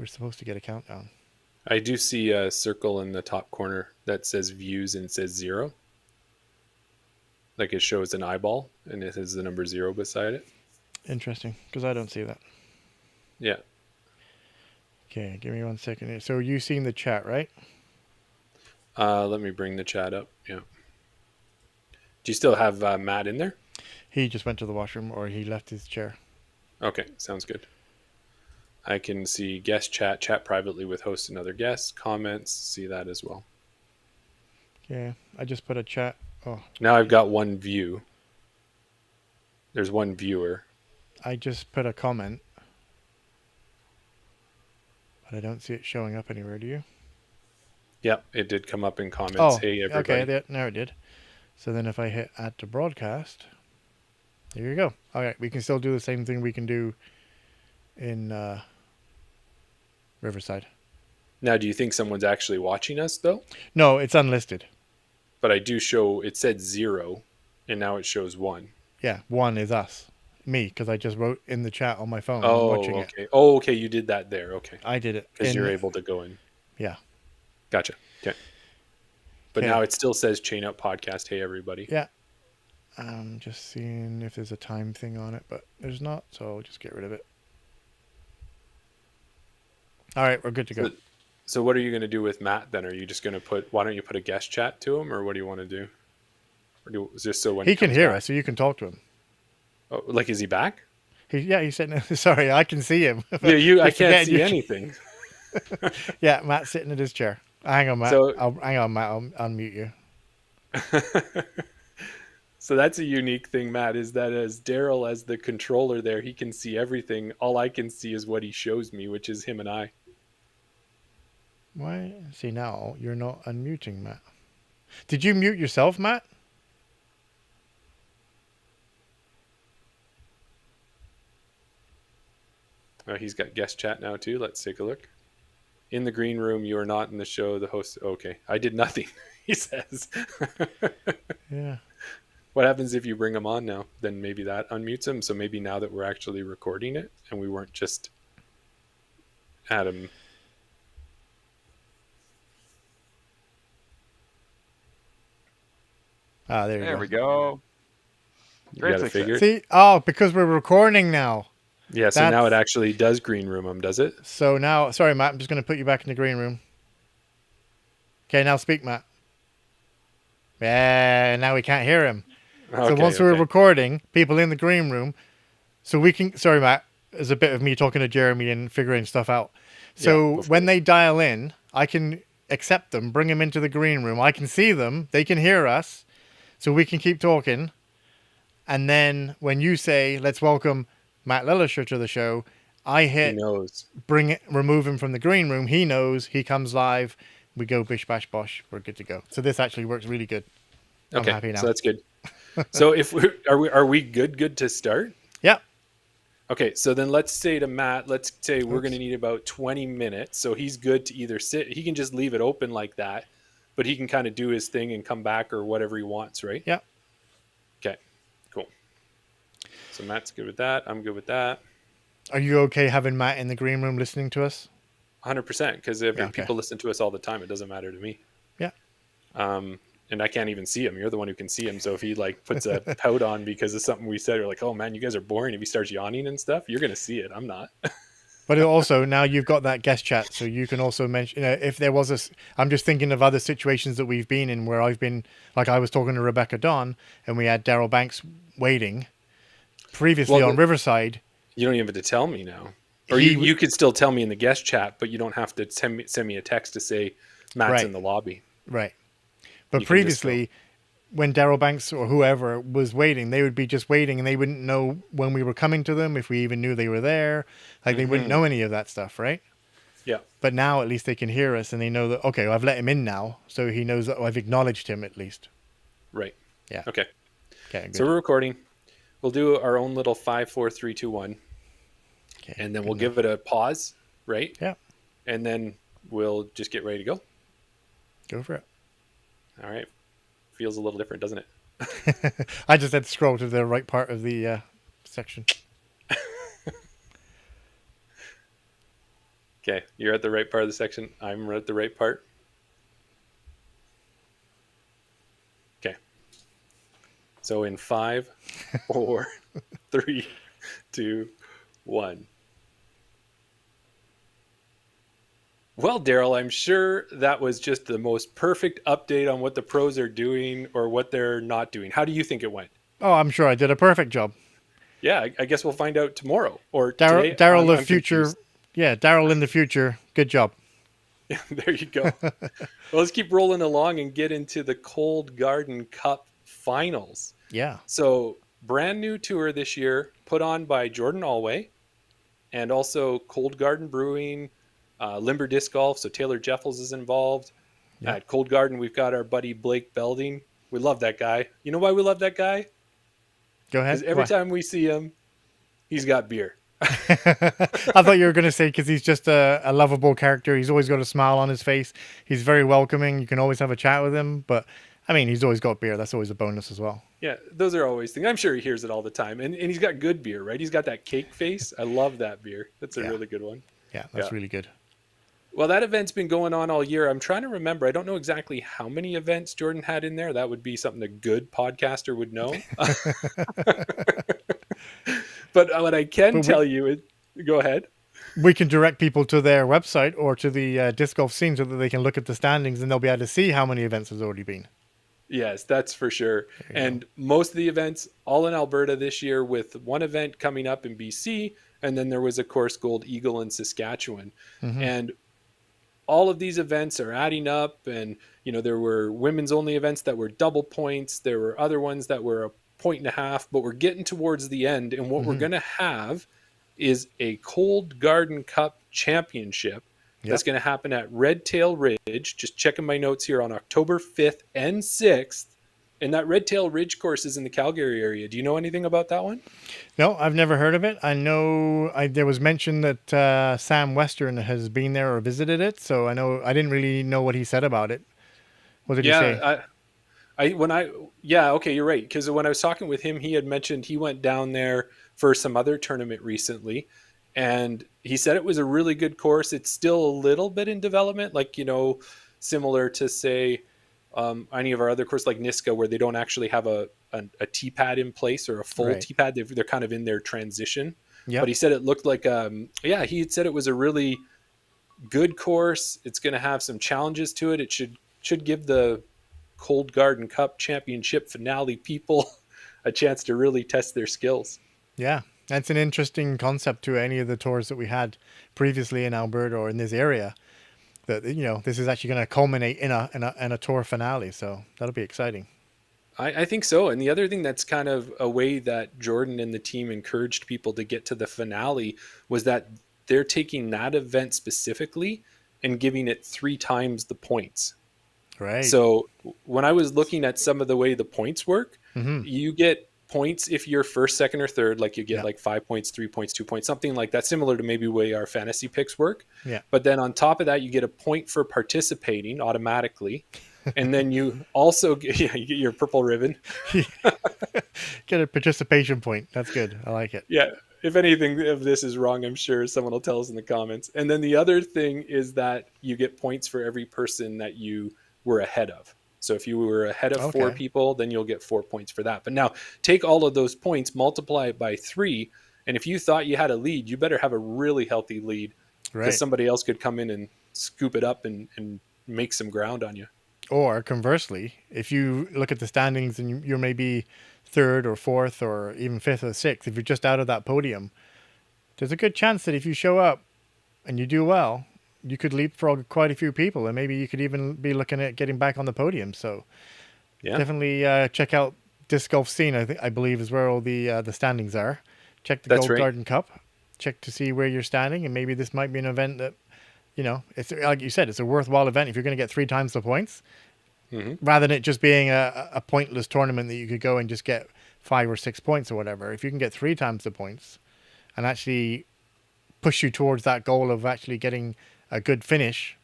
We're supposed to get a countdown. I do see a circle in the top corner that says views and it says 0. Like it shows an eyeball and it has the number 0 beside it. Interesting, because I don't see that. Yeah. Okay, give me 1 second here. So you seen the chat, right? Let me bring the chat up. Yeah. Do you still have Matt in there? He just went to the washroom, or he left his chair. Okay, sounds good. I can see guest chat privately with host and other guests, comments, see that as well. Yeah, I just put a chat. Oh, Now I've got one view. There's one viewer. I just put a comment, but I don't see it showing up anywhere. Do you? Yep, it did come up in comments. Oh, Hey, everybody. okay, now it did. So then if I hit add to broadcast, there you go. All right, we can still do the same thing we can do in Riverside. Now, do you think someone's actually watching us, though? No, it's unlisted. But I do show, it said 0, and now it shows 1. Yeah, 1 is us. Me, because I just wrote in the chat on my phone. Oh, watching okay. it. Oh, okay, you did that there. Okay. I did it. Because you're able to go in. Yeah. Gotcha. Okay. But now it still says Chain Up Podcast. Hey, everybody. Yeah. I'm just seeing if there's a time thing on it, but there's not, so I'll just get rid of it. All right, we're good to go. So what are you going to do with Matt then? Are you just going to why don't you put a guest chat to him, or what do you want to do? Or just so when he can hear us, so you can talk to him. Oh, like, is he back? He's sitting. Sorry, I can see him. Yeah, I can't see anything. Yeah, Matt's sitting at his chair. Hang on, Matt. Hang on, Matt. I'll unmute you. So that's a unique thing, Matt, is that as Daryl, as the controller there, he can see everything. All I can see is what he shows me, which is him and I. Why? See, now you're not unmuting, Matt. Did you mute yourself, Matt? Oh, he's got guest chat now too. Let's take a look. In the green room, you are not in the show. The host. Okay, I did nothing. He says. Yeah. What happens if you bring him on now? Then maybe that unmutes him. So maybe now that we're actually recording it and we weren't just at him. Ah, there we go. You got it figured? See? Because we're recording now. Yeah, so now it actually does green room him, does it? So now, sorry, Matt, I'm just going to put you back in the green room. Okay, now speak, Matt. Yeah, now we can't hear him. Okay, so once we're recording, people in the green room, so we can, sorry, Matt, there's a bit of me talking to Jeremy and figuring stuff out. So when they dial in, I can accept them, bring them into the green room. I can see them. They can hear us. So we can keep talking. And then when you say, let's welcome Matt LeLacheur to the show, I hit remove him from the green room. He knows, he comes live. We go bish bash bosh. We're good to go. So this actually works really good. Okay, I'm happy now. So that's good. So if are we good to start? Yeah. Okay, so then let's say to Matt, let's say we're going to need about 20 minutes. So he's good to either sit. He can just leave it open like that, but he can kind of do his thing and come back or whatever he wants, right? Yeah. Okay, cool. So Matt's good with that. I'm good with that. Are you okay having Matt in the green room listening to us? 100%, because if people listen to us all the time, it doesn't matter to me. Yeah. And I can't even see him. You're the one who can see him. So if he like puts a pout on because of something we said, or like, oh man, you guys are boring. If he starts yawning and stuff, you're going to see it. I'm not. But also now you've got that guest chat. So you can also mention, if there was I'm just thinking of other situations that we've been in where I've been, like I was talking to Rebecca Don and we had Daryl Banks waiting previously on Riverside. You don't even have to tell me now. Or you could still tell me in the guest chat, but you don't have to send me a text to say Matt's in the lobby. Right. But previously, when Daryl Banks or whoever was waiting, they would be just waiting and they wouldn't know when we were coming to them, if we even knew they were there. Like they wouldn't know any of that stuff, right? Yeah. But now at least they can hear us and they know that, okay, well, I've let him in now. So he knows that I've acknowledged him at least. Right. Yeah. Okay. Good. So we're recording. We'll do our own little 5, 4, 3, 2, 1. Okay, and then we'll give it a pause, right? Yeah. And then we'll just get ready to go. Go for it. All right. Feels a little different, doesn't it? I just had to scroll to the right part of the section. Okay, you're at the right part of the section. I'm at the right part. Okay. So in 5, 4, 3, 2, 1. Well, Daryl, I'm sure that was just the most perfect update on what the pros are doing or what they're not doing. How do you think it went? Oh, I'm sure I did a perfect job. Yeah, I guess we'll find out tomorrow or today. Daryl the I'm future. confused. Yeah, Daryl in the future. Good job. There you go. Well, let's keep rolling along and get into the Cold Garden Cup finals. Yeah. So, brand new tour this year, put on by Jordan Alway and also Cold Garden Brewing, Limber Disc Golf. So, Taylor Jeffels is involved. Yep. At Cold Garden, we've got our buddy Blake Belding. We love that guy. You know why we love that guy? Go ahead. Because every time we see him, he's got beer. I thought you were going to say because he's just a lovable character. He's always got a smile on his face. He's very welcoming. You can always have a chat with him. But, I mean, he's always got beer. That's always a bonus as well. Yeah, those are always things. I'm sure he hears it all the time. And he's got good beer, right? He's got that cake face. I love that beer. That's a really good one. Yeah, that's really good. Well, that event's been going on all year. I'm trying to remember. I don't know exactly how many events Jordan had in there. That would be something a good podcaster would know. But what I can tell you is, go ahead. We can direct people to their website or to the disc golf scene so that they can look at the standings and they'll be able to see how many events there's already been. Yes, that's for sure. And most of the events all in Alberta this year, with one event coming up in BC. And then there was, of course, Gold Eagle in Saskatchewan. Mm-hmm. And all of these events are adding up. And, you know, there were women's only events that were double points. There were other ones that were 1.5 points, but we're getting towards the end. And what we're going to have is a Cold Garden Cup Championship. That's going to happen at Red Tail Ridge. Just checking my notes here, on October 5th and 6th. And that Red Tail Ridge course is in the Calgary area. Do you know anything about that one? No, I've never heard of it. I know there was mention that Sam Western has been there or visited it. So I didn't really know what he said about it. What did he say? Okay, you're right. Because when I was talking with him, he had mentioned he went down there for some other tournament recently. And he said it was a really good course. It's still a little bit in development, like, you know, similar to, say, any of our other courses like Niska, where they don't actually have a tee pad in place or a full tee pad. They're kind of in their transition. But he said it looked like, he had said it was a really good course. It's going to have some challenges to it. It should give the Cold Garden Cup Championship finale people a chance to really test their skills. Yeah. That's an interesting concept to any of the tours that we had previously in Alberta or in this area. That, you know, this is actually going to culminate in a tour finale, so that'll be exciting. I think so. And the other thing that's kind of a way that Jordan and the team encouraged people to get to the finale was that they're taking that event specifically and giving it 3 times the points. Right. So when I was looking at some of the way the points work, you get points if you're first, second, or third. Like you get like 5 points, 3 points, 2 points, something like that, similar to maybe the way our fantasy picks work. Yeah. But then on top of that, you get a point for participating automatically. And then you also get, you get your purple ribbon. Get a participation point. That's good. I like it. Yeah. If anything of this is wrong, I'm sure someone will tell us in the comments. And then the other thing is that you get points for every person that you were ahead of. So if you were ahead of 4 people, then you'll get 4 points for that. But now take all of those points, multiply it by 3. And if you thought you had a lead, you better have a really healthy lead, because somebody else could come in and scoop it up and make some ground on you. Or conversely, if you look at the standings and you're maybe 3rd or 4th or even 5th or 6th, if you're just out of that podium, there's a good chance that if you show up and you do well, you could leapfrog quite a few people, and maybe you could even be looking at getting back on the podium. So definitely check out Disc Golf Scene. I believe is where all the standings are. Check the Gold Garden Cup. Check to see where you're standing, and maybe this might be an event that, you know, it's like you said, it's a worthwhile event if you're going to get 3 times the points, rather than it just being a pointless tournament that you could go and just get 5 or 6 points or whatever. If you can get 3 times the points and actually push you towards that goal of actually getting a good finish,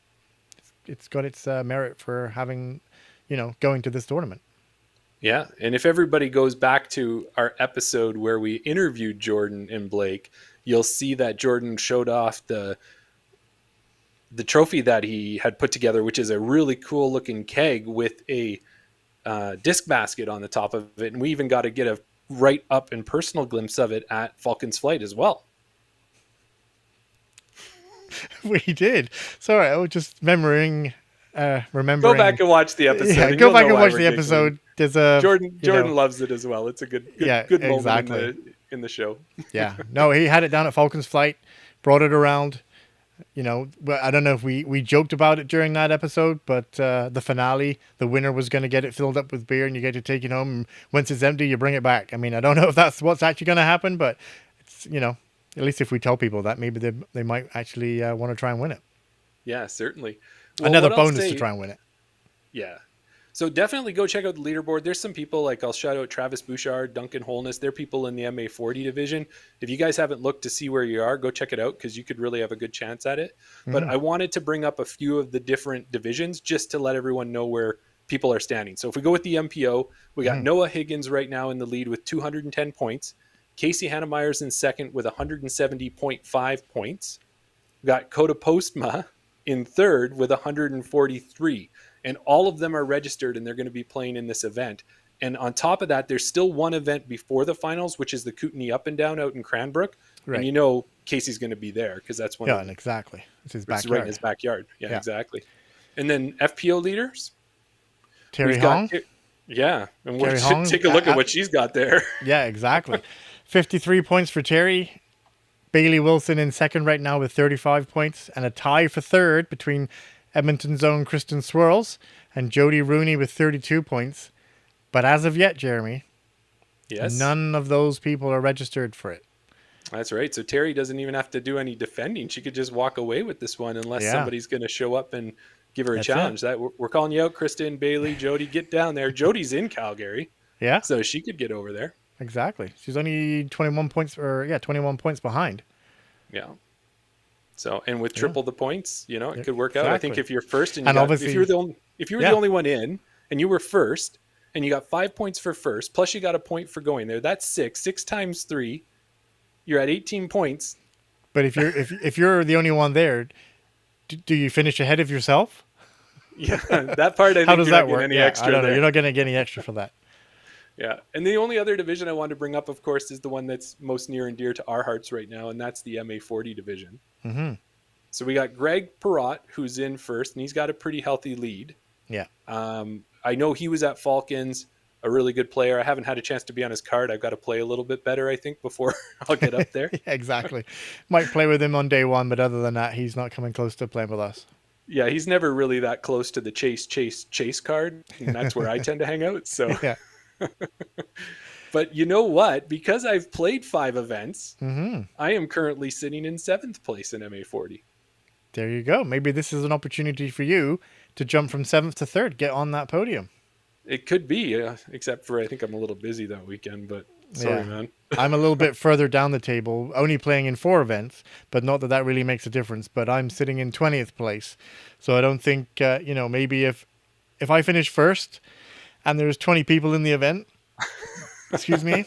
it's got its merit for having, you know, going to this tournament. Yeah. And if everybody goes back to our episode where we interviewed Jordan and Blake, you'll see that Jordan showed off the the trophy that he had put together, which is a really cool looking keg with a disc basket on the top of it. And we even got to get a right up and personal glimpse of it at Falcon's Flight as well. We did. Sorry, I was just remembering. Go back and watch the episode. Yeah, go back and watch the episode. There's a Jordan loves it as well. It's a good moment exactly. in the show. Yeah, no, he had it down at Falcon's Flight, brought it around. You know, I don't know if we joked about it during that episode, but the finale, the winner was going to get it filled up with beer, and you get to take it home. And once it's empty, you bring it back. I mean, I don't know if that's what's actually going to happen, but it's, you know, at least if we tell people that, maybe they might actually want to try and win it. Yeah, certainly. Well, another bonus to try and win it. Yeah. So definitely go check out the leaderboard. There's some people, like I'll shout out Travis Bouchard, Duncan Holness. They're people in the MA40 division. If you guys haven't looked to see where you are, go check it out because you could really have a good chance at it. But I wanted to bring up a few of the different divisions just to let everyone know where people are standing. So if we go with the MPO, we got Noah Higgins right now in the lead with 210 points. Casey Hannemeyer's in second with 170.5 points. We got Coda Postma in third with 143. And all of them are registered and they're going to be playing in this event. And on top of that, there's still one event before the finals, which is the Kootenai Up and Down out in Cranbrook. Right. And you know Casey's going to be there because that's one. Yeah, and exactly. It's his backyard. It's right in his backyard. Yeah, exactly. And then FPO leaders. Terry Hong. Yeah. And we'll take a look at what she's got there. Yeah, exactly. 53 points for Terry. Bailey Wilson in second right now with 35 points. And a tie for third between Edmonton's own Kristen Swirls and Jody Rooney with 32 points. But as of yet, Jeremy, none of those people are registered for it. That's right. So Terry doesn't even have to do any defending. She could just walk away with this one unless somebody's going to show up and give her a challenge. That we're calling you out, Kristen, Bailey, Jody, get down there. Jody's in Calgary. Yeah. So she could get over there. Exactly. She's only 21 points 21 points behind. Yeah. So, and with triple the points, you know, it could work out. I think if you're first and if you were the only one in and you were first and you got 5 points for first, plus you got a point for going there, that's 6 times 3. You're at 18 points. But if you're the only one there, do you finish ahead of yourself? Yeah, that part I think How does you're that not work? getting any extra. I don't know. There. You're not going to get any extra for that. Yeah, and the only other division I wanted to bring up, of course, is the one that's most near and dear to our hearts right now, and that's the MA40 division. Mm-hmm. So we got Greg Perrott, who's in first, and he's got a pretty healthy lead. Yeah. I know he was at Falcons, a really good player. I haven't had a chance to be on his card. I've got to play a little bit better, I think, before I'll get up there. Yeah, exactly. Might play with him on day one, but other than that, he's not coming close to playing with us. Yeah, he's never really that close to the chase card, and that's where I tend to hang out. So. Yeah. But you know what? Because I've played 5 events, I am currently sitting in 7th place in MA40. There you go. Maybe this is an opportunity for you to jump from 7th to 3rd, get on that podium. It could be, except for I think I'm a little busy that weekend, but sorry, man. I'm a little bit further down the table, only playing in 4 events, but not that really makes a difference. But I'm sitting in 20th place. So I don't think, maybe if I finish first and there's 20 people in the event, excuse me,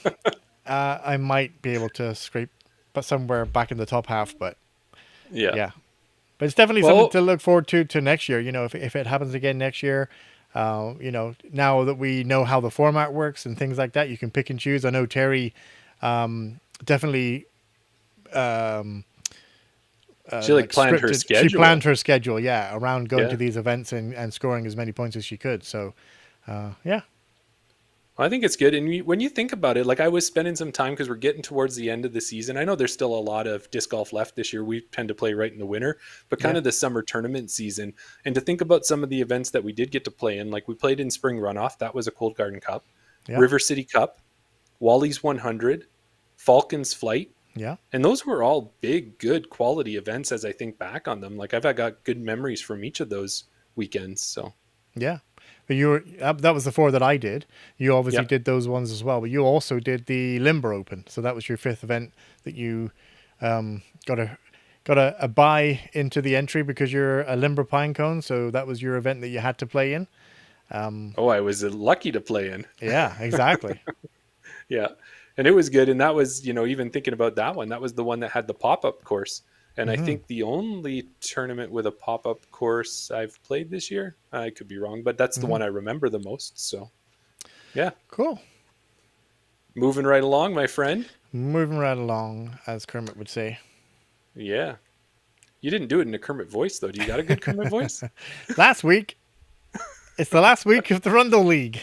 I might be able to scrape somewhere back in the top half, but yeah. But it's definitely something to look forward to next year. You know, if it happens again next year, now that we know how the format works and things like that, you can pick and choose. I know Terry definitely she planned her schedule. She planned her schedule, around going to these events and scoring as many points as she could. So, I think it's good. And when you think about it, like I was spending some time because we're getting towards the end of the season. I know there's still a lot of disc golf left this year. We tend to play right in the winter, but kind of the summer tournament season. And to think about some of the events that we did get to play in, like we played in Spring Runoff. That was a Cold Garden Cup, River City Cup, Wally's 100, Falcon's Flight. Yeah. And those were all big, good quality events as I think back on them. Like I've got good memories from each of those weekends. So, yeah. But that was the 4 that I did. You obviously did those ones as well, but you also did the Limber Open. So that was your 5th event that you got a buy into the entry because you're a Limber Pinecone. So that was your event that you had to play in. I was lucky to play in. Yeah, exactly. Yeah. And it was good. And that was, even thinking about that one, that was the one that had the pop-up course. And I think the only tournament with a pop-up course I've played this year, I could be wrong, but that's the one I remember the most. So, yeah. Cool. Moving right along, my friend. Moving right along, as Kermit would say. Yeah. You didn't do it in a Kermit voice, though. Do you got a good Kermit voice? Last week, it's the last week of the Rundle League.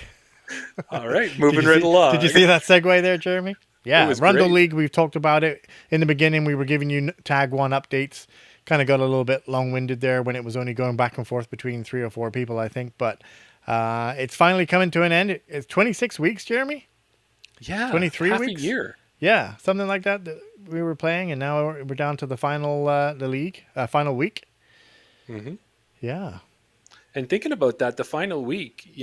All right, moving right along. Did you see that segue there, Jeremy? Yeah, Rundle great. League, we've talked about it. In the beginning, we were giving you Tag 1 updates. Kind of got a little bit long-winded there when it was only going back and forth between 3 or 4 people, I think. But it's finally coming to an end. It's 26 weeks, Jeremy? Yeah, 23 half weeks? a year. Yeah, something like that we were playing, and now we're down to the final final week. Mm-hmm. Yeah. And thinking about that, the final week,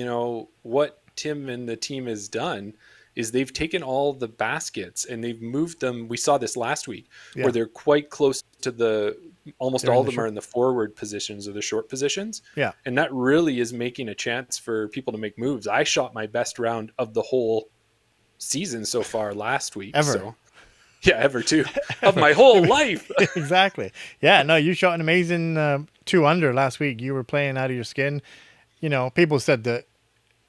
what Tim and the team has done is they've taken all the baskets and they've moved them. We saw this last week where they're quite close to almost all of them are in the forward positions or the short positions. Yeah. And that really is making a chance for people to make moves. I shot my best round of the whole season so far last week. Ever. So, yeah, ever too. Of my whole life. Exactly. Yeah, no, you shot an amazing 2 under last week. You were playing out of your skin. People said that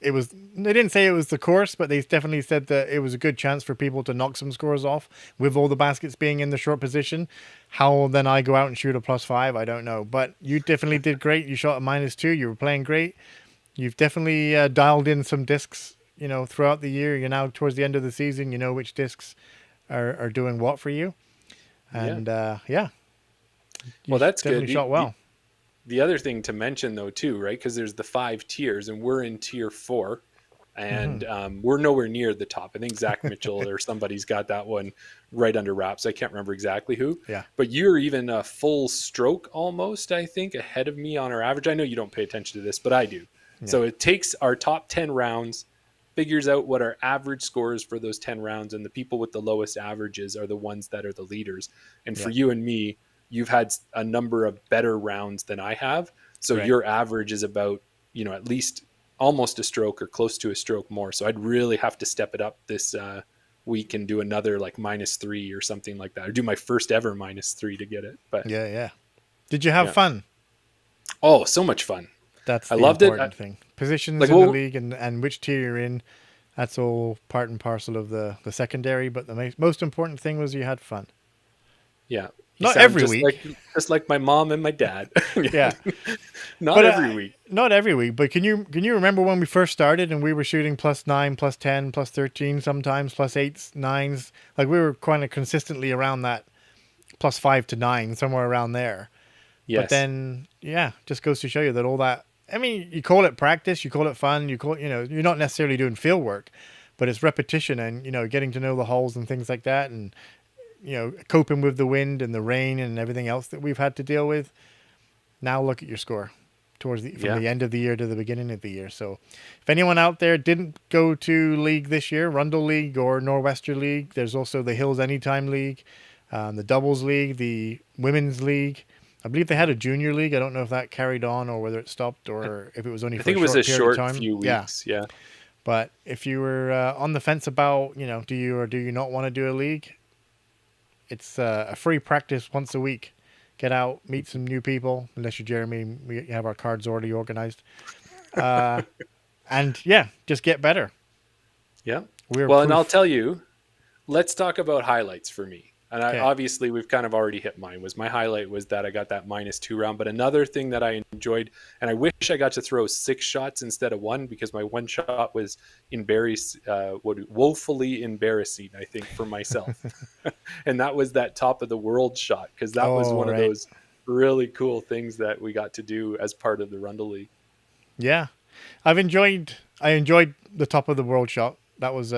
they didn't say it was the course, but they definitely said that it was a good chance for people to knock some scores off with all the baskets being in the short position. How then I go out and shoot a +5, I don't know. But you definitely did great. You shot a -2. You were playing great. You've definitely dialed in some discs, throughout the year. You're now towards the end of the season. You know which discs are doing what for you. And yeah. Well, that's definitely good. Shot well. The other thing to mention, though, too, right? Because there's the 5 tiers, and we're in tier 4, and we're nowhere near the top. I think Zach Mitchell or somebody's got that one right under wraps. I can't remember exactly who. Yeah. But you're even a full stroke almost, I think, ahead of me on our average. I know you don't pay attention to this, but I do. Yeah. So it takes our top 10 rounds, figures out what our average scores for those 10 rounds, and the people with the lowest averages are the ones that are the leaders. And for you and me, you've had a number of better rounds than I have. So your average is about, at least almost a stroke or close to a stroke more. So I'd really have to step it up this week and do another like -3 or something like that. Or do my first ever -3 to get it. But yeah. Did you have fun? Oh, so much fun. That's the I loved important it. thing. Positions in the league and which tier you're in, that's all part and parcel of the secondary. But the most important thing was you had fun. Yeah. Not every week. Just like my mom and my dad. Yeah. Not every week. Not every week. But can you remember when we first started and we were shooting +9, +10, +13, sometimes +8s, 9s? Like we were kind of consistently around that +5 to 9, somewhere around there. Yes. But then, just goes to show you that all that. I mean, you call it practice, you call it fun, you're not necessarily doing field work, but it's repetition and, getting to know the holes and things like that. And, coping with the wind and the rain and everything else that we've had to deal with. Now look at your score from the end of the year to the beginning of the year. So if anyone out there didn't go to league this year, Rundle League or Nor'Wester League, there's also the Hills Anytime League, the Doubles League, the Women's League. I believe they had a junior league. I don't know if that carried on or whether it stopped or if it was only for a short time. Few weeks. Yeah. But if you were on the fence about, do you or do you not want to do a league? It's a free practice once a week. Get out, meet some new people. Unless you're Jeremy, we have our cards already organized. And just get better. Yeah. And I'll tell you, let's talk about highlights for me. And obviously we've kind of already hit mine. My highlight was that I got that -2 round. But another thing that I enjoyed, and I wish I got to throw 6 shots instead of 1 because my 1 shot was woefully embarrassing, I think, for myself. And that was that top of the world shot because that was one of those really cool things that we got to do as part of the Rundle League. Yeah, I enjoyed the top of the world shot. That was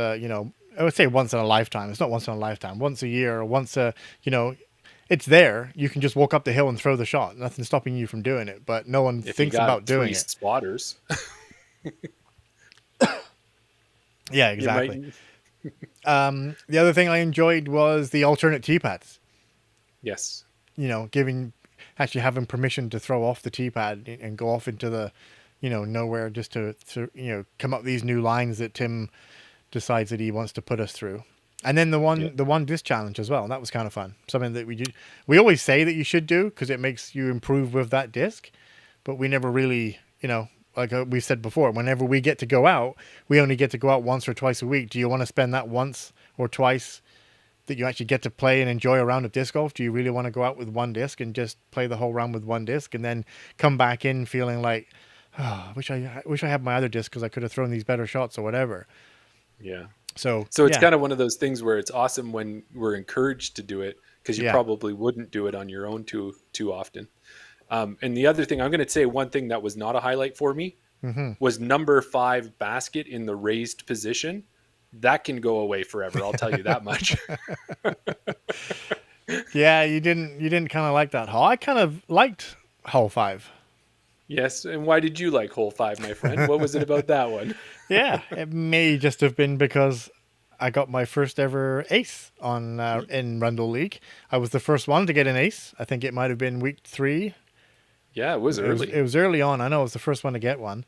I would say once in a lifetime. It's not once in a lifetime. Once a year or it's there. You can just walk up the hill and throw the shot. Nothing's stopping you from doing it, but no one thinks about doing it. Spotters. Yeah, exactly. The other thing I enjoyed was the alternate tee pads. Yes. Actually having permission to throw off the tee pad and go off into the, nowhere just to come up these new lines that Tim decides that he wants to put us through. And then the one disc challenge as well. That was kind of fun. Something that we always say that you should do because it makes you improve with that disc, but we never really, like we said before, whenever we get to go out, we only get to go out once or twice a week. Do you want to spend that once or twice that you actually get to play and enjoy a round of disc golf? Do you really want to go out with one disc and just play the whole round with one disc and then come back in feeling like, oh, I wish I had my other disc because I could have thrown these better shots or whatever. Yeah. So it's kind of one of those things where it's awesome when we're encouraged to do it because you probably wouldn't do it on your own too often. And the other thing, I'm going to say one thing that was not a highlight for me was number 5 basket in the raised position. That can go away forever. I'll tell you that much. Yeah, you didn't kind of like that hole. I kind of liked hole 5. Yes, and why did you like hole 5, my friend? What was it about that one? Yeah, it may just have been because I got my first ever ace in Rundle League. I was the first one to get an ace. I think it might have been week 3. Yeah, it was early. It was early on. I know I was the first one to get one.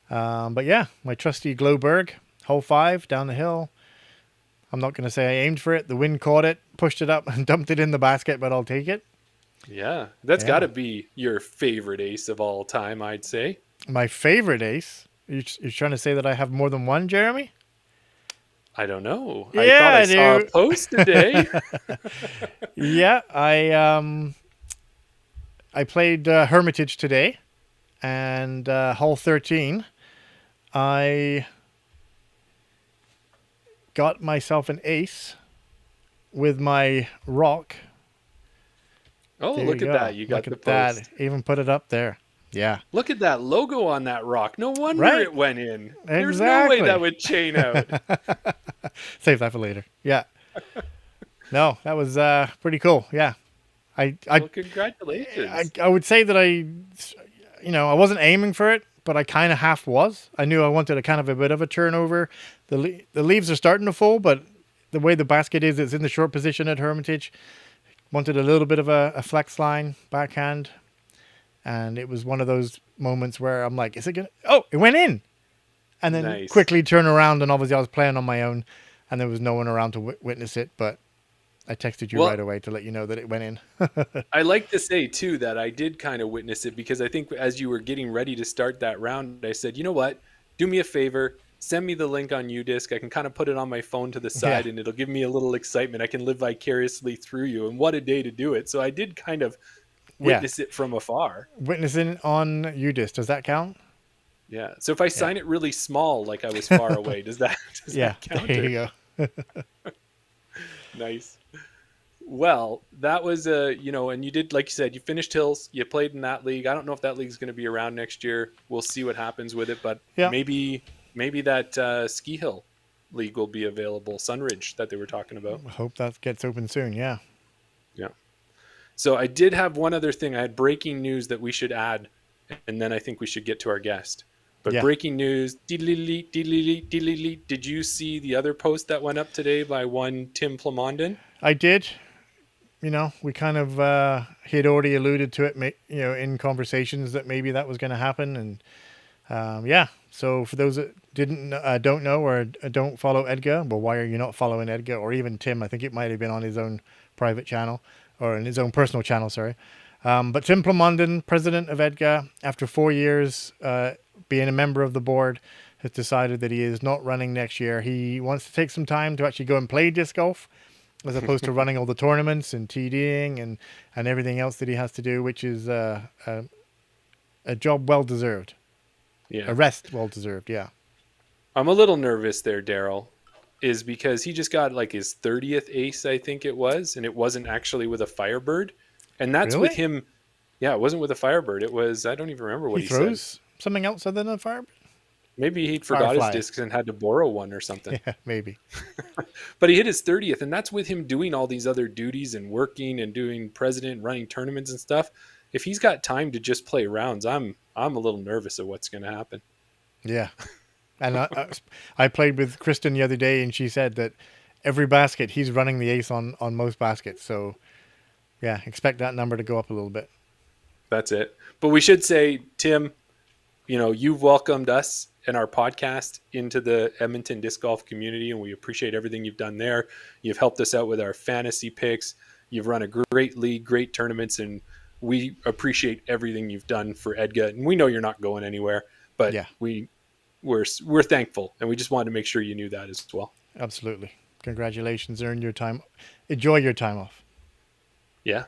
But yeah, my trusty Globerg, hole 5, down the hill. I'm not going to say I aimed for it. The wind caught it, pushed it up, and dumped it in the basket, but I'll take it. Yeah, that's got to be your favorite ace of all time, I'd say. My favorite ace? You're trying to say that I have more than one, Jeremy? I don't know. Yeah, I thought I saw a post today. Yeah, I played Hermitage today, and hole 13, I got myself an ace with my rock. Oh, there look at that. You got the post. That. Even put it up there. Yeah. Look at that logo on that rock. No wonder it went in. Exactly. There's no way that would chain out. Save that for later. Yeah. No, that was pretty cool. Yeah. Well, congratulations. I would say that I wasn't aiming for it, but I kind of half was. I knew I wanted a kind of a bit of a turnover. The leaves are starting to fall, but the way the basket is, it's in the short position at Hermitage. Wanted a little bit of a flex line backhand. And it was one of those moments where I'm like, is it going to... Oh, it went in. And then quickly turn around. And obviously I was playing on my own and there was no one around to witness it. But I texted you right away to let you know that it went in. I like to say, too, that I did kind of witness it because I think as you were getting ready to start that round, I said, you know what? Do me a favor. Send me the link on UDisc. I can kind of put it on my phone to the side and it'll give me a little excitement. I can live vicariously through you. And what a day to do it. So I did kind of witness it from afar. Witnessing on UDisc. Does that count? Yeah. So if I sign it really small, like I was far away, does that count? There you go. Nice. Well, that was and you did, like you said, you finished Hills, you played in that league. I don't know if that league is going to be around next year. We'll see what happens with it, but maybe that Ski Hill league will be available, Sunridge that they were talking about. I hope that gets open soon. Yeah. So I did have one other thing. I had breaking news that we should add, and then I think we should get to our guest. But breaking news, did you see the other post that went up today by one Tim Plamondon? I did. We kind of had already alluded to it, in conversations that maybe that was going to happen. And so for those that don't know or don't follow Edgar, well, why are you not following Edgar or even Tim? I think it might have been on his own private channel or in his own personal channel, sorry. But Tim Plamondon, president of Edgar, after 4 years being a member of the board, has decided that he is not running next year. He wants to take some time to actually go and play disc golf as opposed to running all the tournaments and TD'ing and everything else that he has to do, which is a job well-deserved. Yeah. A rest well-deserved, yeah. I'm a little nervous there, Daryl, is because he just got like his 30th ace, I think it was, and it wasn't actually with a Firebird. And that's with him. Yeah, it wasn't with a Firebird. It was, I don't even remember what he throws said. Something else other than a Firebird? Maybe he forgot his discs and had to borrow one or something. Yeah, maybe. But he hit his 30th, and that's with him doing all these other duties and working and doing president, running tournaments and stuff. If he's got time to just play rounds, I'm a little nervous of what's going to happen. Yeah. And I played with Kristen the other day, and she said that every basket, he's running the ace on most baskets. So, yeah, expect that number to go up a little bit. That's it. But we should say, Tim, you've welcomed us and our podcast into the Edmonton disc golf community, and we appreciate everything you've done there. You've helped us out with our fantasy picks. You've run a great league, great tournaments, and we appreciate everything you've done for Edga. And we know you're not going anywhere, but yeah, we're thankful, and we just wanted to make sure you knew that as well. Absolutely. Congratulations. Earn your time. Enjoy your time off. Yeah.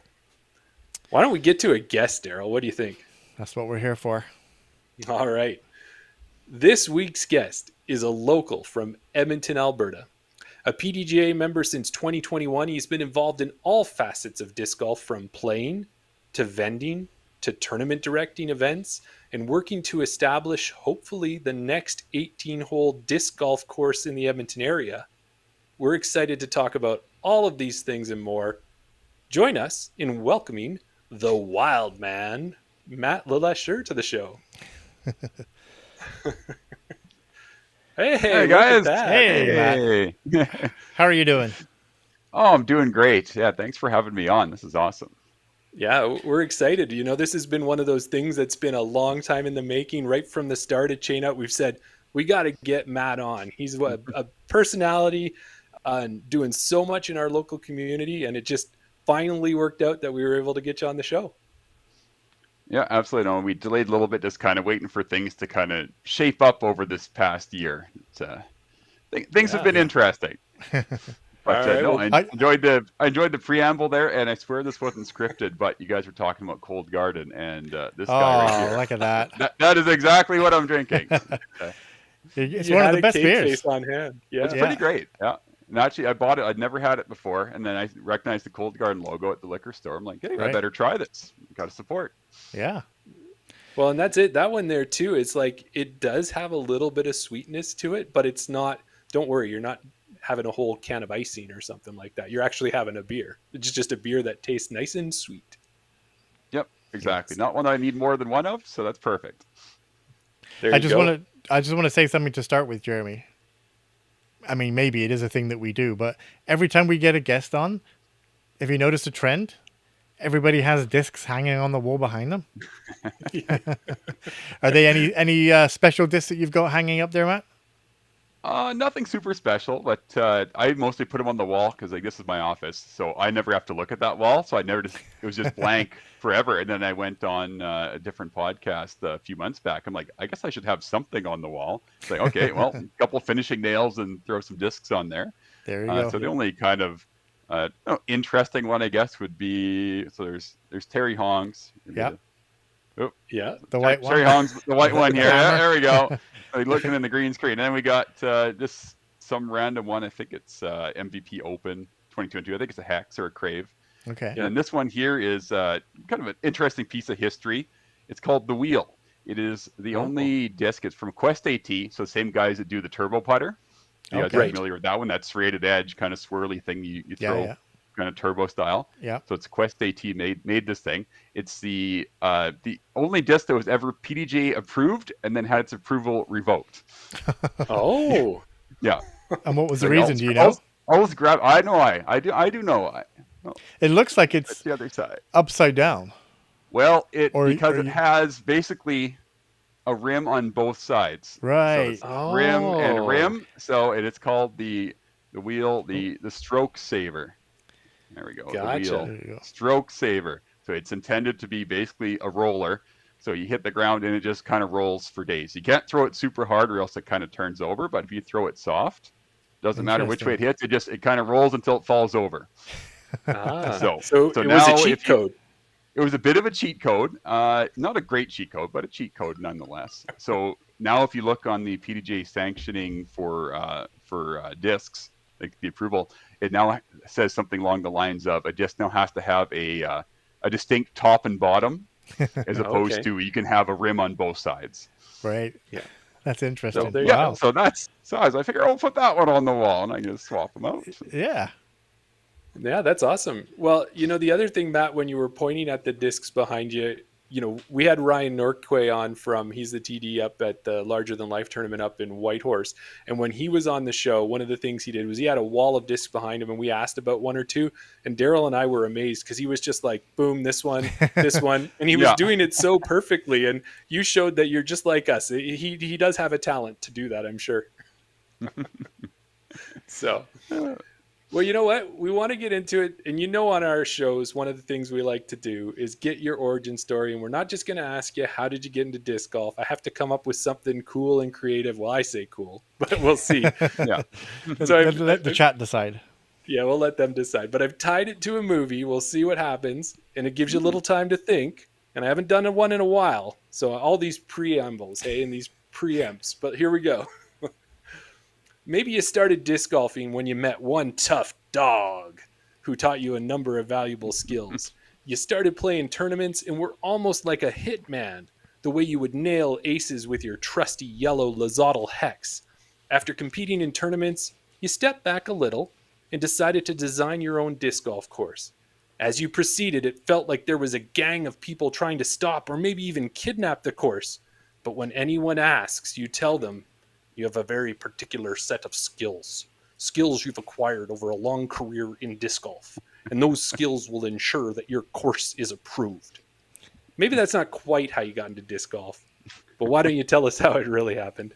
Why don't we get to a guest, Daryl? What do you think? That's what we're here for. All right. This week's guest is a local from Edmonton, Alberta. A PDGA member since 2021, he's been involved in all facets of disc golf, from playing to vending to tournament directing events and working to establish, hopefully, the next 18-hole disc golf course in the Edmonton area. We're excited to talk about all of these things and more. Join us in welcoming the Wildman, Matt LeLacheur, to the show. Hey guys. Hey, Matt. How are you doing? Oh, I'm doing great. Yeah, thanks for having me on. This is awesome. Yeah, we're excited. This has been one of those things that's been a long time in the making. Right from the start of Chain Out, we've said, we got to get Matt on. He's a personality and doing so much in our local community, and it just finally worked out that we were able to get you on the show. Yeah, absolutely. No, we delayed a little bit, just kind of waiting for things to kind of shape up over this past year. Things have been interesting. But I enjoyed the preamble there, and I swear this wasn't scripted, but you guys were talking about Cold Garden, and this guy right here. Look at that. That is exactly what I'm drinking. It's one of the best beers. Face on hand. Yeah. It's pretty great. Yeah. And actually, I bought it. I'd never had it before, and then I recognized the Cold Garden logo at the liquor store. I'm like, hey, I better try this. Got to support. Yeah. Well, and that's it. That one there too. It's like, it does have a little bit of sweetness to it, but it's not. Don't worry, you're not having a whole can of icing or something like that. You're actually having a beer. It's just a beer that tastes nice and sweet. Yep, exactly. Yes. Not one I need more than one of, so that's perfect. I just want to say something to start with, Jeremy. I mean, maybe it is a thing that we do, but every time we get a guest on, if you notice a trend, everybody has discs hanging on the wall behind them. Are they any special discs that you've got hanging up there, Matt? Nothing super special, but I mostly put them on the wall because this is my office, so I never have to look at that wall. So it was just blank forever. And then I went on a different podcast a few months back. I'm like, I guess I should have something on the wall. It's like, okay, well, a couple finishing nails and throw some discs on there. There you go. So the only kind of interesting one, I guess, would be there's Terry Hong's. Yeah. Yeah, the white one. Terry Hong's the white one here. Yeah, there we go. Looking in the green screen. And then we got just some random one. I think it's MVP Open 2022. I think it's a Hex or a Crave. Okay. And this one here is kind of an interesting piece of history. It's called The Wheel. It is the only disc. It's from Quest AT. So same guys that do the turbo putter. You guys are familiar with that one? That serrated edge kind of swirly thing you throw. Yeah. Kind of turbo style. Yeah. So it's Quest AT made this thing. It's the only disc that was ever PDGA approved and then had its approval revoked. Oh. Yeah. And what was the reason? Do you know? Always grab. I do know. It looks like it's the other side, upside down. Well, it has basically a rim on both sides. Right. So rim and rim. So it's called the wheel, the stroke saver. There we go. Gotcha. The wheel. Stroke saver. So it's intended to be basically a roller. So you hit the ground and it just kind of rolls for days. You can't throw it super hard or else it kind of turns over. But if you throw it soft, doesn't matter which way it hits. It kind of rolls until it falls over. So it was a cheat code. It was a bit of a cheat code. Not a great cheat code, but a cheat code nonetheless. So now if you look on the PDGA sanctioning for discs, like the approval, it now says something along the lines of a disc now has to have a distinct top and bottom, as opposed to you can have a rim on both sides. Right. Yeah. That's interesting. So, wow. So that's size. I figure I'll put that one on the wall and I can just swap them out. Yeah. Yeah, that's awesome. Well, the other thing, Matt, when you were pointing at the discs behind you, we had Ryan Norquay on he's the TD up at the Larger Than Life tournament up in Whitehorse. And when he was on the show, one of the things he did was he had a wall of discs behind him, and we asked about one or two. And Daryl and I were amazed because he was just like, boom, this one. And he was doing it so perfectly. And you showed that you're just like us. He does have a talent to do that, I'm sure. So... Well, you know what? We want to get into it. And on our shows, one of the things we like to do is get your origin story. And we're not just going to ask you, how did you get into disc golf? I have to come up with something cool and creative. Well, I say cool, but we'll see. Yeah. So let the chat decide. Yeah, we'll let them decide. But I've tied it to a movie. We'll see what happens. And it gives you a little time to think. And I haven't done one in a while. So all these preambles, and these preempts. But here we go. Maybe you started disc golfing when you met one tough dog who taught you a number of valuable skills. You started playing tournaments and were almost like a hitman, the way you would nail aces with your trusty yellow Lazotl hex. After competing in tournaments, you stepped back a little and decided to design your own disc golf course. As you proceeded, it felt like there was a gang of people trying to stop or maybe even kidnap the course. But when anyone asks, you tell them, you have a very particular set of skills you've acquired over a long career in disc golf, and those skills will ensure that your course is approved. Maybe that's not quite how you got into disc golf, but why don't you tell us how it really happened?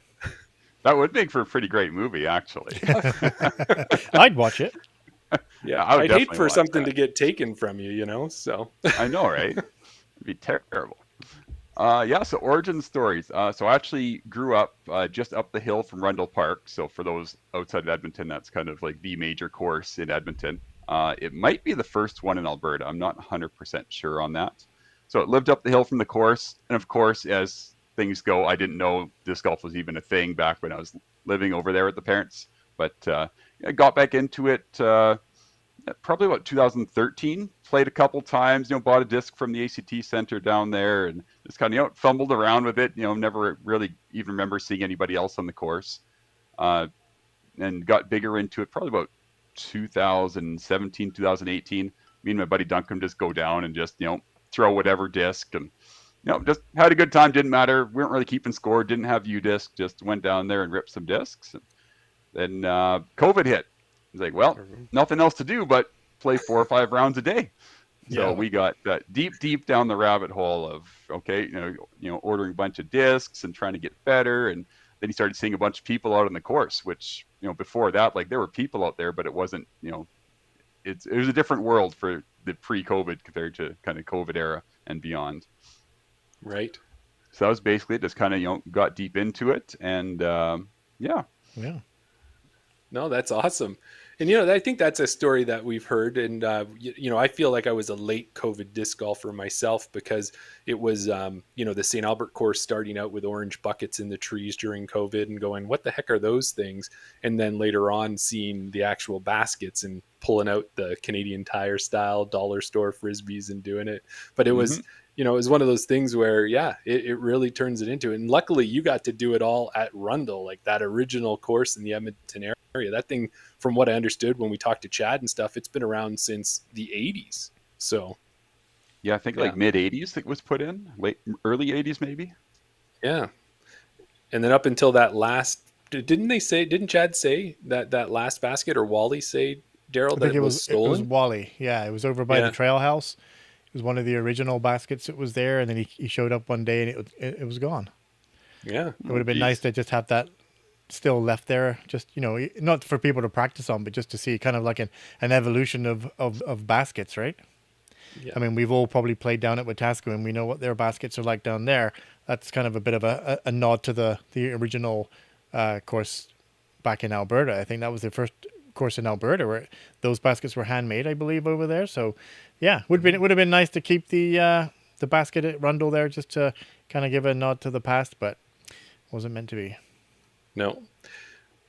That would make for a pretty great movie, actually. I'd watch it. Yeah, I'd hate for something to get taken from you, so. I know, right? It'd be terrible. So origin stories. So I actually grew up just up the hill from Rundle Park. So for those outside of Edmonton, that's kind of like the major course in Edmonton. It might be the first one in Alberta. I'm not 100% sure on that. So it lived up the hill from the course. And of course, as things go, I didn't know disc golf was even a thing back when I was living over there with the parents. But I got back into it probably about 2013. Played a couple times, bought a disc from the ACT Center down there and just kind of, fumbled around with it. Never really even remember seeing anybody else on the course. And got bigger into it probably about 2017, 2018. Me and my buddy Duncan just go down and just, throw whatever disc and, just had a good time. Didn't matter. We weren't really keeping score. Didn't have U-disc. Just went down there and ripped some discs. And then COVID hit. It's like, well, nothing else to do but play 4 or 5 rounds a day. So we got deep down the rabbit hole of, ordering a bunch of discs and trying to get better. And then you started seeing a bunch of people out on the course, which, before that, like there were people out there, but it wasn't, it was a different world for the pre-COVID compared to kind of COVID era and beyond. Right. So that was basically it. Just kind of, got deep into it. And Yeah. No, that's awesome. And, I think that's a story that we've heard. And, I feel like I was a late COVID disc golfer myself because it was, the St. Albert course starting out with orange buckets in the trees during COVID and going, what the heck are those things? And then later on seeing the actual baskets and pulling out the Canadian Tire style dollar store Frisbees and doing it. But it was, it was one of those things where, it really turns it into it. And luckily you got to do it all at Rundle, like that original course in the Edmonton area. That thing, from what I understood when we talked to Chad and stuff, it's been around since the 80s. So, I think like mid 80s it was put in, early 80s maybe. Yeah. And then up until that last, didn't Chad say that last basket, or Wally say, Daryl, that it was stolen? It was Wally. Yeah, it was over by the trail house. It was one of the original baskets that was there, and then he showed up one day and it was gone. Yeah. It would have been nice to just have that still left there, just not for people to practice on, but just to see kind of like an evolution of baskets, right? I mean, we've all probably played down at Wetaskiwin, and we know what their baskets are like down there. That's kind of a bit of a nod to the original course back in Alberta. I think that was the first course in Alberta where those baskets were handmade, I believe, over there. So it would have been nice to keep the basket at Rundle there, just to kind of give a nod to the past, but wasn't meant to be. No.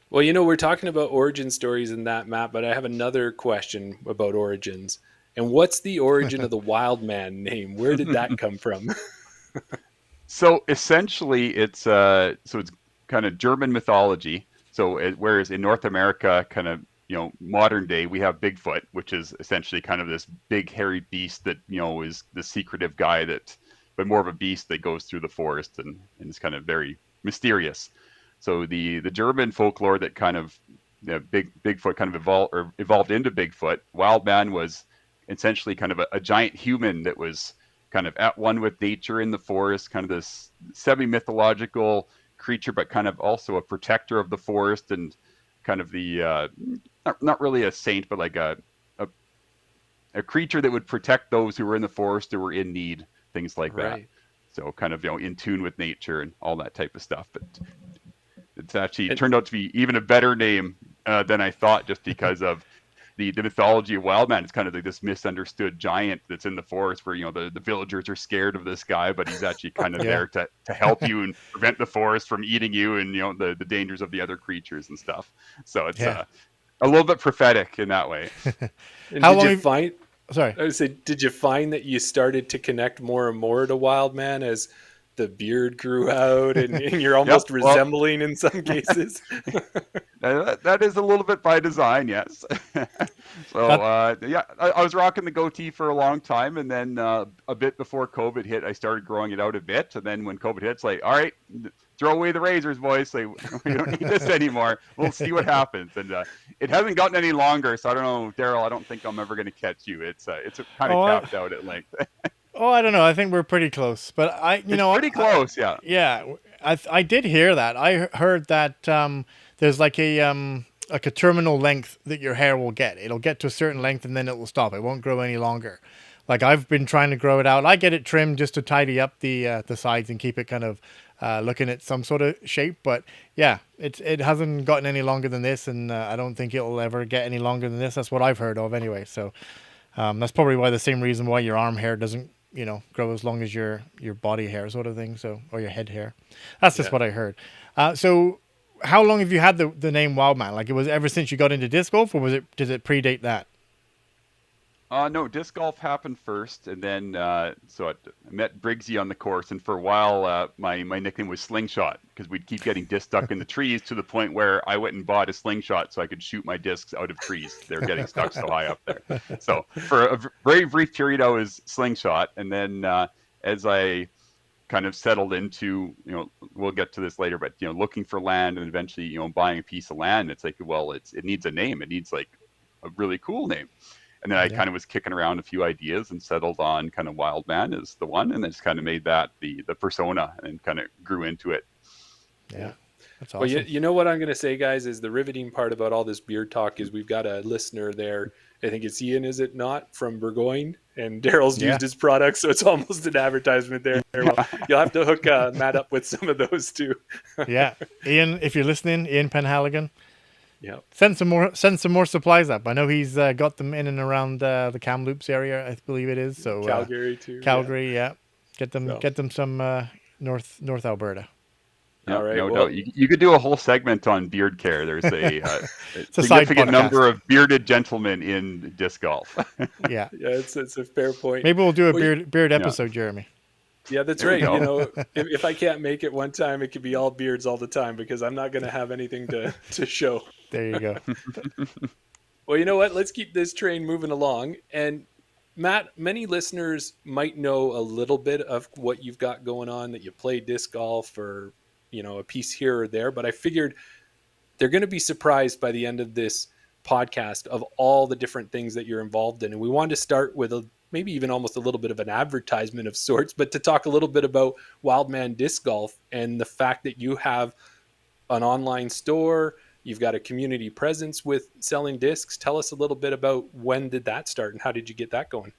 Well, we're talking about origin stories in that, Matt, but I have another question about origins. And what's the origin of the Wildman name? Where did that come from? So essentially it's kind of German mythology. So whereas in North America, kind of, modern day, we have Bigfoot, which is essentially kind of this big hairy beast that, is the secretive guy that, more of a beast that goes through the forest and is kind of very mysterious. So the German folklore that kind of Bigfoot kind of evolved into Bigfoot. Wildman was essentially kind of a giant human that was kind of at one with nature in the forest, kind of this semi-mythological creature, but kind of also a protector of the forest and kind of the not really a saint, but like a creature that would protect those who were in the forest or were in need, things like that. So kind of in tune with nature and all that type of stuff. But it's actually turned out to be even a better name than I thought, just because of the mythology of Wildman. It's kind of like this misunderstood giant that's in the forest where, the villagers are scared of this guy, but he's actually kind of there to help you and prevent the forest from eating you and, the dangers of the other creatures and stuff. So it's a little bit prophetic in that way. And how did you find... Sorry. I would say, did you find that you started to connect more and more to Wildman as the beard grew out and you're almost resembling in some cases? That is a little bit by design, yes. So I was rocking the goatee for a long time, and then a bit before COVID hit, I started growing it out a bit. And then when COVID hit, it's like, all right, throw away the razors, boys. Like, we don't need this anymore. We'll see what happens. And it hasn't gotten any longer, so I don't know, Daryl. I don't think I'm ever going to catch you. It's kind of capped out at length. Oh, I don't know. I think we're pretty close, but pretty close, yeah. Yeah, I did hear that. I heard that there's like a terminal length that your hair will get. It'll get to a certain length and then it will stop. It won't grow any longer. Like I've been trying to grow it out. I get it trimmed just to tidy up the sides and keep it kind of looking at some sort of shape. But yeah, it hasn't gotten any longer than this, and I don't think it'll ever get any longer than this. That's what I've heard of anyway. So that's probably the same reason why your arm hair doesn't grow as long as your body hair sort of thing. So, or your head hair. That's just what I heard. So how long have you had the name Wildman? Like, it was ever since you got into disc golf, or did it predate that? No, disc golf happened first, and then so I met Briggsy on the course, and for a while my nickname was Slingshot, because we'd keep getting discs stuck in the trees to the point where I went and bought a slingshot so I could shoot my discs out of trees. They were getting stuck so high up there. So for a very brief period, I was Slingshot, and then as I kind of settled into, we'll get to this later, but looking for land and eventually buying a piece of land, it's like, well, it needs a name. It needs like a really cool name. And then I kind of was kicking around a few ideas and settled on kind of Wildman as the one, and then just kind of made that the persona and kind of grew into it. Yeah, that's awesome. Well, you know what I'm going to say, guys, is the riveting part about all this beard talk is we've got a listener there. I think it's Ian, is it not, from Burgoyne? And Daryl's used his product, so it's almost an advertisement there. Well, you'll have to hook Matt up with some of those too. Yeah, Ian, if you're listening, Ian Penhaligon. Yeah. Send some more supplies up. I know he's got them in and around the Kamloops area, I believe it is. So Calgary too. Calgary, yeah. Get them some North Alberta. No, all right. No doubt. You could do a whole segment on beard care. There's a it's a significant number of bearded gentlemen in disc golf. Yeah. Yeah, it's a fair point. Maybe we'll do a beard episode, Jeremy. Yeah, that's right. If I can't make it one time, it could be all beards all the time, because I'm not going to have anything to show. There you go. Well, you know what? Let's keep this train moving along. And Matt, many listeners might know a little bit of what you've got going on, that you play disc golf or, a piece here or there. But I figured they're going to be surprised by the end of this podcast of all the different things that you're involved in. And we wanted to start with maybe even almost a little bit of an advertisement of sorts, but to talk a little bit about Wildman Disc Golf and the fact that you have an online store, you've got a community presence with selling discs. Tell us a little bit about when did that start and how did you get that going?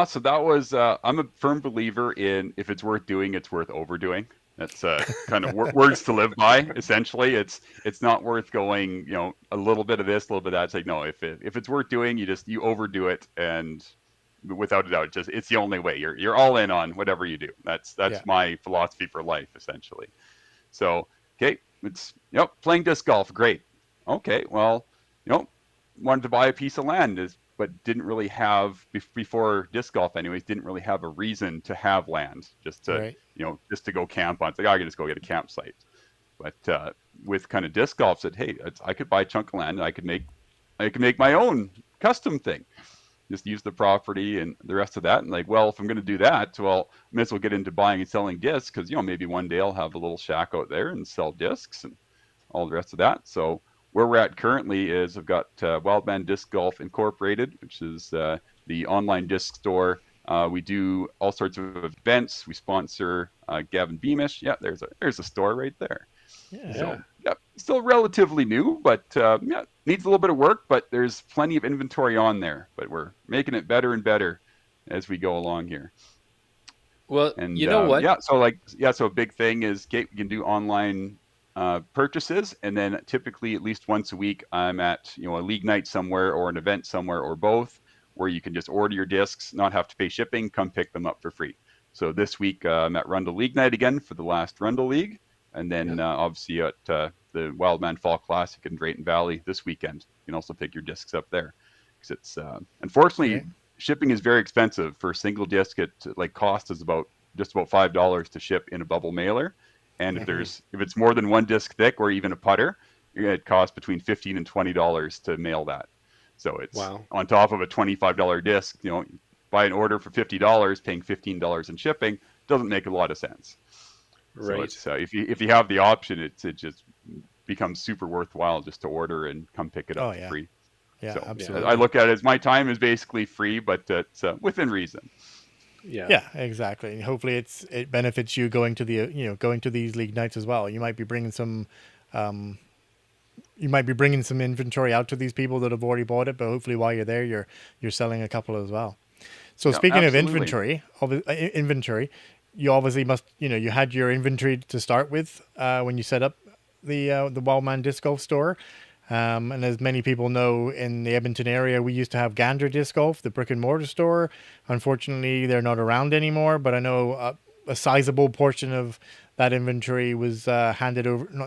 So that was, I'm a firm believer in, if it's worth doing, it's worth overdoing. That's kind of words to live by. Essentially, it's not worth going, a little bit of this, a little bit of that. It's like, no, if it's worth doing, you overdo it, and without a doubt, it's the only way. You're all in on whatever you do. That's my philosophy for life, essentially. So, okay, it's playing disc golf, great. Okay, well, wanted to buy a piece of land, but didn't really have, before disc golf anyways, didn't really have a reason to have land, just to just to go camp on. It's like, I could just go get a campsite. But with kind of disc golf, said, hey, I could buy a chunk of land and I could make my own custom thing. just use the property and the rest of that. And like, well, if I'm going to do that, well, I might as well get into buying and selling discs because, maybe one day I'll have a little shack out there and sell discs and all the rest of that. So where we're at currently is I've got Wildman Disc Golf Incorporated, which is the online disc store. We do all sorts of events. We sponsor Gavin Beamish. Yeah, there's a store right there. Yeah. So yeah, still relatively new, but needs a little bit of work. But there's plenty of inventory on there. But we're making it better and better as we go along here. Well, And you know what? So a big thing is we can do online purchases, and then typically at least once a week I'm at a league night somewhere or an event somewhere or both, where you can just order your discs, not have to pay shipping, come pick them up for free. So this week I'm at Rundle League Night again for the last Rundle League, and then obviously at the Wildman Fall Classic in Drayton Valley this weekend. You can also pick your discs up there, because it's unfortunately shipping is very expensive for a single disc. It cost is just about $5 to ship in a bubble mailer. And if it's more than one disc thick or even a putter, it costs between $15 and $20 to mail that. So it's on top of a $25 disc. Buy an order for $50, paying $15 in shipping doesn't make a lot of sense. Right. So it's, if you have the option, it just becomes super worthwhile just to order and come pick it up for free. Yeah, so, absolutely. I look at it as my time is basically free, but it's within reason. Yeah, exactly. And hopefully it benefits you going to these league nights as well. You might be bringing some inventory out to these people that have already bought it, but hopefully while you're there, you're selling a couple as well. So speaking of inventory, you obviously must, you had your inventory to start with when you set up the Wildman Disc Golf store. And as many people know, in the Edmonton area, we used to have Gander Disc Golf, the brick and mortar store. Unfortunately, they're not around anymore, but I know a sizable portion of that inventory was not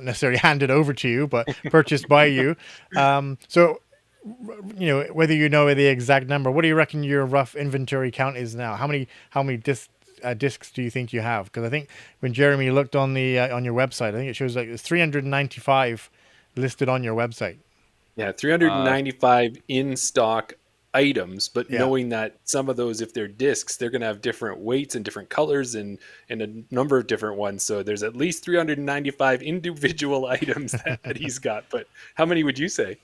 necessarily handed over to you, but purchased by you. So, whether you know the exact number, what do you reckon your rough inventory count is now? How many discs do you think you have? Because I think when Jeremy looked on on your website, I think it shows like it's 395 listed on your website. Yeah, 395 in stock items, but knowing that some of those, if they're discs, they're going to have different weights and different colors and a number of different ones. So there's at least 395 individual items that he's got. But how many would you say?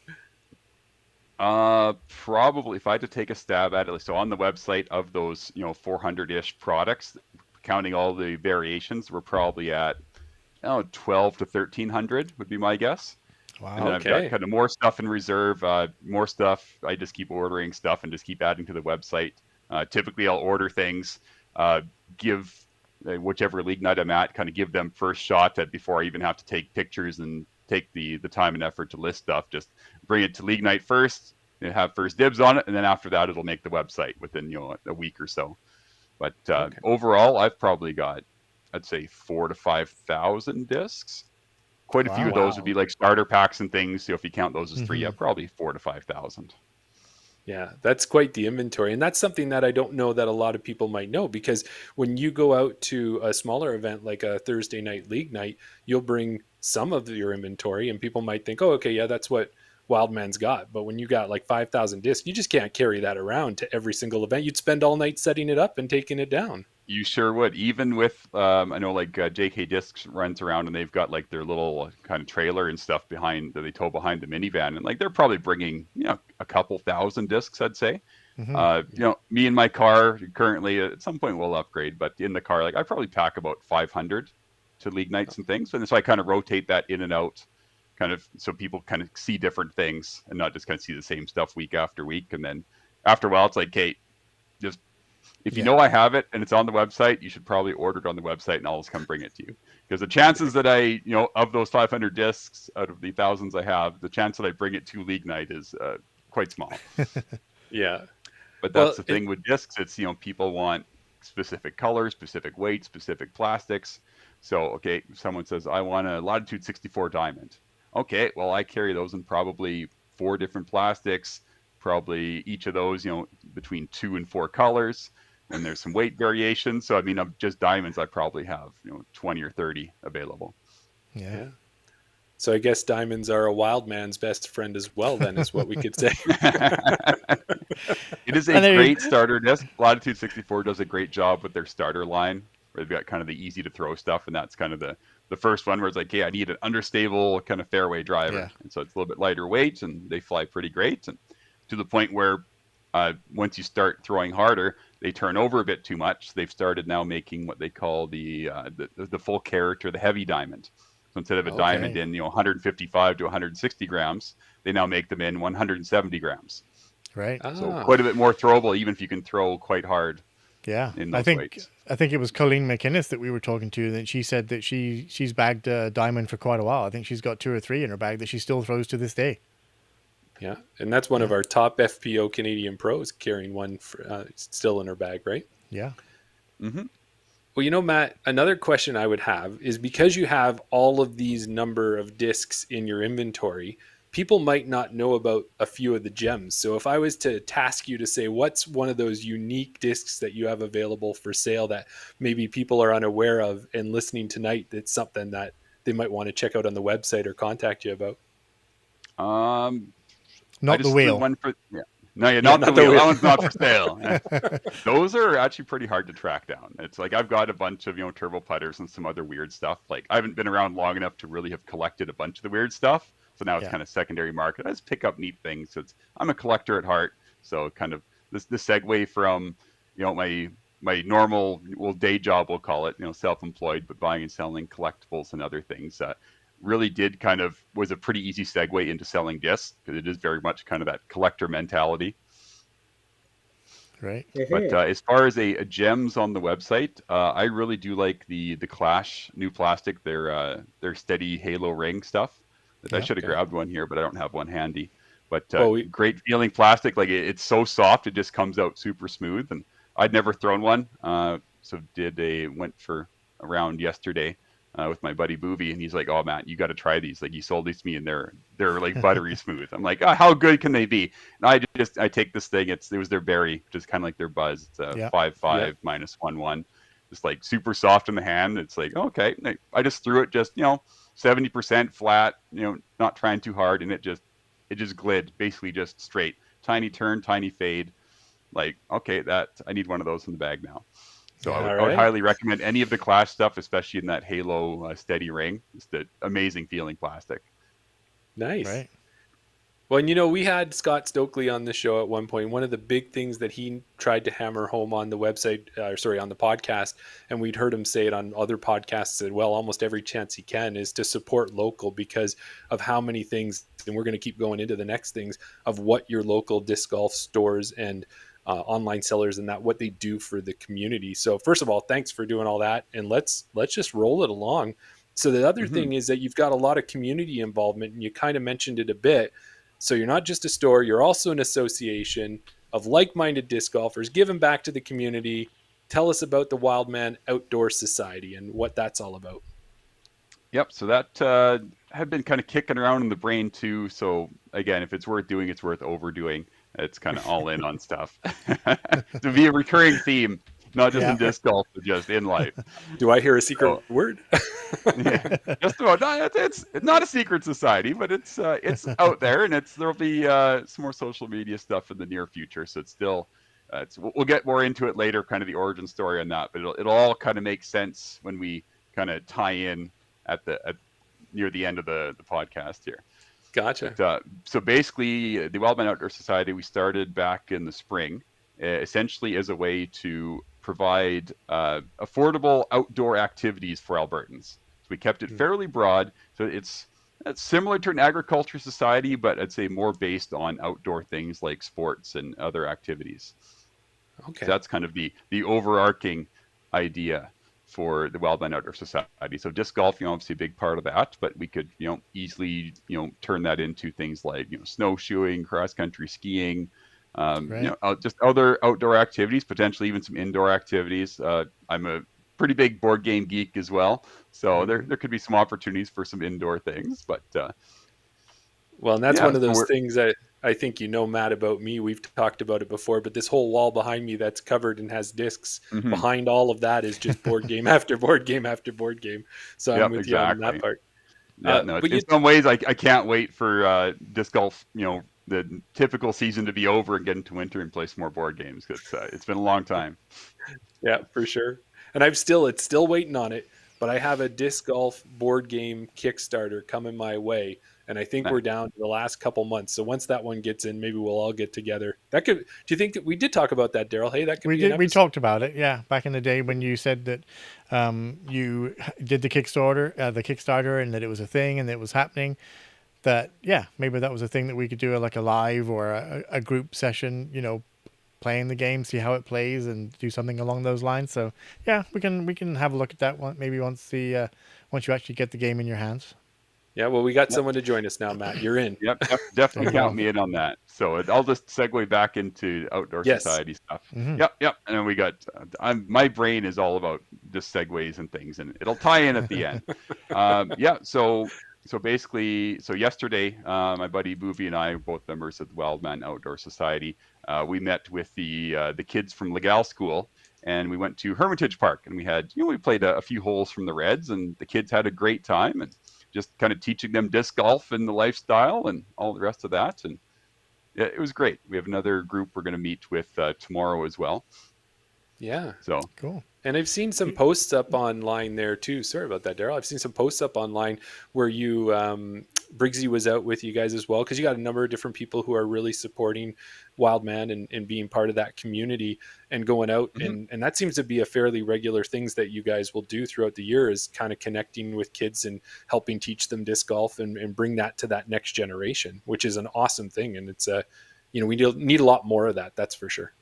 Probably, if I had to take a stab at it, so on the website of those 400-ish products, counting all the variations, we're probably at 12 to 1300 would be my guess. Wow. And then I've got kind of more stuff in reserve, more stuff. I just keep ordering stuff and just keep adding to the website. Typically, I'll order things, give whichever league night I'm at, kind of give them first shot at before I even have to take pictures and take the time and effort to list stuff. Just bring it to league night first and have first dibs on it, and then after that, it'll make the website within a week or so. But overall, I've probably got, I'd say 4,000 to 5,000 discs. Quite a few of those would be like starter packs and things. So if you count those as three, probably 4,000 to 5,000. Yeah, that's quite the inventory. And that's something that I don't know that a lot of people might know, because when you go out to a smaller event like a Thursday night league night, you'll bring some of your inventory and people might think, oh, okay, yeah, that's what Wildman's got. But when you got like 5,000 discs, you just can't carry that around to every single event. You'd spend all night setting it up and taking it down. You sure would. Even with, I know like JK Discs runs around and they've got like their little kind of trailer and stuff behind that they tow behind the minivan. And like they're probably bringing, a couple thousand discs, I'd say. Me and my car currently at some point we'll upgrade, but in the car, like I probably pack about 500 to league nights and things. And so I kind of rotate that in and out, kind of so people kind of see different things and not just kind of see the same stuff week after week. And then after a while, it's like, Kate, just if you know I have it and it's on the website, you should probably order it on the website and I'll just come bring it to you. Because the chances that I, of those 500 discs out of the thousands I have, the chance that I bring it to league night is quite small. Yeah. But that's the thing with discs. It's, people want specific colors, specific weights, specific plastics. So, okay, if someone says, I want a Latitude 64 diamond. Okay, well, I carry those in probably 4 different plastics, probably each of those, between 2 and 4 colors. And there's some weight variation. So, I mean, just diamonds, I probably have, 20 or 30 available. Yeah. So I guess diamonds are a Wildman's best friend as well, then, is what we could say. It is a great starter disc. Latitude 64 does a great job with their starter line, where they've got kind of the easy to throw stuff, and that's kind of the first one where it's like, hey, I need an understable kind of fairway driver. Yeah. And so it's a little bit lighter weight, and they fly pretty great. And to the point where once you start throwing harder, they turn over a bit too much. They've started now making what they call the full character, the heavy diamond. So instead of a diamond in 155 to 160 grams, they now make them in 170 grams. Right. So quite a bit more throwable, even if you can throw quite hard. Yeah. In those weights. I think it was Colleen McInnes that we were talking to, that she said that she's bagged a diamond for quite a while. I think she's got 2 or 3 in her bag that she still throws to this day. Yeah, and that's one of our top FPO Canadian pros carrying one still in her bag, right? Yeah. Mm-hmm. Well, Matt, another question I would have is, because you have all of these number of discs in your inventory, people might not know about a few of the gems. So if I was to task you to say, what's one of those unique discs that you have available for sale that maybe people are unaware of, and listening tonight, that's something that they might want to check out on the website or contact you about? Not the wheel. One for, yeah. No, not the wheel. That one's not for sale. Those are actually pretty hard to track down. It's like I've got a bunch of turbo putters and some other weird stuff. Like I haven't been around long enough to really have collected a bunch of the weird stuff. So now it's kind of secondary market. I just pick up neat things. I'm a collector at heart. So kind of the segue from my normal day job, we'll call it, self-employed, but buying and selling collectibles and other things. Really did was a pretty easy segue into selling discs, because it is very much kind of that collector mentality. Right. But as far as a gems on the website, I really do like the Clash new plastic, their steady halo ring stuff. I should have grabbed one here, but I don't have one handy. But great feeling plastic. Like it's so soft, it just comes out super smooth. And I'd never thrown one, so went for a round yesterday with my buddy Boovie, and he's like, "Oh, Matt, you got to try these. Like, you sold these to me, and they're like buttery smooth." I'm like, "Oh, how good can they be?" And I take this thing. It was their berry, which is kind of like their buzz. It's a 5.5 minus 1.1, just like super soft in the hand. It's like, okay, I just threw it, just 70% flat, not trying too hard, and it just glid, basically just straight, tiny turn, tiny fade. Like, okay, I need one of those in the bag now. So I would highly recommend any of the Clash stuff, especially in that halo steady ring. It's the amazing feeling plastic. Nice. Right. Well, we had Scott Stokely on the show at one point. One of the big things that he tried to hammer home on the website, on the podcast, and we'd heard him say it on other podcasts as well, almost every chance he can, is to support local, because of how many things, and we're going to keep going into the next things, of what your local disc golf stores and online sellers and what they do for the community. So first of all, thanks for doing all that, and let's just roll it along. So the other thing is that you've got a lot of community involvement, and you kind of mentioned it a bit. So you're not just a store, you're also an association of like-minded disc golfers giving back to the community. Tell us about the Wildman Outdoor Society and what that's all about. Yep. So that had been kind of kicking around in the brain too. So again, if it's worth doing, it's worth overdoing. It's kind of all in on stuff. To be a recurring theme, not just in disc golf, but just in life. Do I hear a secret word? Yeah, just about. No, it's not a secret society, but it's out there, and there'll be some more social media stuff in the near future. So it's still, we'll get more into it later, kind of the origin story on that. But it'll all kind of make sense when we kind of tie in at near the end of the podcast here. Gotcha. But, so basically, the Wildman Outdoor Society, we started back in the spring, essentially as a way to provide affordable outdoor activities for Albertans. So we kept it fairly broad. So it's similar to an agriculture society, but I'd say more based on outdoor things like sports and other activities. Okay. So that's kind of the overarching idea for the Wildman Outdoor Society. So disc golf, obviously a big part of that, but we could, easily, turn that into things like, snowshoeing, cross-country skiing, just other outdoor activities, potentially even some indoor activities. I'm a pretty big board game geek as well, so there could be some opportunities for some indoor things. But well, and that's one of those things that I think Matt, about me. We've talked about it before, but this whole wall behind me that's covered and has discs behind all of that is just board game after board game after board game. So I'm with you on that part. Yeah, no. In some ways, I can't wait for disc golf. The typical season to be over and get into winter and play some more board games. It's been a long time. Yeah, for sure. And it's still waiting on it, but I have a disc golf board game Kickstarter coming my way. And I think we're down to the last couple months. So once that one gets in, maybe we'll all get together. Do you think that we did talk about that, Daryl? Hey, that could be an episode. We talked about it. Yeah. Back in the day when you said that, you did the Kickstarter and that it was a thing and it was happening, that, yeah, maybe that was a thing that we could do like a live or a group session, playing the game, see how it plays, and do something along those lines. So yeah, we can have a look at that one maybe once you actually get the game in your hands. Yeah, well, we got someone to join us now, Matt. You're in. Yep, definitely count me in on that. So I'll just segue back into Outdoor Society stuff. Mm-hmm. Yep. And then we got my brain is all about just segues and things, and it'll tie in at the end. So basically, yesterday, my buddy Boovie and I, both members of the Wildman Outdoor Society, we met with the kids from Legal School, and we went to Hermitage Park, and we played a few holes from the Reds, and the kids had a great time, and just kind of teaching them disc golf and the lifestyle and all the rest of that, and yeah, it was great. We have another group we're going to meet with tomorrow as well. Yeah. So cool. And I've seen some posts up online there too. Sorry about that, Daryl. I've seen some posts up online where you, Briggsy was out with you guys as well, because you got a number of different people who are really supporting Wildman and being part of that community and going out. Mm-hmm. And that seems to be a fairly regular things that you guys will do throughout the year, is kind of connecting with kids and helping teach them disc golf and bring that to that next generation, which is an awesome thing. And it's we need a lot more of that. That's for sure.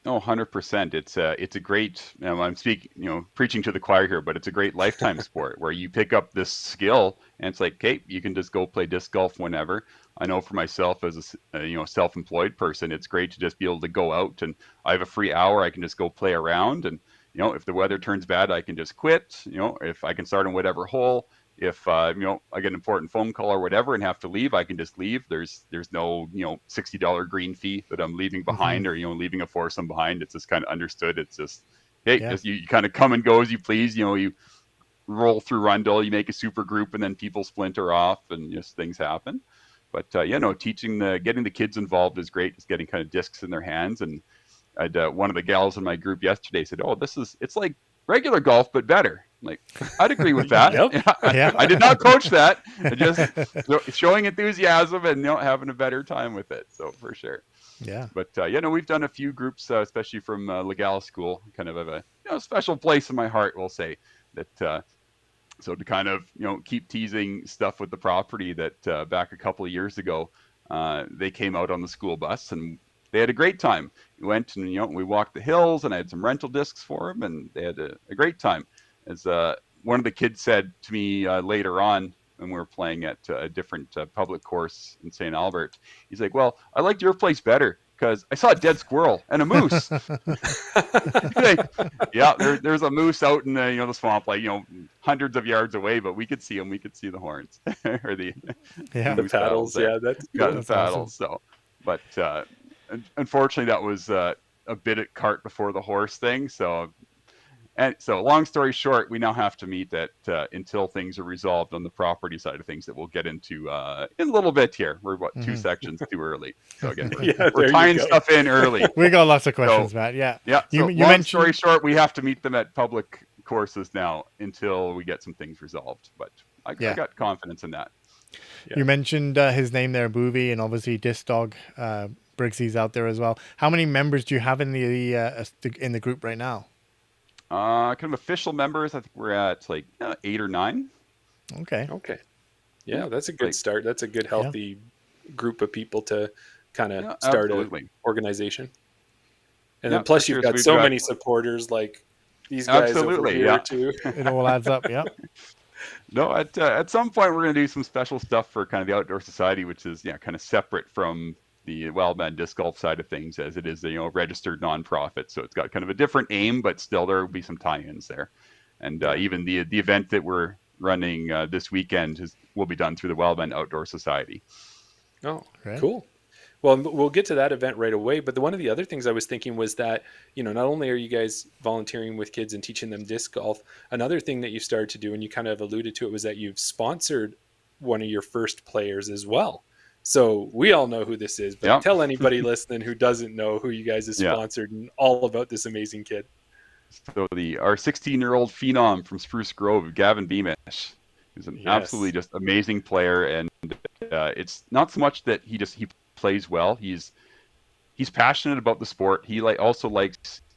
Oh, 100%. It's a great, I'm speaking, preaching to the choir here, but it's a great lifetime sport where you pick up this skill and it's like, okay, you can just go play disc golf whenever. I know for myself as a self-employed person, it's great to just be able to go out, and I have a free hour. I can just go play around, and if the weather turns bad, I can just quit. If I can start on whatever hole. If I get an important phone call or whatever and have to leave, I can just leave. There's no $60 green fee that I'm leaving behind, or leaving a foursome behind. It's just kind of understood. It's just just you kind of come and go as you please. You roll through Rundle, you make a super group, and then people splinter off, and just things happen. But teaching getting the kids involved is great. Just getting kind of discs in their hands. And I'd one of the gals in my group yesterday said, "Oh, it's like regular golf but better." Like, I'd agree with that. Yeah. I did not coach that. Just showing enthusiasm and having a better time with it. So for sure. Yeah. But we've done a few groups, especially from Legal School, kind of a special place in my heart. We'll say that. So to kind of keep teasing stuff with the property, that back a couple of years ago, they came out on the school bus and they had a great time. We went and we walked the hills, and I had some rental discs for them, and they had a great time. As one of the kids said to me later on when we were playing at a different public course in St. Albert, he's like, "Well, I liked your place better because I saw a dead squirrel and a moose." There's a moose out in the swamp, like hundreds of yards away, but we could see him. We could see the horns or the paddles. Yeah, that's the paddles. Awesome. So, but unfortunately, that was a bit of cart before the horse thing. And so long story short, we now have to meet that until things are resolved on the property side of things that we'll get into in a little bit here. We're two sections too early. So again, we're tying stuff in early. We got lots of questions, Matt. Yeah. Yeah. So long story short, we have to meet them at public courses now until we get some things resolved. But I got confidence in that. Yeah. You mentioned his name there, Boovie, and obviously Disc Dog Briggsy's out there as well. How many members do you have in the group right now? Kind of official members, I think we're at 8 or 9. Okay. Yeah, that's a good start. That's a good, healthy group of people to kind of start an organization. And then plus you've got so many supporters, like these guys over here too. It all adds up, yeah. No, at some point we're going to do some special stuff for kind of the Outdoor Society, which is kind of separate from the Wildman disc golf side of things, as it is a registered nonprofit. So it's got kind of a different aim, but still there will be some tie-ins there. And even the event that we're running this weekend will be done through the Wildman Outdoor Society. Oh, right. Cool. Well, we'll get to that event right away. But one of the other things I was thinking was that, not only are you guys volunteering with kids and teaching them disc golf, another thing that you started to do, and you kind of alluded to it, was that you've sponsored one of your first players as well. So we all know who this is, but tell anybody listening who doesn't know who you guys have sponsored and all about this amazing kid. So our 16-year-old phenom from Spruce Grove, Gavin Beamish, is an absolutely just amazing player, and it's not so much that he plays well. He's passionate about the sport. He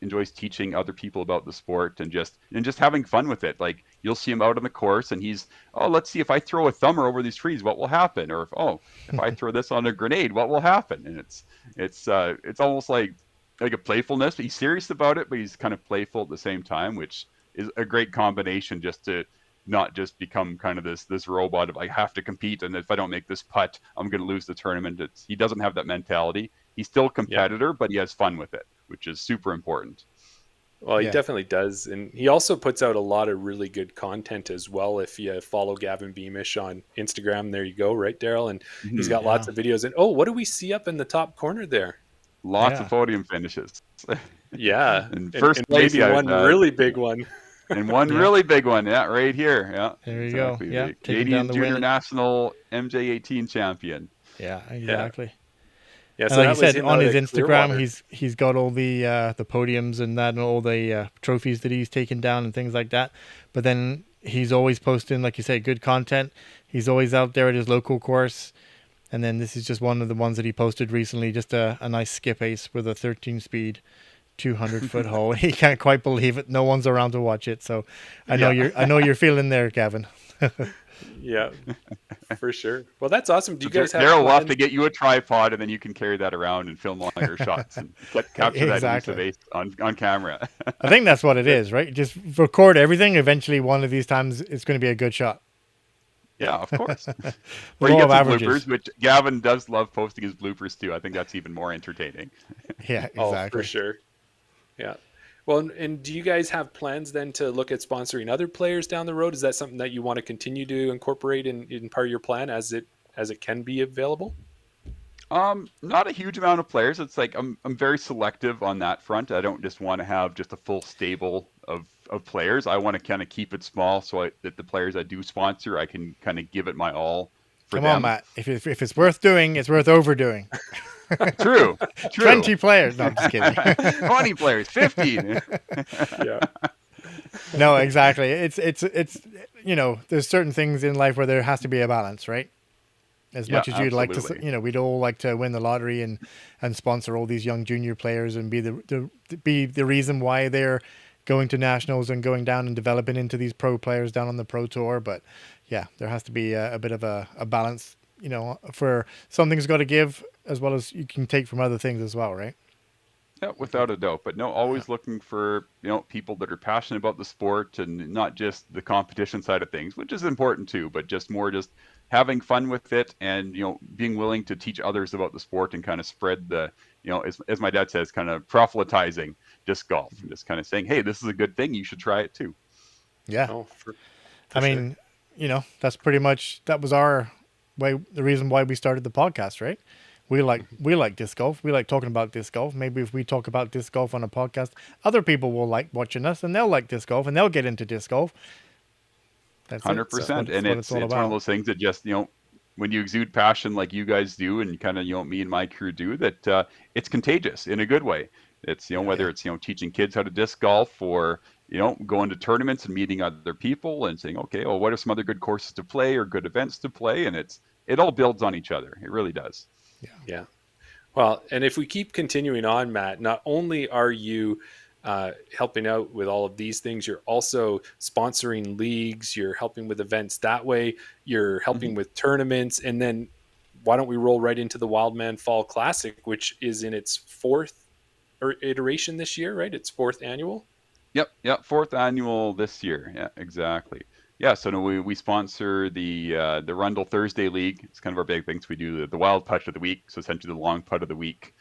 enjoys teaching other people about the sport and just having fun with it. Like, you'll see him out on the course and he's, let's see, if I throw a thumber over these trees, what will happen? Or if I throw this on a grenade, what will happen? And it's almost like a playfulness. He's serious about it, but he's kind of playful at the same time, which is a great combination, just to not just become kind of this robot of, I have to compete, and if I don't make this putt, I'm going to lose the tournament. He doesn't have that mentality. He's still a competitor, but he has fun with it, which is super important. Well, he definitely does. And he also puts out a lot of really good content as well. If you follow Gavin Beamish on Instagram, there you go, right, Daryl? And he's got lots of videos. And what do we see up in the top corner there? Lots of podium finishes. Yeah. And first place, maybe one really big one. And one really big one, right here. Yeah, there you go. Yeah, Canadian Junior National MJ18 champion. Yeah, exactly. Yeah, so like you said, on his Instagram, he's got all the podiums and that, and all the trophies that he's taken down and things like that. But then he's always posting, like you say, good content. He's always out there at his local course. And then this is just one of the ones that he posted recently, just a nice skip ace with a 13-speed. 200-foot hole. He can't quite believe it. No one's around to watch it. So I know you're feeling there, Gavin. Yeah, for sure. Well, that's awesome. Do you guys have? Daryl will have to get you a tripod, and then you can carry that around and film longer shots and capture that on camera. I think that's what it is, right? Just record everything. Eventually, one of these times, it's going to be a good shot. Yeah, of course. Or you get the bloopers, which Gavin does love posting his bloopers too. I think that's even more entertaining. Yeah, exactly. For sure. Yeah. Well, and do you guys have plans then to look at sponsoring other players down the road? Is that something that you want to continue to incorporate in part of your plan as it can be available? Not a huge amount of players. It's like I'm very selective on that front. I don't just want to have just a full stable of players. I want to kind of keep it small so that the players I do sponsor, I can kind of give it my all for them. Come on, Matt. If it's worth doing, it's worth overdoing. True. 20 players. No, I'm just kidding. 20 players, 50. Yeah. No, exactly. It's there's certain things in life where there has to be a balance, right? As much as you'd like to, we'd all like to win the lottery and sponsor all these young junior players and be the reason why they're going to nationals and going down and developing into these pro players down on the pro tour. But yeah, there has to be a bit of a balance, for something's got to give as well as you can take from other things as well, right? Yeah, without a doubt. But no, always looking for, people that are passionate about the sport and not just the competition side of things, which is important too, but just having fun with it and, being willing to teach others about the sport and kind of spread the, as my dad says, kind of proselytizing disc golf and just kind of saying, hey, this is a good thing. You should try it too. Yeah. I mean, that's pretty much, that was the reason why we started the podcast, right? We like disc golf. We like talking about disc golf. Maybe if we talk about disc golf on a podcast, other people will like watching us and they'll like disc golf and they'll get into disc golf. That's 100%. And it's one of those things that just, when you exude passion like you guys do and kind of, me and my crew do, that it's contagious in a good way. It's, whether it's, teaching kids how to disc golf or, going to tournaments and meeting other people and saying, okay, well, what are some other good courses to play or good events to play? And it all builds on each other. It really does. Yeah. Well, and if we keep continuing on, Matt, not only are you helping out with all of these things, you're also sponsoring leagues, you're helping with events that way, you're helping with tournaments, and then why don't we roll right into the Wildman Fall Classic, which is in its fourth iteration this year, right? It's fourth annual? Yep. Fourth annual this year. Yeah, exactly. Yeah, so we sponsor the Rundle Thursday League. It's kind of our big things. We do the wild putt of the week, so essentially the long putt of the week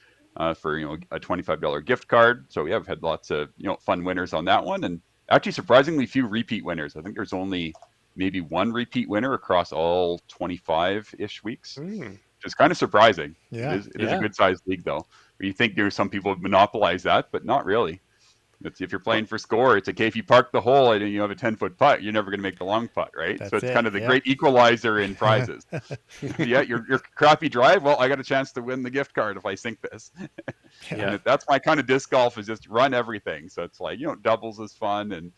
for a $25 gift card. So yeah, we've had lots of fun winners on that one, and actually surprisingly few repeat winners. I think there's only maybe one repeat winner across all 25-ish weeks, which is kind of surprising. Yeah, it is a good sized league though. You think there's some people monopolize that, but not really. If you're playing for score, it's okay if you park the hole and you have a 10-foot putt, you're never going to make the long putt, right? So it's kind of the great equalizer in prizes. Your crappy drive, well, I got a chance to win the gift card if I sink this. And that's my kind of disc golf, is just run everything. So it's like, doubles is fun, and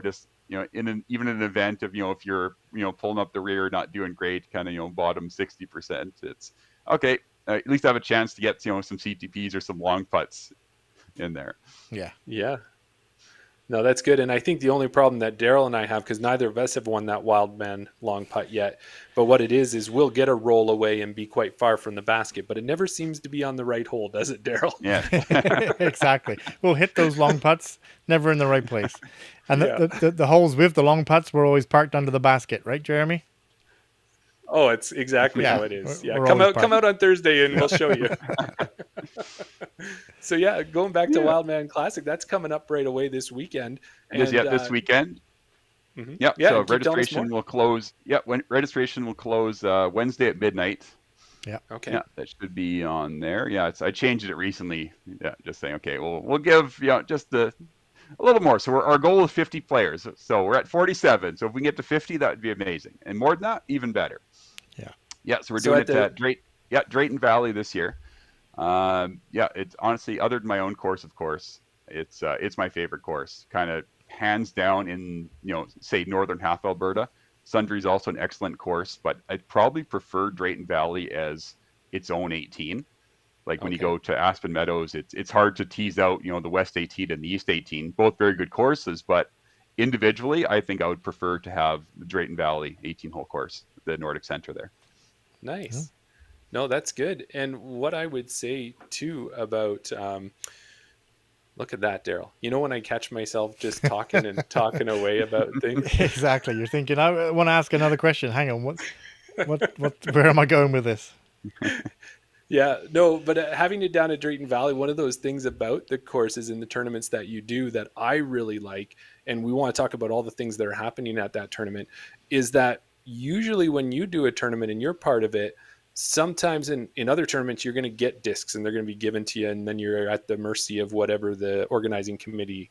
just even in an event of if you're pulling up the rear, not doing great, kind of bottom 60%, it's okay. At least have a chance to get some CTPs or some long putts in there. Yeah. No, that's good. And I think the only problem that Daryl and I have, because neither of us have won that Wildman long putt yet, but what it is we'll get a roll away and be quite far from the basket, but it never seems to be on the right hole, does it, Daryl? Yeah. Exactly. We'll hit those long putts, never in the right place. And the holes with the long putts were always parked under the basket, right, Jeremy? Oh, it's exactly how it is. We're come out on Thursday and we'll show you. So going back to Wildman Classic, that's coming up right away this weekend. This weekend. Mm-hmm. Yep. So registration will close. Registration will close Wednesday at midnight. Yeah. Okay. Yeah, that should be on there. Yeah, I changed it recently. Yeah, just saying. Okay, we'll give just a little more. So our goal is 50 players. So we're at 47. So if we can get to 50, that would be amazing. And more than that, even better. Yeah. So we're doing it at Drayton Valley this year. It's honestly, other than my own course, of course, it's my favorite course. Kind of hands down in say northern half Alberta. Sundry's also an excellent course, but I'd probably prefer Drayton Valley as its own 18. Like when you go to Aspen Meadows, it's hard to tease out the West 18 and the East 18. Both very good courses, but individually, I think I would prefer to have the Drayton Valley 18-hole course, the Nordic Center there. Nice. Mm-hmm. No, that's good. And what I would say too about, look at that, Daryl. When I catch myself just talking and talking away about things. Exactly. You're thinking, I want to ask another question. Hang on. Where am I going with this? Yeah, no, but having it down at Drayton Valley, one of those things about the courses and the tournaments that you do that I really like, and we want to talk about all the things that are happening at that tournament, is that usually when you do a tournament and you're part of it, sometimes in other tournaments, you're going to get discs and they're going to be given to you, and then you're at the mercy of whatever the organizing committee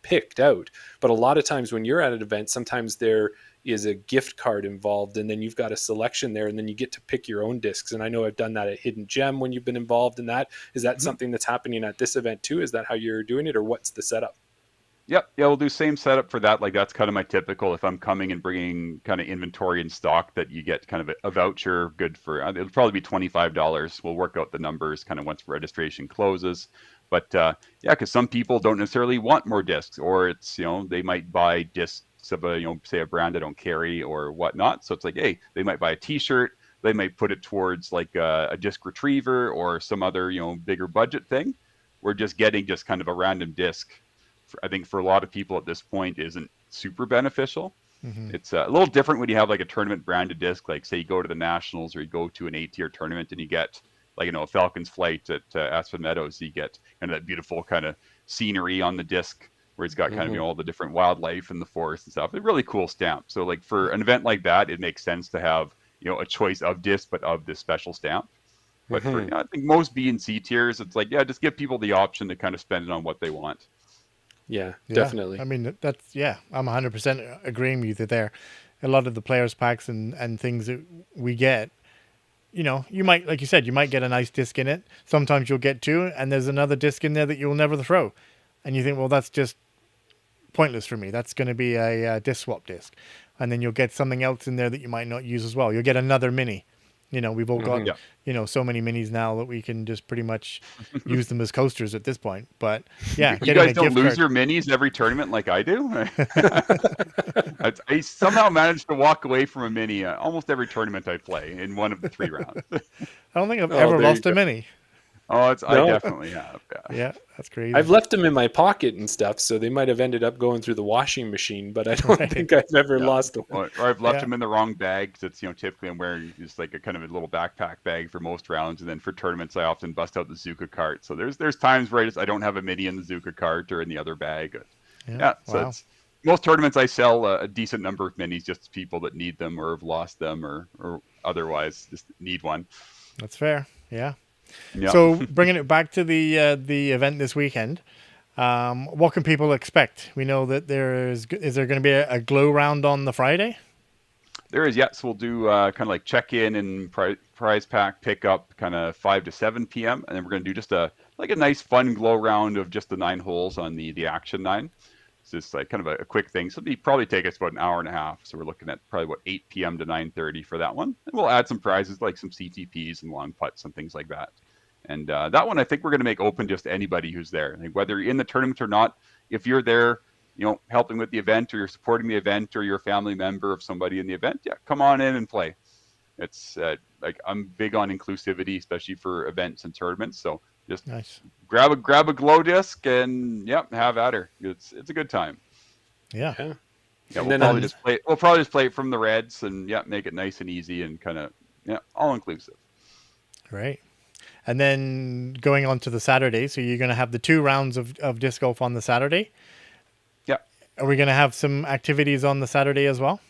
picked out. But a lot of times when you're at an event, sometimes there is a gift card involved, and then you've got a selection there, and then you get to pick your own discs. And I know I've done that at Hidden Gem when you've been involved in that. Is that something that's happening at this event too? Is that how you're doing it, or what's the setup? Yep. Yeah, we'll do same setup for that. Like that's kind of my typical, if I'm coming and bringing kind of inventory and stock, that you get kind of a voucher good for, it'll probably be $25. We'll work out the numbers kind of once registration closes. But because some people don't necessarily want more discs, or it's, they might buy discs of a, say a brand I don't carry or whatnot. So it's like, hey, they might buy a t-shirt. They might put it towards like a disc retriever or some other, bigger budget thing. We're just getting just kind of a random disc. I think for a lot of people at this point isn't super beneficial. Mm-hmm. It's a little different when you have like a tournament branded disc, like say you go to the Nationals or you go to an 8-tier tournament and you get like, a Falcons flight at Aspen Meadows, you get kind of that beautiful kind of scenery on the disc where it's got kind of all the different wildlife in the forest and stuff. It's a really cool stamp. So like for an event like that, it makes sense to have, a choice of disc, but of this special stamp. But for, I think most B and C tiers, it's like, just give people the option to kind of spend it on what they want. Yeah, definitely. I mean, I'm 100% agreeing with you there. A lot of the players packs and things that we get, you might, like you said, you might get a nice disc in it. Sometimes you'll get two, and there's another disc in there that you'll never throw. And you think, well, that's just pointless for me. That's going to be a disc swap disc. And then you'll get something else in there that you might not use as well. You'll get another mini. We've all got, so many minis now that we can just pretty much use them as coasters at this point. But yeah, you guys don't lose your minis every tournament like I do. I somehow managed to walk away from a mini almost every tournament I play in one of the 3 rounds. I don't think I've ever lost a mini. Oh, I definitely have. Yeah, that's crazy. I've left them in my pocket and stuff, so they might have ended up going through the washing machine, but I don't think I've ever lost one. Or I've left them in the wrong bag, because it's, typically I'm wearing just like a kind of a little backpack bag for most rounds, and then for tournaments I often bust out the Zuka cart. So there's times where I don't have a mini in the Zuka cart or in the other bag. So it's, most tournaments I sell a decent number of minis just to people that need them or have lost them or otherwise just need one. That's fair. Yeah. So bringing it back to the event this weekend, What can people expect? We know that is there going to be a glow round on the Friday? There is, yes. We'll do kind of like check-in and prize pack pickup kind of 5 to 7 p.m. And then we're going to do just a nice fun glow round of just the 9 holes on the Action 9. It's just like kind of a quick thing. So it'll probably take us about an hour and a half. So we're looking at probably what 8 p.m. to 9:30 for that one. And we'll add some prizes like some CTPs and long putts and things like that. And that one I think we're going to make open just to anybody who's there. I think whether you're in the tournament or not, if you're there, helping with the event or you're supporting the event or you're a family member of somebody in the event, yeah, come on in and play. It's like I'm big on inclusivity, especially for events and tournaments. So just nice. grab a glow disc and have at her. It's a good time. Yeah. We'll probably just play it from the reds and make it nice and easy and kind of all inclusive. Great. And then going on to the Saturday, so you're going to have the 2 rounds of disc golf on the Saturday. Yeah. Are we going to have some activities on the Saturday as well?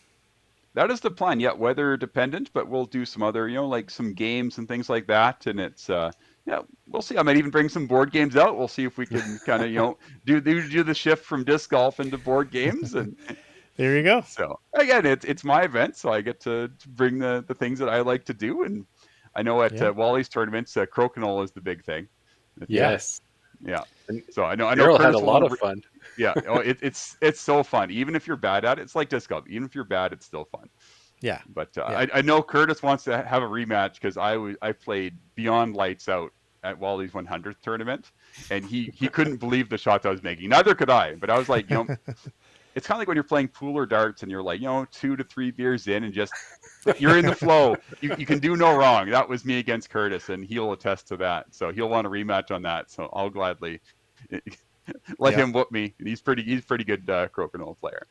That is the plan. Yeah, weather dependent, but we'll do some other, like some games and things like that. And it's, we'll see. I might even bring some board games out. We'll see if we can kind of, do the shift from disc golf into board games. And there you go. So again, it's my event, so I get to bring the things that I like to do. And I know at Wally's tournaments, crokinole is the big thing. Yes. Yeah. So I know. Daryl had a lot of fun. Yeah. It's so fun. Even if you're bad at it, it's like disc golf. Even if you're bad, it's still fun. Yeah. But I know Curtis wants to have a rematch because I played beyond lights out at Wally's 100th tournament, and he couldn't believe the shots I was making. Neither could I. But I was like, it's kind of like when you're playing pool or darts and you're like, 2 to 3 beers in and just you're in the flow. You can do no wrong. That was me against Curtis, and he'll attest to that. So he'll want a rematch on that. So I'll gladly let him whoop me. He's pretty good crokinole player.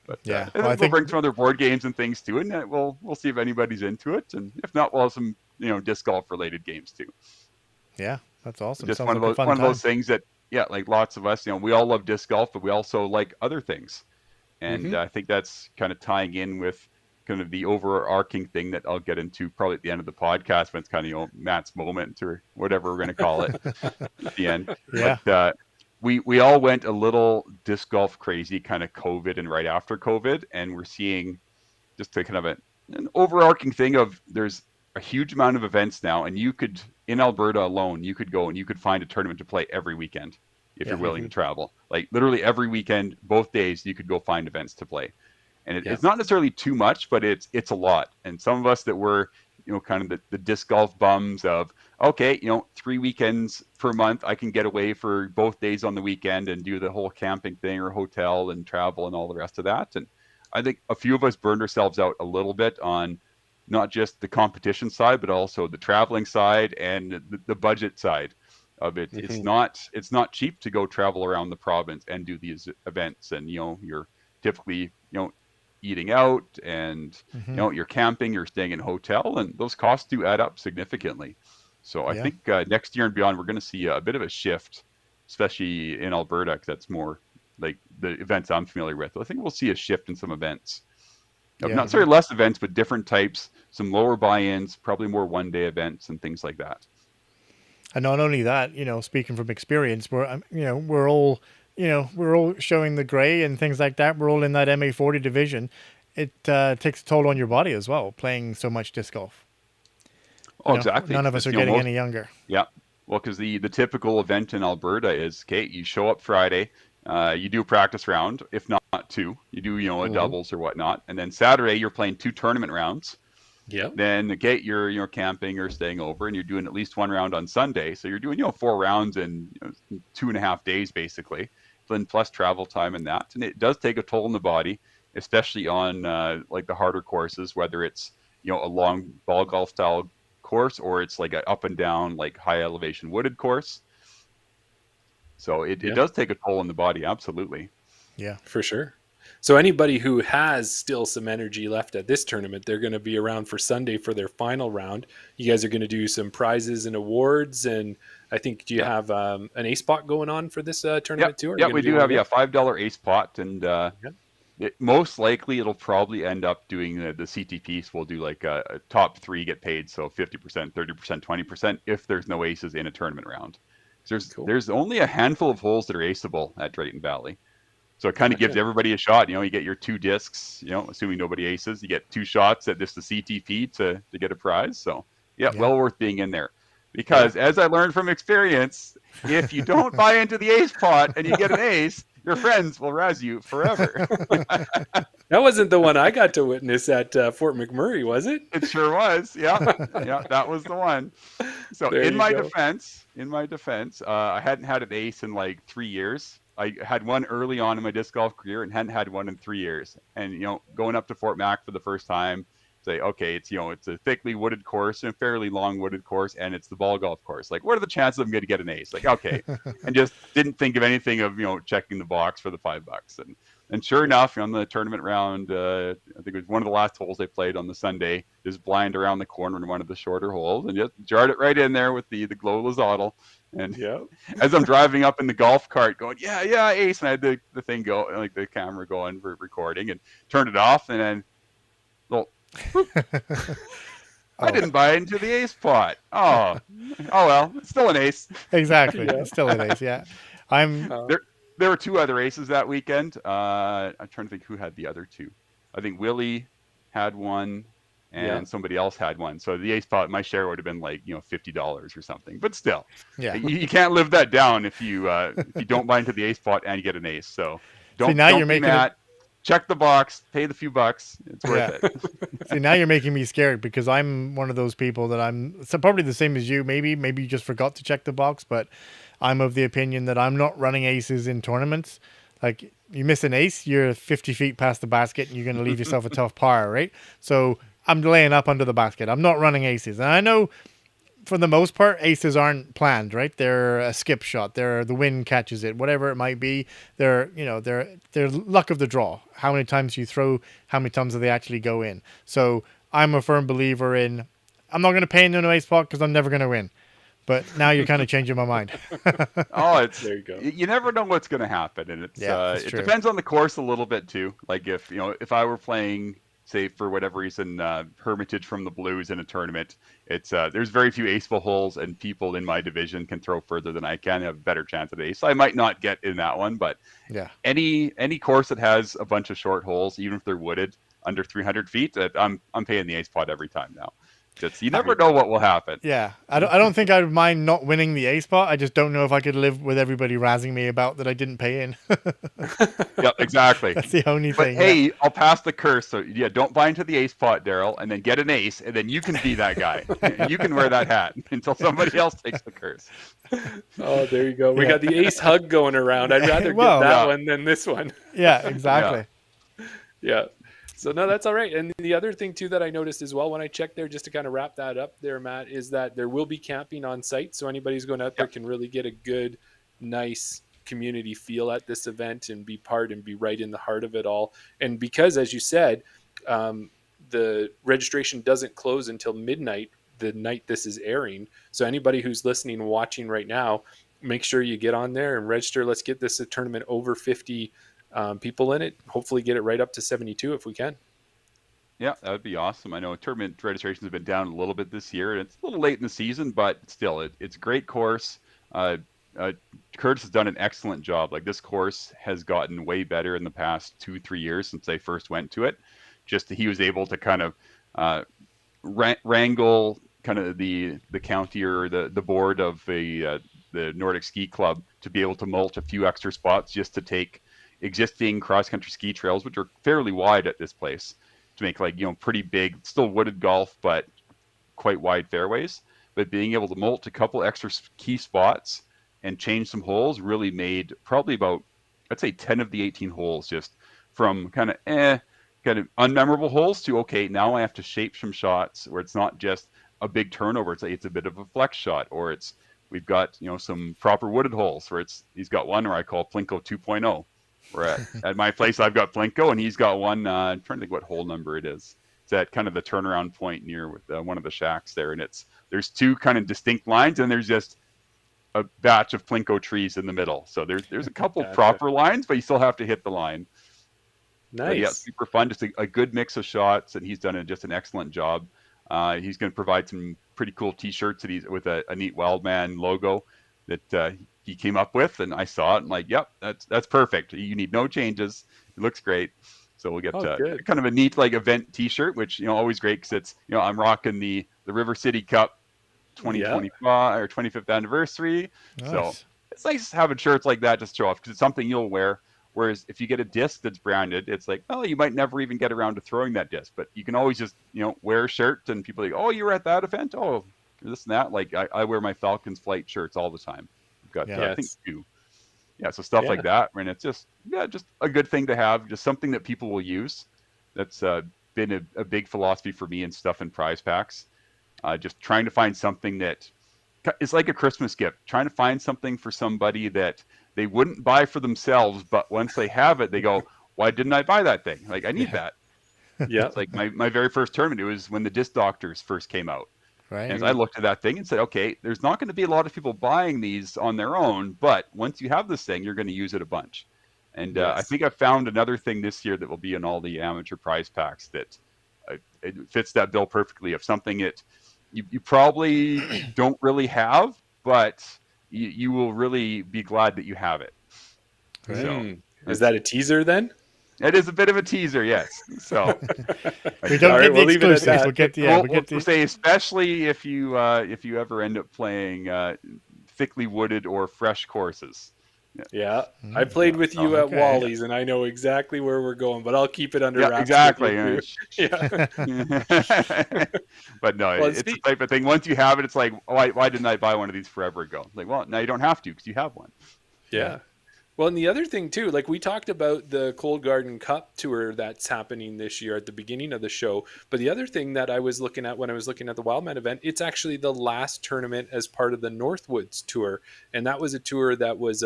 But I think we'll bring some other board games and things too, and we'll see if anybody's into it. And if not, we'll have some disc golf related games too. Yeah, that's awesome. Just Sounds one like of those things that like lots of us, we all love disc golf, but we also like other things. And I think that's kind of tying in with kind of the overarching thing that I'll get into probably at the end of the podcast when it's kind of, Matt's moment or whatever we're going to call it at the end. Yeah. But we all went a little disc golf crazy kind of COVID and right after COVID. And we're seeing just a kind of an overarching thing of there's a huge amount of events now. And you could, in Alberta alone, you could go and you could find a tournament to play every weekend. If you're willing to travel, like literally every weekend, both days, you could go find events to play. And it's not necessarily too much, but it's a lot. And some of us that were, kind of the disc golf bums of, okay, 3 weekends per month, I can get away for both days on the weekend and do the whole camping thing or hotel and travel and all the rest of that. And I think a few of us burned ourselves out a little bit on not just the competition side, but also the traveling side and the budget side of it. It's not cheap to go travel around the province and do these events. And, you're typically, eating out and, you're camping, you're staying in a hotel, and those costs do add up significantly. So I think next year and beyond, we're going to see a bit of a shift, especially in Alberta, because that's more like the events I'm familiar with. I think we'll see a shift in some events. Not necessarily less events, but different types, some lower buy-ins, probably more one-day events and things like that. And not only that, speaking from experience, we're all showing the gray and things like that. We're all in that MA40 division. It takes a toll on your body as well, playing so much disc golf. Exactly. None of us are getting any younger. Yeah. Well, because the typical event in Alberta is, okay, you show up Friday, you do a practice round, if not 2. You do, a doubles or whatnot. And then Saturday, you're playing 2 tournament rounds. Yeah. Then you're camping or staying over, and you're doing at least 1 round on Sunday. So you're doing 4 rounds in 2.5 days basically, then plus travel time and that. And it does take a toll on the body, especially on like the harder courses, whether it's a long ball golf style course or it's like an up and down like high elevation wooded course. So it does take a toll on the body, absolutely. Yeah, for sure. So anybody who has still some energy left at this tournament, they're going to be around for Sunday for their final round. You guys are going to do some prizes and awards. And I think, do you have an ace pot going on for this tournament too? Yeah, we do have a $5 ace pot. And most likely it'll probably end up doing the CTP. So we'll do like a top 3 get paid. So 50%, 30%, 20% if there's no aces in a tournament round. There's only a handful of holes that are aceable at Drayton Valley. So it kind of gives everybody a shot. You get your 2 discs, assuming nobody aces, you get 2 shots at just the CTP to get a prize. So yeah, well worth being in there. Because as I learned from experience, if you don't buy into the ace pot and you get an ace, your friends will razz you forever. That wasn't the one I got to witness at Fort McMurray, was it? It sure was. Yeah, that was the one. So in my defense, I hadn't had an ace in like 3 years. I had one early on in my disc golf career and hadn't had one in 3 years. And going up to Fort Mac for the first time, say, okay, it's a thickly wooded course and a fairly long wooded course, and it's the ball golf course. Like, what are the chances I'm going to get an ace? Like, okay, and just didn't think of anything of checking the box for the $5. And sure enough, on the tournament round, I think it was one of the last holes they played on the Sunday, just blind around the corner in one of the shorter holes, and just jarred it right in there with the glow Lozadal. And as I'm driving up in the golf cart going, yeah, ace, and I had the thing go, like the camera going for recording, and turned it off, and then, well, I didn't buy into the ace pot. Oh well, it's still an ace. Exactly, it's still an ace. Yeah, There were 2 other aces that weekend. I'm trying to think who had the other 2. I think Willie had one, and somebody else had one. So the ace pot, my share would have been like $50 or something. But still, you can't live that down if you don't buy into the ace pot and you get an ace. So don't be mad. Check the box, pay the few bucks. It's worth it. See, now you're making me scared because I'm one of those people that probably the same as you. Maybe you just forgot to check the box, but I'm of the opinion that I'm not running aces in tournaments. Like, you miss an ace, you're 50 feet past the basket and you're going to leave yourself a tough par, right? So I'm laying up under the basket. I'm not running aces. And I know for the most part, aces aren't planned, right? They're a skip shot. The wind catches it, whatever it might be. They're luck of the draw. How many times you throw, how many times do they actually go in? So I'm a firm believer in, I'm not going to pay into an ace pot because I'm never going to win. But now you're kind of changing my mind. There you go. You never know what's going to happen, and it depends on the course a little bit too. Like if I were playing, say for whatever reason, Hermitage from the Blues in a tournament, it's there's very few aceable holes, and people in my division can throw further than I can, have a better chance at ace. I might not get in that one, but any course that has a bunch of short holes, even if they're wooded under 300 feet, I'm paying the ace pot every time now. You never know what will happen. Yeah, I don't think I would mind not winning the ace pot. I just don't know if I could live with everybody razzing me about that I didn't pay in. Yeah, exactly. That's the only thing. Hey, I'll pass the curse. So don't buy into the ace pot, Daryl, and then get an ace, and then you can be that guy. You can wear that hat until somebody else takes the curse. Oh, there you go. We got the ace hug going around. I'd rather get that one than this one. Yeah, exactly. Yeah. So no, that's all right. And the other thing too that I noticed as well when I checked there, just to kind of wrap that up there, Matt, is that there will be camping on site. So anybody who's going out there can really get a good, nice community feel at this event and be part and be right in the heart of it all. And because, as you said, the registration doesn't close until midnight the night this is airing. So anybody who's listening and watching right now, make sure you get on there and register. Let's get this a tournament over 50 people in it, hopefully get it right up to 72 if we can. Yeah, that would be awesome. I know tournament registrations have been down a little bit this year, and it's a little late in the season, but still, it's a great course. Curtis has done an excellent job. Like, this course has gotten way better in the past 2-3 years since I first went to it. Just that he was able to kind of wrangle kind of the county or the board of the Nordic Ski Club to be able to mulch a few extra spots just to take existing cross-country ski trails, which are fairly wide at this place, to make pretty big, still wooded golf, but quite wide fairways. But being able to mulch a couple extra key spots and change some holes really made probably about, I'd say 10 of the 18 holes just from kind of unmemorable holes to, okay, now I have to shape some shots where it's not just a big turnover. It's a bit of a flex shot, or we've got, some proper wooded holes where he's got one where I call Plinko 2.0. Where at my place, I've got Plinko, and he's got one. I'm trying to think what hole number it is. It's at kind of the turnaround point near with one of the shacks there, and there's 2 kind of distinct lines, and there's just a batch of Plinko trees in the middle. So there's a couple proper lines, but you still have to hit the line. Nice. But yeah, super fun. Just a good mix of shots, and he's done just an excellent job. He's going to provide some pretty cool T-shirts with a neat Wildman logo. that he came up with, and I saw it and like, yep, that's perfect. You need no changes. It looks great. So we'll get good. kind of a neat like event T-shirt, which always great because it's I'm rocking the River City Cup 2025 or 25th anniversary. Nice. So it's nice having shirts like that just show off because it's something you'll wear. Whereas if you get a disc that's branded, it's like, oh, you might never even get around to throwing that disc, but you can always just wear a shirt and people are like, oh, you were at that event, oh, this and that. Like I wear my Falcons flight shirts all the time. I've got I think 2. Yeah, so stuff like that, and it's just a good thing to have, just something that people will use. That's been a big philosophy for me and stuff in prize packs. Just trying to find something that is like a Christmas gift. Trying to find something for somebody that they wouldn't buy for themselves, but once they have it, they go, "Why didn't I buy that thing? Like I need that." Yeah, it's like my very first tournament. It was when the Disc Doctors first came out. Right. And I looked at that thing and said, okay, there's not going to be a lot of people buying these on their own, but once you have this thing, you're going to use it a bunch. And I think I found another thing this year that will be in all the amateur prize packs that it fits that bill perfectly, of something that you probably don't really have, but you will really be glad that you have it. Right. So, is that a teaser then? It is a bit of a teaser, yes. So we don't get the exclusives. We'll say, especially if you ever end up playing thickly wooded or fresh courses. Yeah, I played with you at Wally's, and I know exactly where we're going, but I'll keep it under wraps. Exactly. Yeah. But no, it's the type of thing. Once you have it, it's like, why didn't I buy one of these forever ago? Like, well, now you don't have to because you have one. Yeah. Well, and the other thing too, like we talked about the Cold Garden Cup tour that's happening this year at the beginning of the show. But the other thing that I was looking at when I was looking at the Wildman event, it's actually the last tournament as part of the Northwoods tour. And that was a tour that was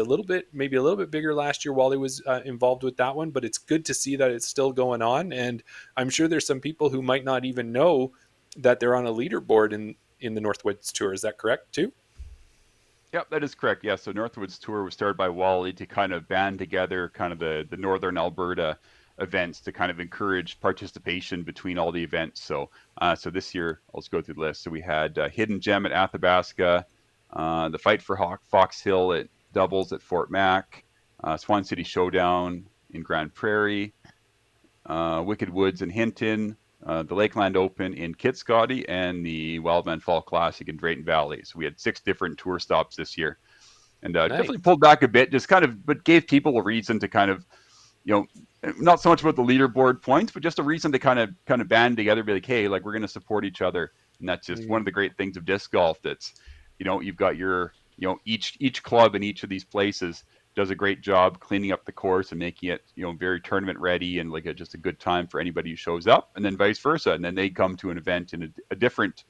maybe a little bit bigger last year. Wally was involved with that one, but it's good to see that it's still going on. And I'm sure there's some people who might not even know that they're on a leaderboard in the Northwoods tour. Is that correct too? Yep, that is correct. Yeah, so Northwoods Tour was started by Wally to kind of band together kind of the Northern Alberta events to kind of encourage participation between all the events. So so this year, I'll just go through the list. So we had Hidden Gem at Athabasca, the Fight for Fox Hill at Doubles at Fort Mac, Swan City Showdown in Grand Prairie, Wicked Woods in Hinton, the Lakeland Open in Kitscotty, and the Wildman Fall Classic in Drayton Valley. So we had 6 different tour stops this year, and definitely pulled back a bit, just kind of, but gave people a reason to kind of, not so much about the leaderboard points, but just a reason to kind of band together, be like, hey, like we're going to support each other, and that's just one of the great things of disc golf. That's, you've got your, each club in each of these places does a great job cleaning up the course and making it, very tournament ready and like just a good time for anybody who shows up, and then vice versa. And then they come to an event in a different,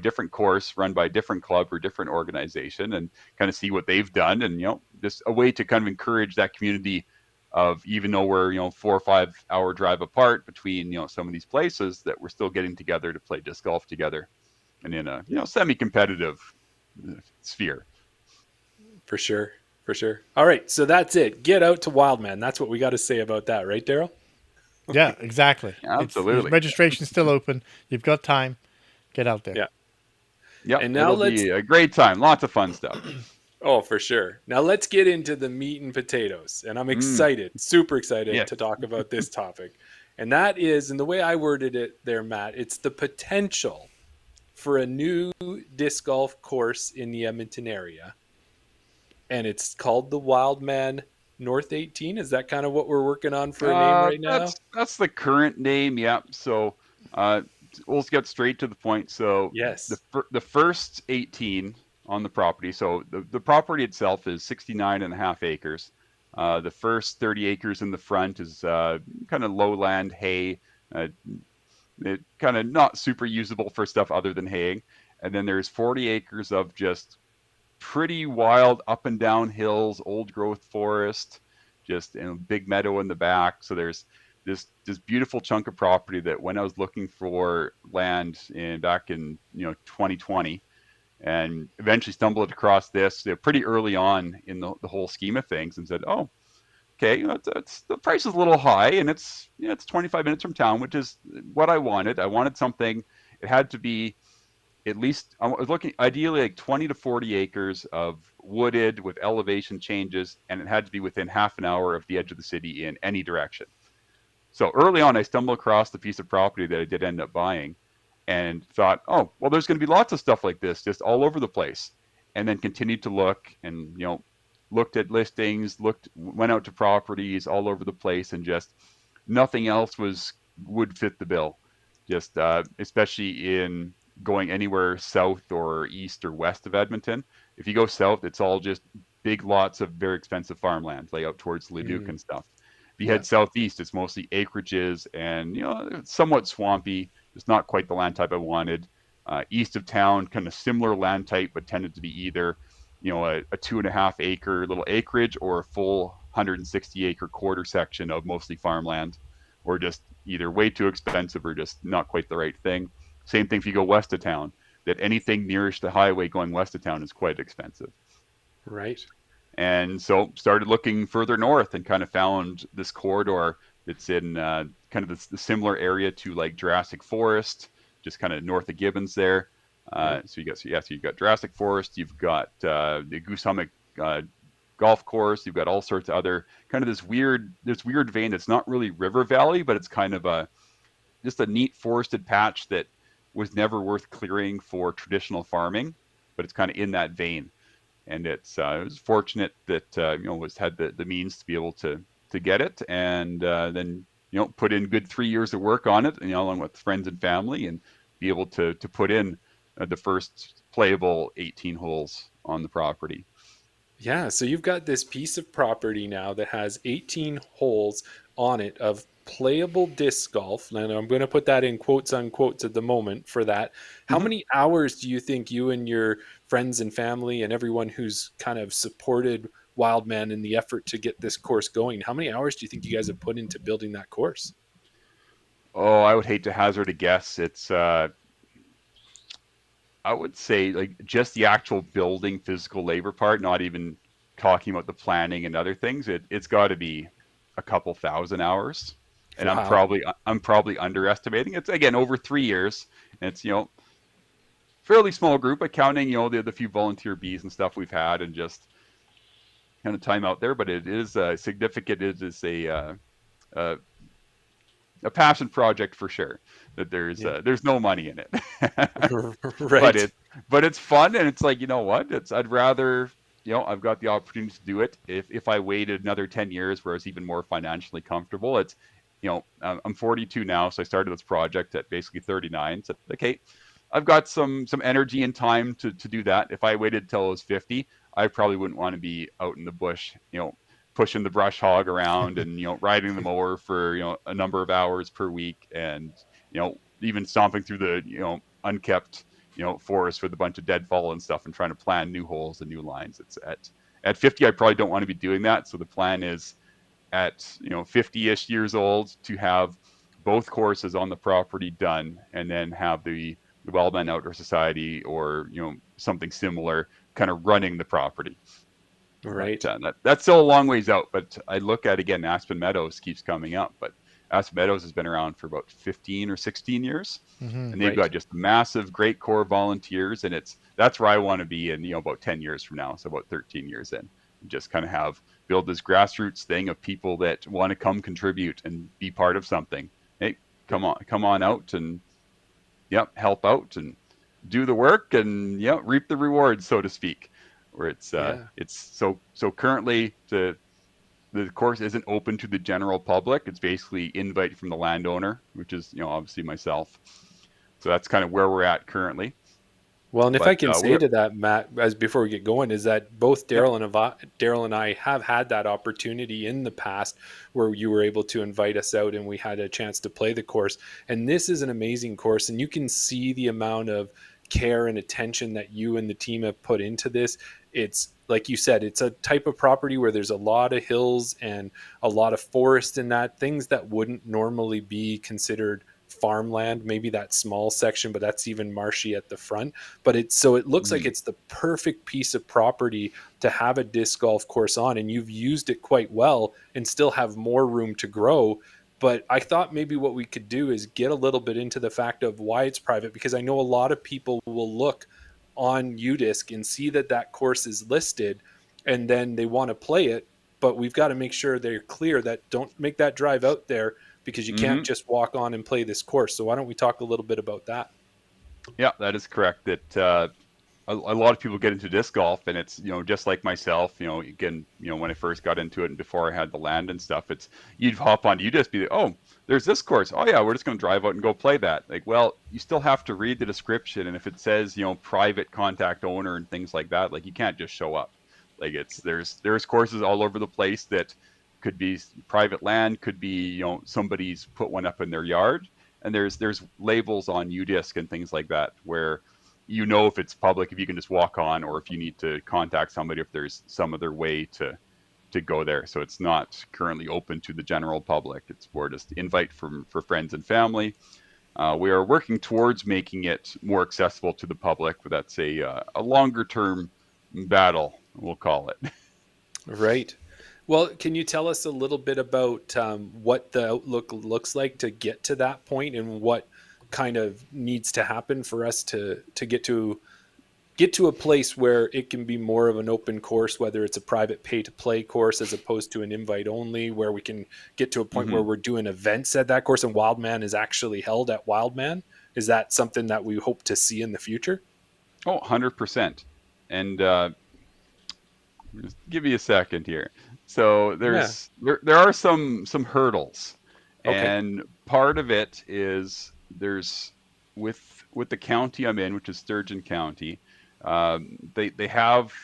different course run by a different club or different organization and kind of see what they've done. And, just a way to kind of encourage that community of, even though we're, 4 or 5 hour drive apart between, some of these places, that we're still getting together to play disc golf together and in a, semi-competitive sphere. For sure. For sure. All right. So that's it. Get out to Wildman. That's what we got to say about that, right, Daryl? Yeah, exactly. Absolutely. Registration's still open. You've got time. Get out there. Yeah. Yeah. And now it'll be a great time. Lots of fun stuff. Oh, for sure. Now let's get into the meat and potatoes. And I'm excited, super excited to talk about this topic. And that is, and the way I worded it there, Matt, it's the potential for a new disc golf course in the Edmonton area. And it's called the Wildman North 18. Is that kind of what we're working on for a name right now? That's the current name, yeah. So we'll get straight to the point. So yes, the first 18 on the property. So the property itself is 69.5 acres. The first 30 acres in the front is kind of lowland hay. It kind of not super usable for stuff other than haying. And then there's 40 acres of just pretty wild up and down hills, old growth forest, just a big meadow in the back. So there's this beautiful chunk of property that when I was looking for land back in 2020, and eventually stumbled across this pretty early on in the whole scheme of things, and said, oh, okay, the price is a little high, and it's 25 minutes from town, which is what I wanted. I wanted something. It had to be at least I was looking ideally like 20 to 40 acres of wooded with elevation changes, and it had to be within half an hour of the edge of the city in any direction. So early on, I stumbled across the piece of property that I did end up buying and thought, oh, well, there's going to be lots of stuff like this just all over the place. And then continued to look and, looked at listings, went out to properties all over the place, and just nothing else would fit the bill. Just especially in going anywhere south or east or west of Edmonton. If you go south, it's all just big lots of very expensive farmland, lay out towards Leduc and stuff. If you head southeast, it's mostly acreages and it's somewhat swampy. It's not quite the land type I wanted. East of town, kind of similar land type, but tended to be either a 2.5 acre little acreage or a full 160 acre quarter section of mostly farmland, or just either way too expensive or just not quite the right thing. Same thing if you go west of town, that anything nearest the highway going west of town is quite expensive. Right. And so started looking further north and kind of found this corridor that's in kind of the similar area to like Jurassic Forest, just kind of north of Gibbons there. So you've got Jurassic Forest, you've got the Goose Hummock golf course, you've got all sorts of other kind of this weird vein that's not really river valley, but it's kind of just a neat forested patch that was never worth clearing for traditional farming, but it's kind of in that vein. And it was fortunate that had the means to be able to get it, and then put in good 3 years of work on it, along with friends and family, and be able to put in the first playable 18 holes on the property. Yeah, so you've got this piece of property now that has 18 holes on it of playable disc golf. And I'm going to put that in quotes unquotes at the moment for that. How many hours do you think you and your friends and family and everyone who's kind of supported Wildman in the effort to get this course going, how many hours do you think you guys have put into building that course? Oh, I would hate to hazard a guess. It's I would say like just the actual building physical labor part, not even talking about the planning and other things. It's got to be a couple thousand hours. And Wow. I'm probably underestimating. It's again over 3 years, and it's fairly small group, accounting the few volunteer bees and stuff we've had, and just kind of time out there. But it is significant. It is a passion project for sure. That there's no money in it, Right. but it's fun, and it's like what I'd rather. I've got the opportunity to do it. If I waited another 10 years where I was even more financially comfortable, it's, I'm 42 now, so I started this project at basically 39. So, okay, I've got some energy and time to do that. If I waited till I was 50, I probably wouldn't want to be out in the bush, pushing the brush hog around and, riding the mower for, a number of hours per week, and, even stomping through the, unkept forest with a bunch of deadfall and stuff and trying to plan new holes and new lines. It's at 50, I probably don't want to be doing that. So the plan is at 50-ish years old to have both courses on the property done, and then have the Wildman Outdoor Society or something similar kind of running the property. Right. But, that's still a long ways out. But I look at, again, Aspen Meadows keeps coming up, but Aspen Meadows has been around for about 15 or 16 years. And they've got just massive, great core volunteers. And that's where I want to be in, about 10 years from now. So about 13 years in, and just kind of build this grassroots thing of people that want to come contribute and be part of something. Hey, come on out and help out and do the work and reap the rewards, so to speak. Where it's so currently the course isn't open to the general public. It's basically invite from the landowner, which is obviously myself. So that's kind of where we're at currently. Well, and if I can say to that, Matt, as before we get going, is that both Daryl and I have had that opportunity in the past where you were able to invite us out and we had a chance to play the course. And this is an amazing course, and you can see the amount of care and attention that you and the team have put into this. It's like you said, it's a type of property where there's a lot of hills and a lot of forest and things that wouldn't normally be considered farmland, maybe that small section, but that's even marshy at the front. But it looks like it's the perfect piece of property to have a disc golf course on, and you've used it quite well and still have more room to grow. But I thought maybe what we could do is get a little bit into the fact of why it's private, because I know a lot of people will look on UDisc and see that that course is listed, and then they want to play it. But we've got to make sure they're clear that don't make that drive out there, because you can't just walk on and play this course. So why don't we talk a little bit about that? Yeah, that is correct. That a lot of people get into disc golf, and it's, just like myself, again, when I first got into it and before I had the land and stuff, it's, you'd hop on, you just be like, oh, there's this course. Oh yeah, we're just going to drive out and go play that. Like, well, you still have to read the description, and if it says, private contact owner and things like that, like, you can't just show up. Like, there's courses all over the place that could be private land, could be, somebody's put one up in their yard, and there's labels on UDisc and things like that where if it's public, if you can just walk on, or if you need to contact somebody, if there's some other way to go there. So it's not currently open to the general public. It's more just invite for friends and family. We are working towards making it more accessible to the public, but that's a longer term battle, we'll call it. Right. Well, can you tell us a little bit about what the outlook looks like to get to that point, and what kind of needs to happen for us to get to a place where it can be more of an open course, whether it's a private pay to play course as opposed to an invite only, where we can get to a point where we're doing events at that course and Wildman is actually held at Wildman? Is that something that we hope to see in the future? Oh, 100%. And just give me a second here. So there are some hurdles. Okay. And part of it is there's with the county I'm in, which is Sturgeon County, they have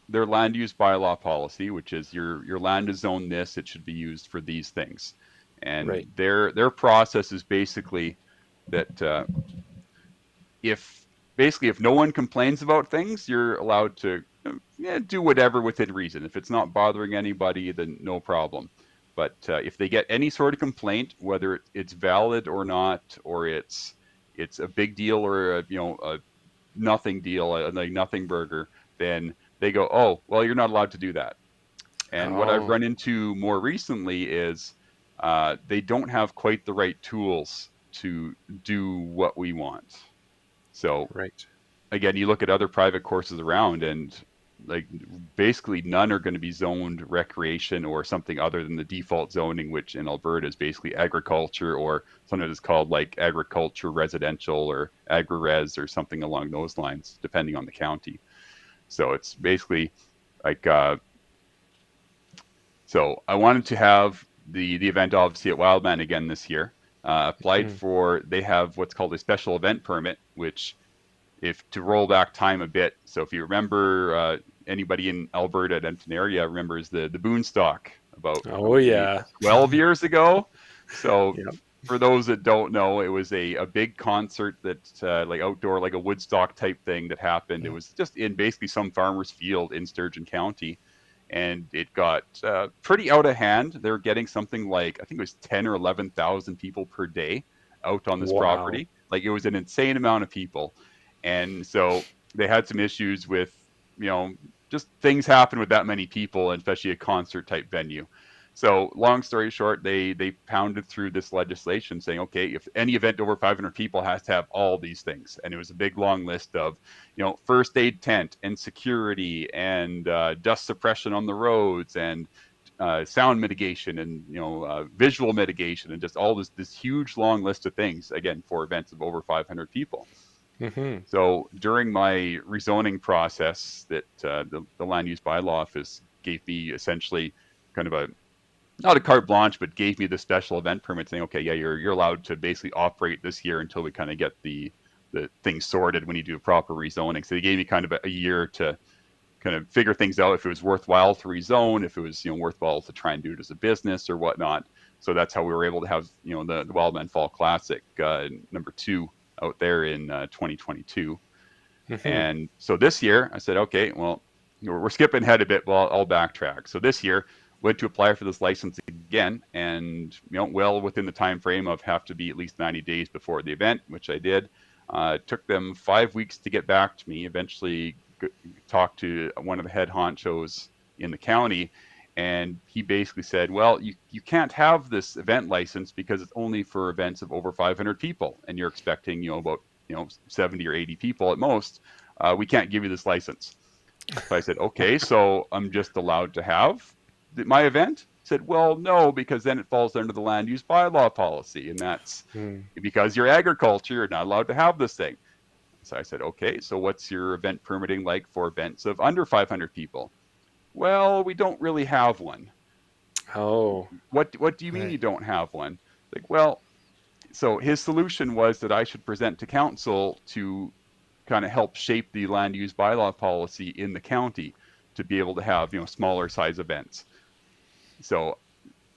their land use bylaw policy, which is your land is zoned this, it should be used for these things. And their process is basically that if no one complains about things, you're allowed to do whatever within reason. If it's not bothering anybody, then no problem. But if they get any sort of complaint, whether it's valid or not, or it's a big deal or a nothing deal, like nothing burger, then they go, oh, well, you're not allowed to do that. And what I've run into more recently is they don't have quite the right tools to do what we want. So again, you look at other private courses around, and like basically none are going to be zoned recreation or something other than the default zoning, which in Alberta is basically agriculture, or sometimes it's called like agriculture residential or agri-res or something along those lines, depending on the county. So it's basically like, so I wanted to have the event obviously at Wildman again this year. Applied for, they have what's called a special event permit, which, if to roll back time a bit, so if you remember, anybody in Alberta, Edmonton area remembers the Boonstock about 12 years ago. So for those that don't know, it was a big concert that like outdoor, like a Woodstock type thing that happened. It was just in basically some farmer's field in Sturgeon County, and it got pretty out of hand. They're getting something like, I think it was 10 or 11,000 people per day out on this property. Like, it was an insane amount of people. And so they had some issues with, just things happen with that many people, and especially a concert type venue. So long story short, they pounded through this legislation saying, okay, if any event over 500 people has to have all these things. And it was a big long list of, first aid tent and security and dust suppression on the roads and sound mitigation and, visual mitigation, and just all this huge long list of things, again, for events of over 500 people. So during my rezoning process, that the land use bylaw office gave me essentially kind of not a carte blanche, but gave me the special event permit, saying, okay, yeah, you're allowed to basically operate this year until we kind of get the things sorted when you do a proper rezoning. So they gave me kind of a year to kind of figure things out, if it was worthwhile to rezone, if it was worthwhile to try and do it as a business or whatnot. So that's how we were able to have the Wildman Fall Classic number 2 out there in 2022. And so this year I said, okay, well, we're skipping ahead a bit, but I'll backtrack. So this year went to apply for this license again, and well within the time frame of have to be at least 90 days before the event, which I did. It took them 5 weeks to get back to me. Eventually talked to one of the head honchos in the county, And he basically said, well, you can't have this event license because it's only for events of over 500 people, and you're expecting, about 70 or 80 people at most. We can't give you this license. So I said, okay, so I'm just allowed to have my event? He said, well, no, because then it falls under the land use bylaw policy, and that's because you're agriculture, you're not allowed to have this thing. So I said, okay, so what's your event permitting like for events of under 500 people? Well, we don't really have one. Oh. What do you mean you don't have one? Like, well, so his solution was that I should present to council to kind of help shape the land use bylaw policy in the county to be able to have, smaller size events. So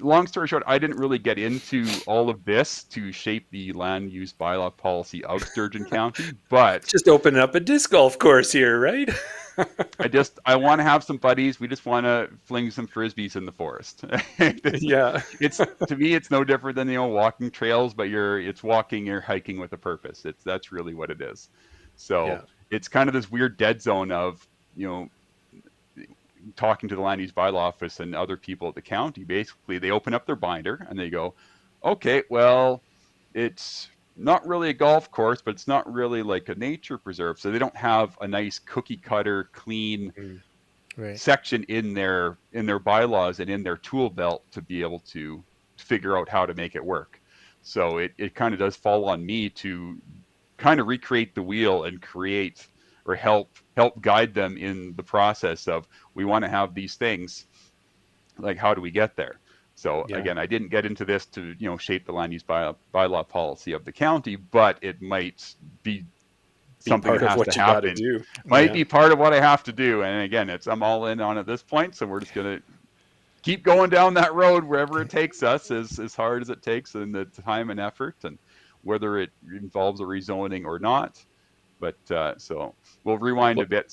long story short, I didn't really get into all of this to shape the land use bylaw policy of Sturgeon County, but just opening up a disc golf course here, right? I want to have some buddies. We just want to fling some frisbees in the forest. Yeah. To me, it's no different than, walking trails, but it's walking, you're hiking with a purpose. That's really what it is. So It's kind of this weird dead zone of, talking to the land use bylaw office and other people at the county. Basically, they open up their binder and they go, okay, well, it's not really a golf course, but it's not really like a nature preserve. So they don't have a nice cookie cutter, clean section in their bylaws and in their tool belt to be able to figure out how to make it work. So it kind of does fall on me to kind of recreate the wheel and create or help guide them in the process of, we want to have these things, like, how do we get there? So again, I didn't get into this to, shape the land use bylaw policy of the county, but it might be something that has to happen. Might be part of what I have to do. And again, I'm all in on at this point. So we're just going to keep going down that road wherever it takes us, as hard as it takes, and the time and effort, and whether it involves a rezoning or not. But so we'll rewind a bit.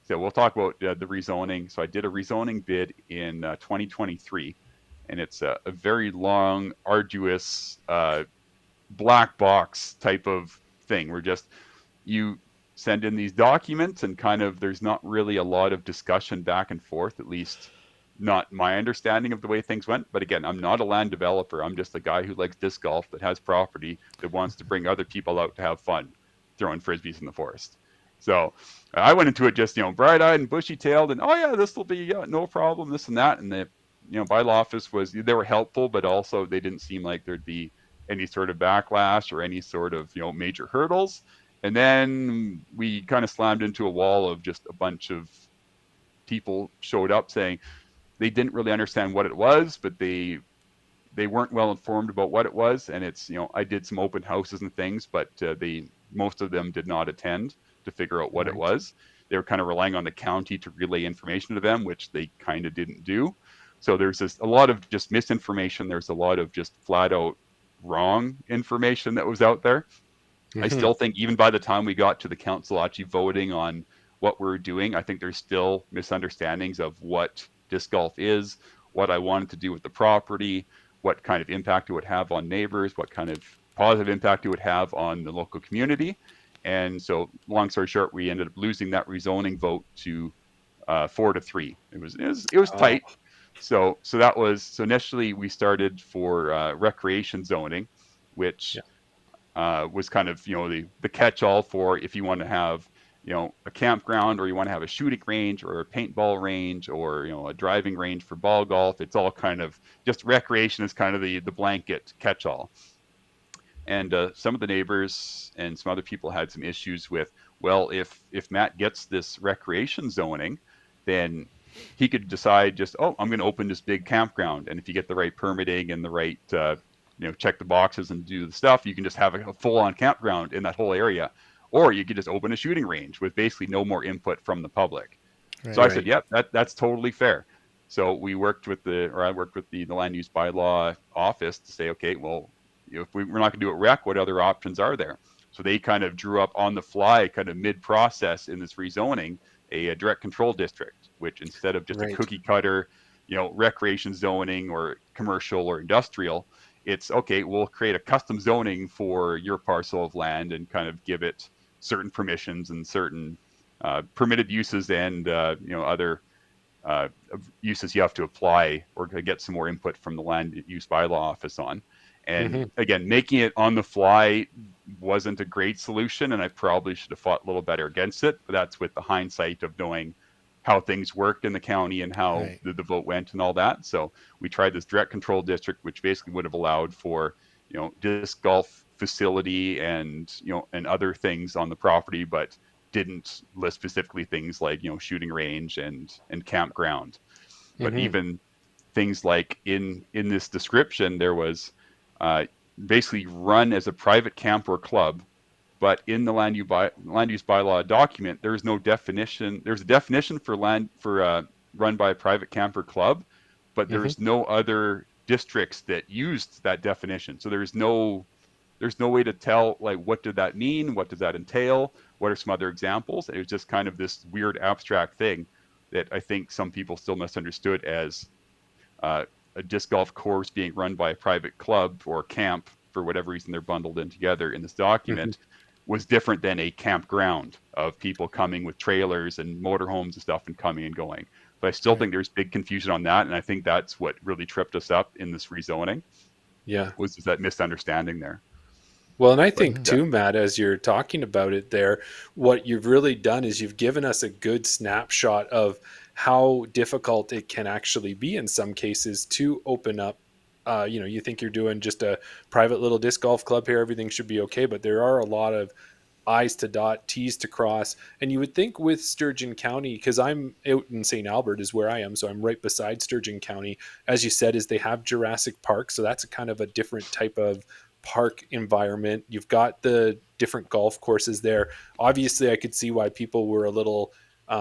So we'll talk about the rezoning. So I did a rezoning bid in 2023, and it's a very long, arduous, black box type of thing. Where you send in these documents and kind of, there's not really a lot of discussion back and forth, at least not my understanding of the way things went. But again, I'm not a land developer. I'm just a guy who likes disc golf, that has property, that wants to bring other people out to have fun throwing frisbees in the forest. So I went into it just, bright-eyed and bushy-tailed, and this will be no problem, this and that. And the bylaw office they were helpful, but also they didn't seem like there'd be any sort of backlash or any sort of major hurdles. And then we kind of slammed into a wall of just a bunch of people showed up saying they didn't really understand what it was, but they weren't well informed about what it was. And it's, I did some open houses and things, but most of them did not attend to figure out what it was. They were kind of relying on the county to relay information to them, which they kind of didn't do. So there's a lot of just misinformation. There's a lot of just flat out wrong information that was out there. I still think even by the time we got to the council actually voting on what we're doing, I think there's still misunderstandings of what disc golf is, what I wanted to do with the property, what kind of impact it would have on neighbors, what kind of positive impact it would have on the local community. And so long story short, we ended up losing that rezoning vote to 4-3. It was tight. So initially we started for recreation zoning, which was kind of, the catch-all for if you want to have, a campground, or you want to have a shooting range or a paintball range, or, a driving range for ball golf. It's all kind of just recreation is kind of the blanket catch-all. And some of the neighbors and some other people had some issues with, well, if Matt gets this recreation zoning, then he could decide just, I'm going to open this big campground. And if you get the right permitting and the right, check the boxes and do the stuff, you can just have a full-on campground in that whole area. Or you could just open a shooting range with basically no more input from the public. Right, so I said, yep, that's totally fair. So I worked with the land use bylaw office to say, okay, well, if we're not going to do it rec, what other options are there? So they kind of drew up on the fly, kind of mid-process in this rezoning, a direct control district, which instead of just a cookie cutter, recreation zoning or commercial or industrial, it's okay, we'll create a custom zoning for your parcel of land and kind of give it certain permissions and certain permitted uses and other uses you have to apply or get some more input from the land use bylaw office on. And again, making it on the fly wasn't a great solution, and I probably should have fought a little better against it. But that's with the hindsight of knowing how things worked in the county and how the vote went and all that. So we tried this direct control district, which basically would have allowed for, disc golf facility and, and other things on the property, but didn't list specifically things like, shooting range and campground. But even things like in this description, there was basically run as a private camp or club, but in the land use bylaw document, there's no definition. There's a definition for land for run by a private camp or club, but there's no other districts that used that definition. So there's no way to tell, like, what did that mean? What does that entail? What are some other examples? It was just kind of this weird abstract thing that I think some people still misunderstood as a disc golf course being run by a private club or camp, for whatever reason they're bundled in together in this document, was different than a campground of people coming with trailers and motorhomes and stuff and coming and going. But I still think there's big confusion on that, and I think that's what really tripped us up in this rezoning. Was that misunderstanding there. Well, and I think too, Matt, as you're talking about it there, what you've really done is you've given us a good snapshot of how difficult it can actually be in some cases to open up. You think you're doing just a private little disc golf club here, everything should be okay, but there are a lot of I's to dot, T's to cross. And you would think with Sturgeon County, because I'm out in St. Albert is where I am, so I'm right beside Sturgeon County. As you said, is they have Jurassic Park, so that's a kind of a different type of park environment. You've got the different golf courses there. Obviously, I could see why people were a little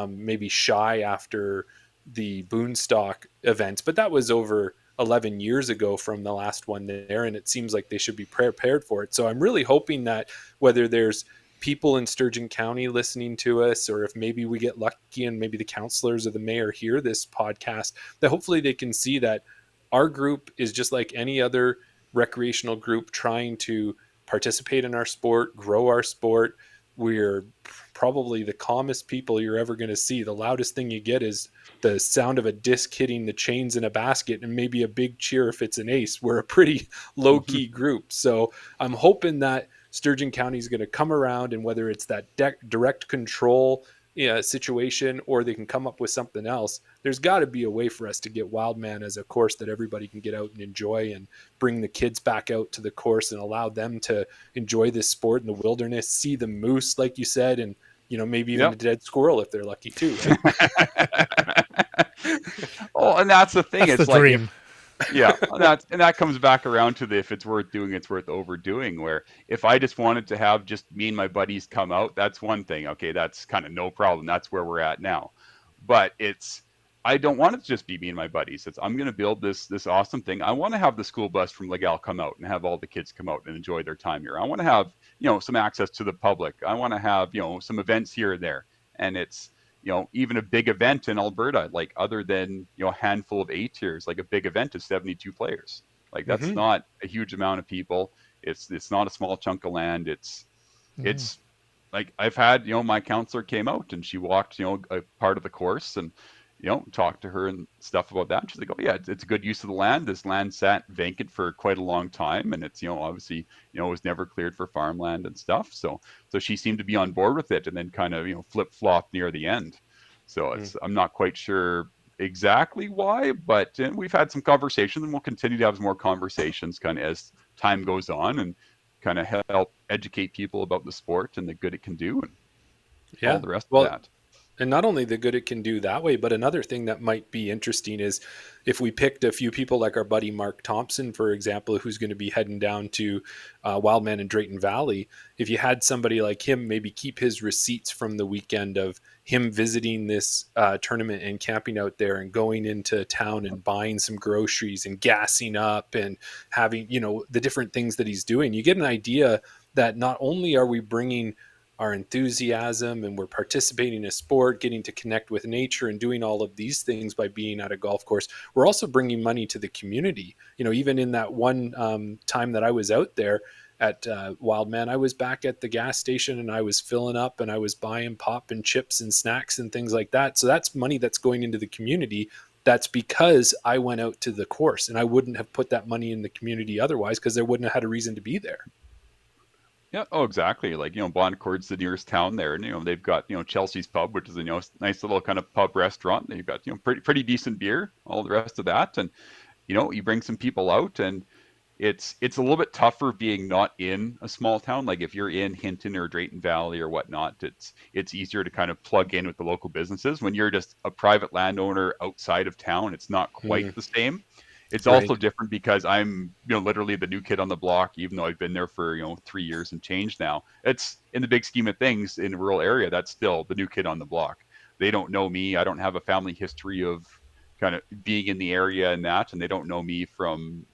maybe shy after the Boonstock events, but that was over 11 years ago from the last one there, and it seems like they should be prepared for it. So I'm really hoping that whether there's people in Sturgeon County listening to us, or if maybe we get lucky and maybe the councillors or the mayor hear this podcast, that hopefully they can see that our group is just like any other recreational group trying to participate in our sport, grow our sport. We're probably the calmest people you're ever going to see. The loudest thing you get is the sound of a disc hitting the chains in a basket and maybe a big cheer if it's an ace. We're a pretty low-key group. So I'm hoping that Sturgeon County is going to come around, and whether it's that direct control situation or they can come up with something else, there's got to be a way for us to get Wildman as a course that everybody can get out and enjoy, and bring the kids back out to the course and allow them to enjoy this sport in the wilderness, see the moose, like you said, and maybe even a dead squirrel if they're lucky too. Right? Oh, and that's the thing. That's it's the like, dream. that comes back around to if it's worth doing, it's worth overdoing. Where if I just wanted to have just me and my buddies come out, that's one thing. Okay, that's kind of no problem. That's where we're at now. But I don't want it to just be me and my buddies. I'm going to build this awesome thing. I want to have the school bus from Legal come out and have all the kids come out and enjoy their time here. I want to have some access to the public. I want to have some events here and there. And it's even a big event in Alberta, like other than a handful of A tiers, like a big event is 72 players. Like that's not a huge amount of people. It's not a small chunk of land. It's like I've had my counselor came out and she walked a part of the course and talked to her and stuff about that. And she's like, oh yeah, it's a good use of the land. This land sat vacant for quite a long time, and it's obviously was never cleared for farmland and stuff. So she seemed to be on board with it, and then kind of flip flop near the end. So I'm not quite sure exactly why, but we've had some conversations, and we'll continue to have more conversations kind of as time goes on, and kind of help educate people about the sport and the good it can do, and all the rest of that. And not only the good it can do that way, but another thing that might be interesting is if we picked a few people like our buddy Mark Thompson, for example, who's going to be heading down to Wildman and Drayton Valley. If you had somebody like him, maybe keep his receipts from the weekend of him visiting this tournament and camping out there and going into town and buying some groceries and gassing up and having, the different things that he's doing. You get an idea that not only are we bringing our enthusiasm and we're participating in a sport, getting to connect with nature and doing all of these things by being at a golf course, we're also bringing money to the community. Even in that one time that I was out there, at Wildman. I was back at the gas station and I was filling up and I was buying pop and chips and snacks and things like that. So that's money that's going into the community. That's because I went out to the course, and I wouldn't have put that money in the community otherwise, because they wouldn't have had a reason to be there. Yeah. Oh, exactly. Like, Boncord's the nearest town there, and they've got Chelsea's Pub, which is a nice little kind of pub restaurant. They've got pretty decent beer, all the rest of that, and you bring some people out, and it's a little bit tougher being not in a small town. Like if you're in Hinton or Drayton Valley or whatnot, it's easier to kind of plug in with the local businesses. When you're just a private landowner outside of town, it's not quite the same. It's also different because I'm, literally the new kid on the block, even though I've been there for, 3 years and change now. It's, in the big scheme of things, in a rural area, that's still the new kid on the block. They don't know me. I don't have a family history of kind of being in the area and that, and they don't know me from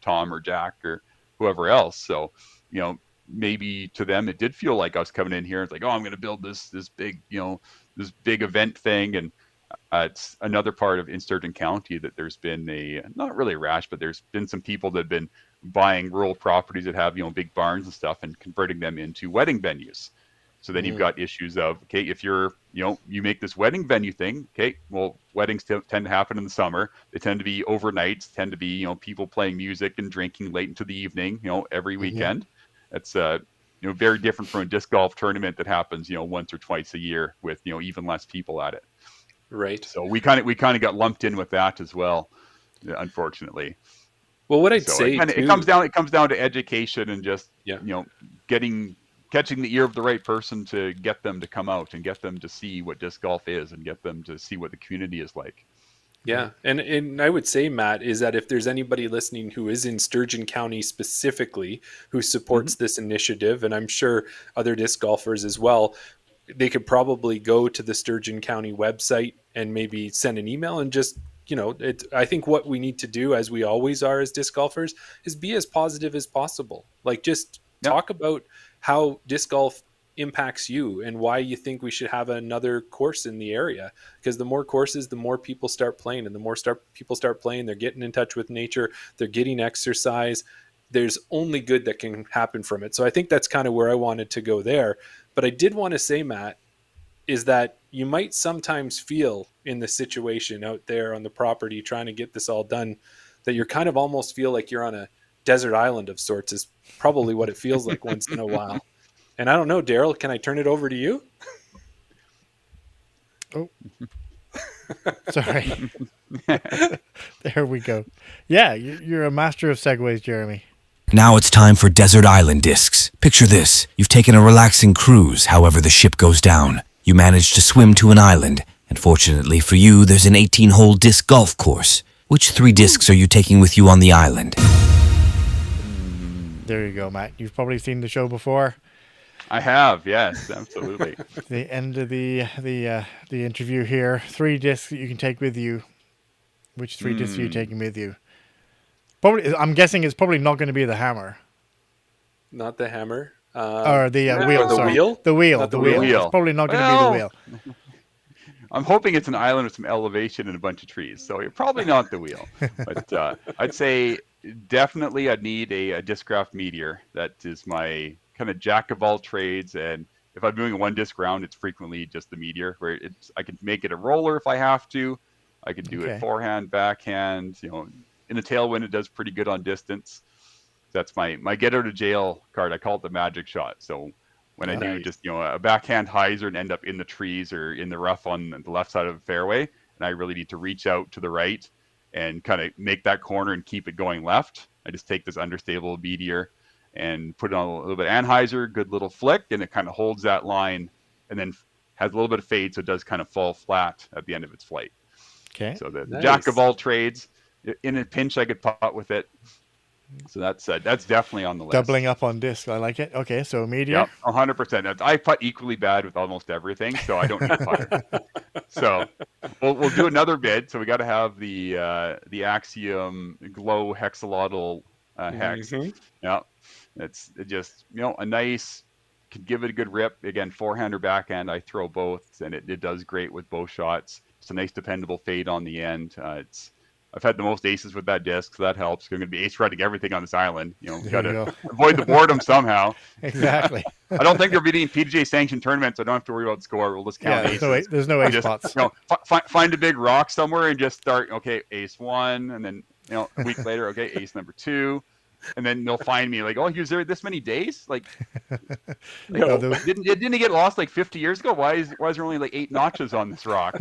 Tom or Jack or whoever else. So, maybe to them it did feel like I was coming in here. It's like, oh, I'm going to build this big, this big event thing. And it's another part of in Sturgeon County that there's been not really a rash, but there's been some people that have been buying rural properties that have, big barns and stuff and converting them into wedding venues. So then you've got issues of, okay, if you're, you make this wedding venue thing, okay, well, weddings tend to happen in the summer. They tend to be overnights, tend to be, people playing music and drinking late into the evening, every weekend. That's, very different from a disc golf tournament that happens, once or twice a year with, even less people at it. Right. So we kind of got lumped in with that as well, unfortunately. Well, what I'd say it comes down to education and just, catching the ear of the right person to get them to come out and get them to see what disc golf is and get them to see what the community is like. Yeah. And I would say, Matt, is that if there's anybody listening who is in Sturgeon County specifically who supports this initiative, and I'm sure other disc golfers as well, they could probably go to the Sturgeon County website and maybe send an email and just, I think what we need to do, as we always are as disc golfers, is be as positive as possible. Like just talk about how disc golf impacts you and why you think we should have another course in the area. Because the more courses, the more people start playing, and the more people start playing, they're getting in touch with nature, they're getting exercise. There's only good that can happen from it. So I think that's kind of where I wanted to go there. But I did want to say, Matt, is that you might sometimes feel in the situation out there on the property trying to get this all done, that you're kind of almost feel like you're on a desert island of sorts, is probably what it feels like once in a while. And I don't know, Daryl, can I turn it over to you? Oh, sorry. There we go. Yeah, you're a master of segues, Jeremy. Now it's time for Desert Island Discs. Picture this. You've taken a relaxing cruise, however the ship goes down. You manage to swim to an island, and fortunately for you, there's an 18-hole disc golf course. Which 3 discs are you taking with you on the island? There you go, Matt. You've probably seen the show before. I have, yes, absolutely. The end of the interview here. 3 discs that you can take with you. Which 3 discs are you taking with you? Probably, I'm guessing it's probably not going to be the hammer. Not the hammer. Or the wheel. The sorry. wheel? The wheel. Not The wheel. It's probably not going to be the wheel. I'm hoping it's an island with some elevation and a bunch of trees, so you're probably not the wheel. But I'd say definitely I'd need a Discraft Meteor. That is my kind of jack of all trades, and if I'm doing a 1 disc round, it's frequently just the Meteor, where I can make it a roller if I have to. I can do it forehand, backhand. In the tailwind, it does pretty good on distance. That's my get out of jail card. I call it the magic shot. So when I do just a backhand hyzer and end up in the trees or in the rough on the left side of the fairway, and I really need to reach out to the right and kind of make that corner and keep it going left, I just take this understable Meteor and put it on a little bit of anhyzer, good little flick, and it kind of holds that line and then has a little bit of fade, so it does kind of fall flat at the end of its flight. Okay. So the jack of all trades. In a pinch, I could pot with it. So that's definitely on the list. Doubling up on disc. I like it. Okay, so Meteor. Yep, 100%. I putt equally bad with almost everything, so I don't need a putter. So we'll do another bid. So we got to have the Axiom Glow Hexalotl hex. Yeah, it's just a nice. Can give it a good rip. Again, forehand or backhand, I throw both, and it does great with both shots. It's a nice dependable fade on the end. It's I've had the most aces with that disc, so that helps. I'm going to be ace running everything on this island. Got There you to go. avoid the boredom somehow. Exactly. I don't think there'll be any PDGA sanctioned tournaments. So I don't have to worry about score. We'll just count aces. There's no ace just, spots. Find a big rock somewhere and just start. Okay, ace 1, and then a week later, okay, ace number 2. And then they'll find me like, oh, he was there this many days. Like, didn't he get lost like 50 years ago? Why is there only like 8 notches on this rock?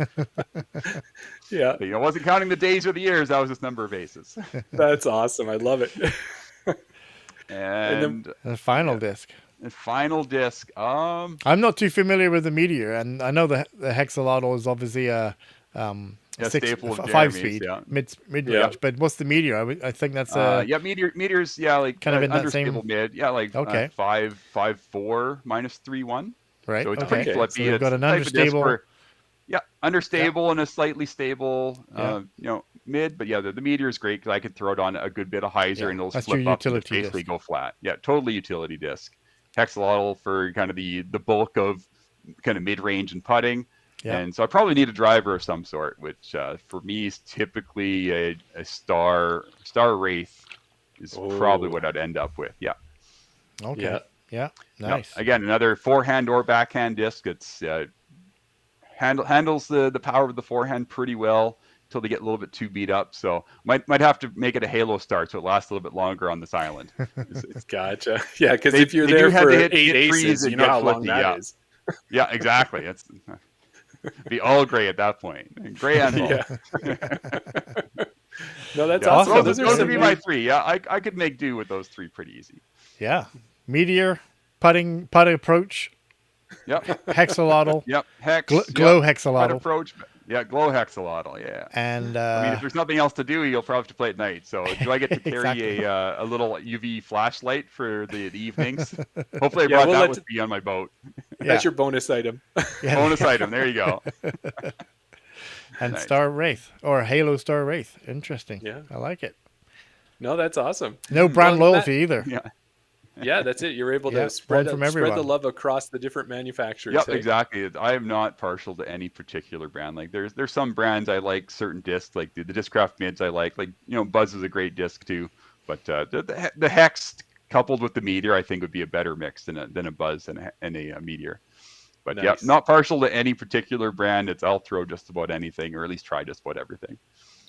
Yeah, But, I wasn't counting the days or the years. That was just number of aces. That's awesome. I love it. and the final disc. The final disc. I'm not too familiar with the Meteor, and I know the Hexalotl is obviously a staple of 5-speed mid range. But what's the Meteor? I think that's Meteor's like kind of in that understable same mid. Yeah, like 5.4 minus 3.1. Right. So it's okay. pretty flippy. So we've got an understable. Understable and a slightly stable, mid. But the Meteor is great because I could throw it on a good bit of hyzer and it'll flip up and basically go flat. Yeah, totally utility disc. Hexalotl for kind of the bulk of kind of mid range and putting. Yeah. And so I probably need a driver of some sort, which for me is typically a Star Wraith is probably what I'd end up with. Yeah. Okay. Yeah. Nice. Again, another forehand or backhand disc. It's handles the power of the forehand pretty well until they get a little bit too beat up. So might have to make it a Halo start so it lasts a little bit longer on this island. Gotcha. Yeah, because if you're there for 8 aces, you know how long that is. Yeah, exactly. It's be all gray at that point. Gray and all. No, that's awesome. Those would be my 3. Yeah, I could make do with those 3 pretty easy. Yeah. Meteor, putting approach. Yep. Hexalotl. Yep. Glow Hexalotl. Putt approach. Yeah, glow Hexalotl. Yeah. And if there's nothing else to do, you'll probably have to play at night. So do I get to carry a little UV flashlight for the evenings? Hopefully I brought that with me on my boat. That's your bonus item. Bonus item. There you go. And nice. Star Wraith or Halo Star Wraith. Interesting. Yeah. I like it. No, that's awesome. No brand loyalty either. Yeah. Yeah, that's it. You're able to spread the love across the different manufacturers. Yep, exactly. I am not partial to any particular brand. Like there's some brands I like, certain discs, like the Discraft mids I like. Like Buzz is a great disc too. But the Hex coupled with the Meteor I think would be a better mix than a Buzz and a Meteor. But nice. Not partial to any particular brand. I'll throw just about anything, or at least try just about everything.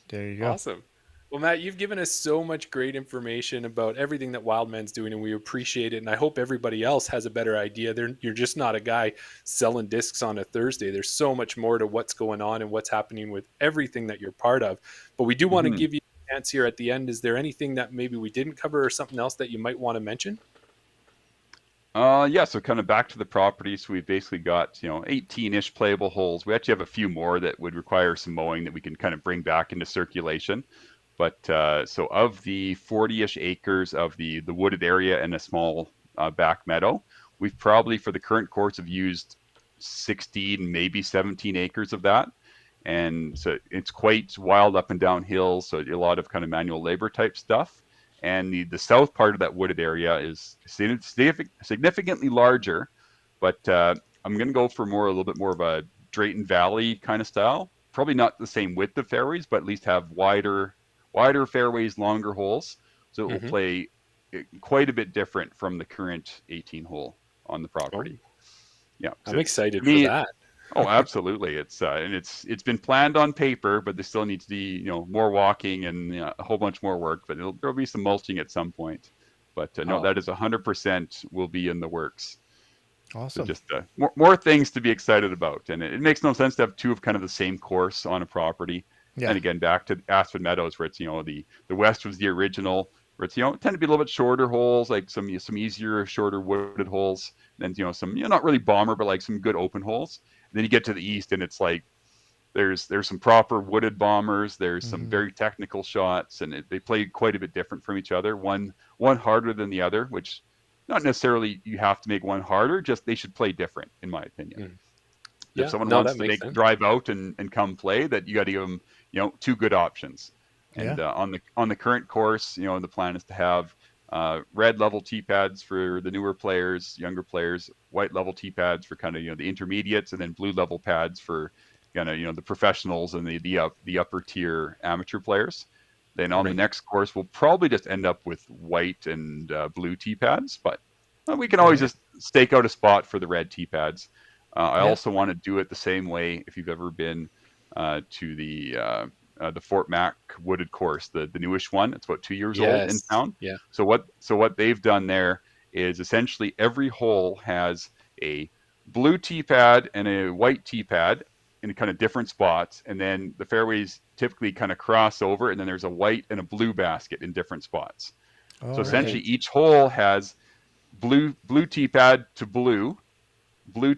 There you go. Awesome. Well, Matt, you've given us so much great information about everything that Wildman's doing, and we appreciate it. And I hope everybody else has a better idea. You're just not a guy selling discs on a Thursday. There's so much more to what's going on and what's happening with everything that you're part of. But we do want to give you a chance here at the end. Is there anything that maybe we didn't cover or something else that you might want to mention? So kind of back to the property. So we've basically got, 18-ish playable holes. We actually have a few more that would require some mowing that we can kind of bring back into circulation. But so of the 40-ish acres of the wooded area and a small back meadow, we've probably for the current course have used 16, maybe 17 acres of that. And so it's quite wild up and down hills. So a lot of kind of manual labor type stuff. And the south part of that wooded area is significantly larger, but I'm going to go for a little bit more of a Drayton Valley kind of style. Probably not the same width of fairways, but at least have wider fairways, longer holes. So it will play quite a bit different from the current 18 hole on the property. Yeah, I'm excited for that. Oh, absolutely. It's been planned on paper, but there still needs to be more walking and a whole bunch more work. But there'll be some mulching at some point. But no, that is 100% will be in the works. Awesome. So just more things to be excited about, and it makes no sense to have 2 of kind of the same course on a property. Yeah. And again, back to Aspen Meadows, where it's the west was the original, where it's tend to be a little bit shorter holes, like some easier, shorter wooded holes, and some not really bomber, but like some good open holes. And then you get to the east, and it's like there's some proper wooded bombers, there's some very technical shots, and they play quite a bit different from each other. One harder than the other, which not necessarily you have to make one harder, just they should play different, in my opinion. If someone wants to drive out and come play, that you got to give them 2 good options. And on the current course, the plan is to have red level tee pads for the newer players, younger players, white level tee pads for kind of the intermediates, and then blue level pads for kind of the professionals and the upper tier amateur players. Then on the next course, we'll probably just end up with white and blue tee pads, but we can always just stake out a spot for the red tee pads. I also want to do it the same way. If you've ever been to the Fort Mac wooded course, the newish one, it's about 2 years old in town. Yeah. So what they've done there is essentially every hole has a blue tee pad and a white tee pad in kind of different spots, and then the fairways typically kind of cross over, and then there's a white and a blue basket in different spots. So essentially each hole has blue tee pad to blue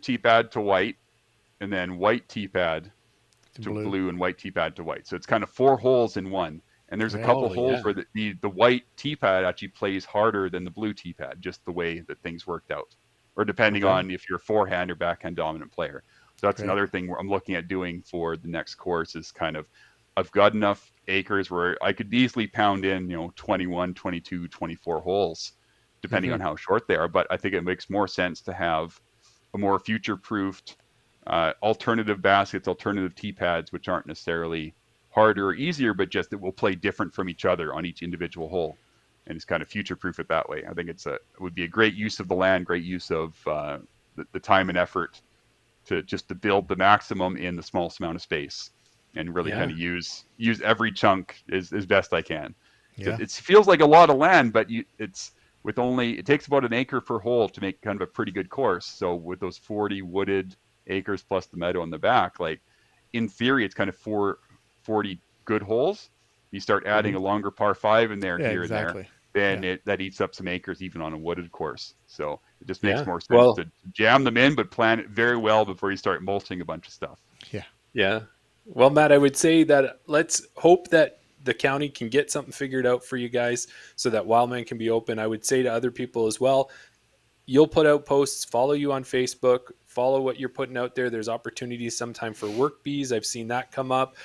tee pad to white, and then white tee pad to blue and white tee pad to white. So it's kind of 4 holes in one. And there's a couple holes where the white tee pad actually plays harder than the blue tee pad, just the way that things worked out, or depending on if you're a forehand or backhand dominant player. So that's another thing I'm looking at doing for the next course is kind of, I've got enough acres where I could easily pound in, 21, 22, 24 holes, depending on how short they are. But I think it makes more sense to have a more future-proofed alternative baskets, alternative tee pads, which aren't necessarily harder or easier, but just it will play different from each other on each individual hole. And it's kind of future-proof it that way. I think it would be a great use of the land, great use of the time and effort to build the maximum in the smallest amount of space, and really kind of use every chunk as best I can. Yeah. It feels like a lot of land, but it takes about an acre per hole to make kind of a pretty good course. So with those 40 wooded acres plus the meadow in the back, like in theory, it's kind of 40 good holes. You start adding a longer par 5 in there, here and there, then that eats up some acres even on a wooded course. So it just makes more sense to jam them in, but plan it very well before you start mulching a bunch of stuff. Yeah. Yeah. Well, Matt, I would say that let's hope that the county can get something figured out for you guys so that Wildman can be open. I would say to other people as well, you'll put out posts, follow you on Facebook, follow what you're putting out there. There's opportunities sometime for work bees. I've seen that come up.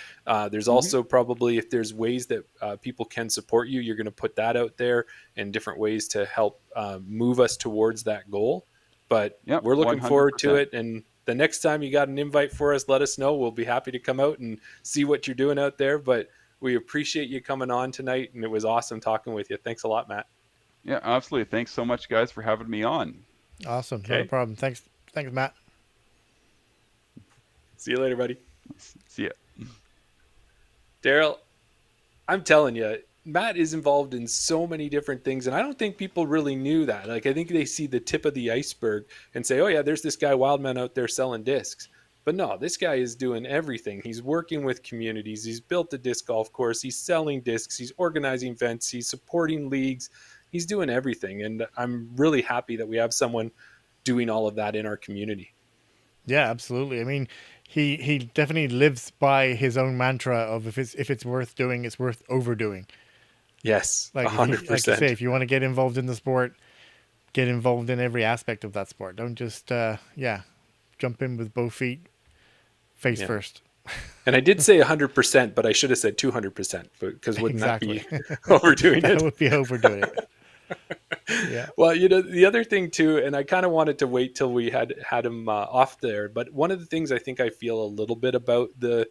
There's also probably, if there's ways that people can support you, you're going to put that out there and different ways to help move us towards that goal. But we're looking 100%. Forward to it. And the next time you got an invite for us, let us know. We'll be happy to come out and see what you're doing out there. But we appreciate you coming on tonight, and it was awesome talking with you. Thanks a lot, Matt. Yeah, absolutely. Thanks so much, guys, for having me on. Awesome. Okay. No problem. Thanks, Matt. See you later, buddy. See ya. Daryl, I'm telling you, Matt is involved in so many different things, and I don't think people really knew that. Like, I think they see the tip of the iceberg and say, oh, yeah, there's this guy Wildman out there selling discs. But no, this guy is doing everything. He's working with communities. He's built a disc golf course. He's selling discs. He's organizing events. He's supporting leagues. He's doing everything. And I'm really happy that we have someone doing all of that in our community. Yeah, absolutely. I mean, he definitely lives by his own mantra of if it's worth doing, it's worth overdoing. Yes, like 100%. Like you say, if you want to get involved in the sport, get involved in every aspect of that sport. Don't just jump in with both feet face first. And I did say 100%, but I should have said 200%, because wouldn't that be overdoing it? That would be overdoing it. Yeah. Well, the other thing too, and I kind of wanted to wait till we had him off there, but one of the things I think I feel a little bit about the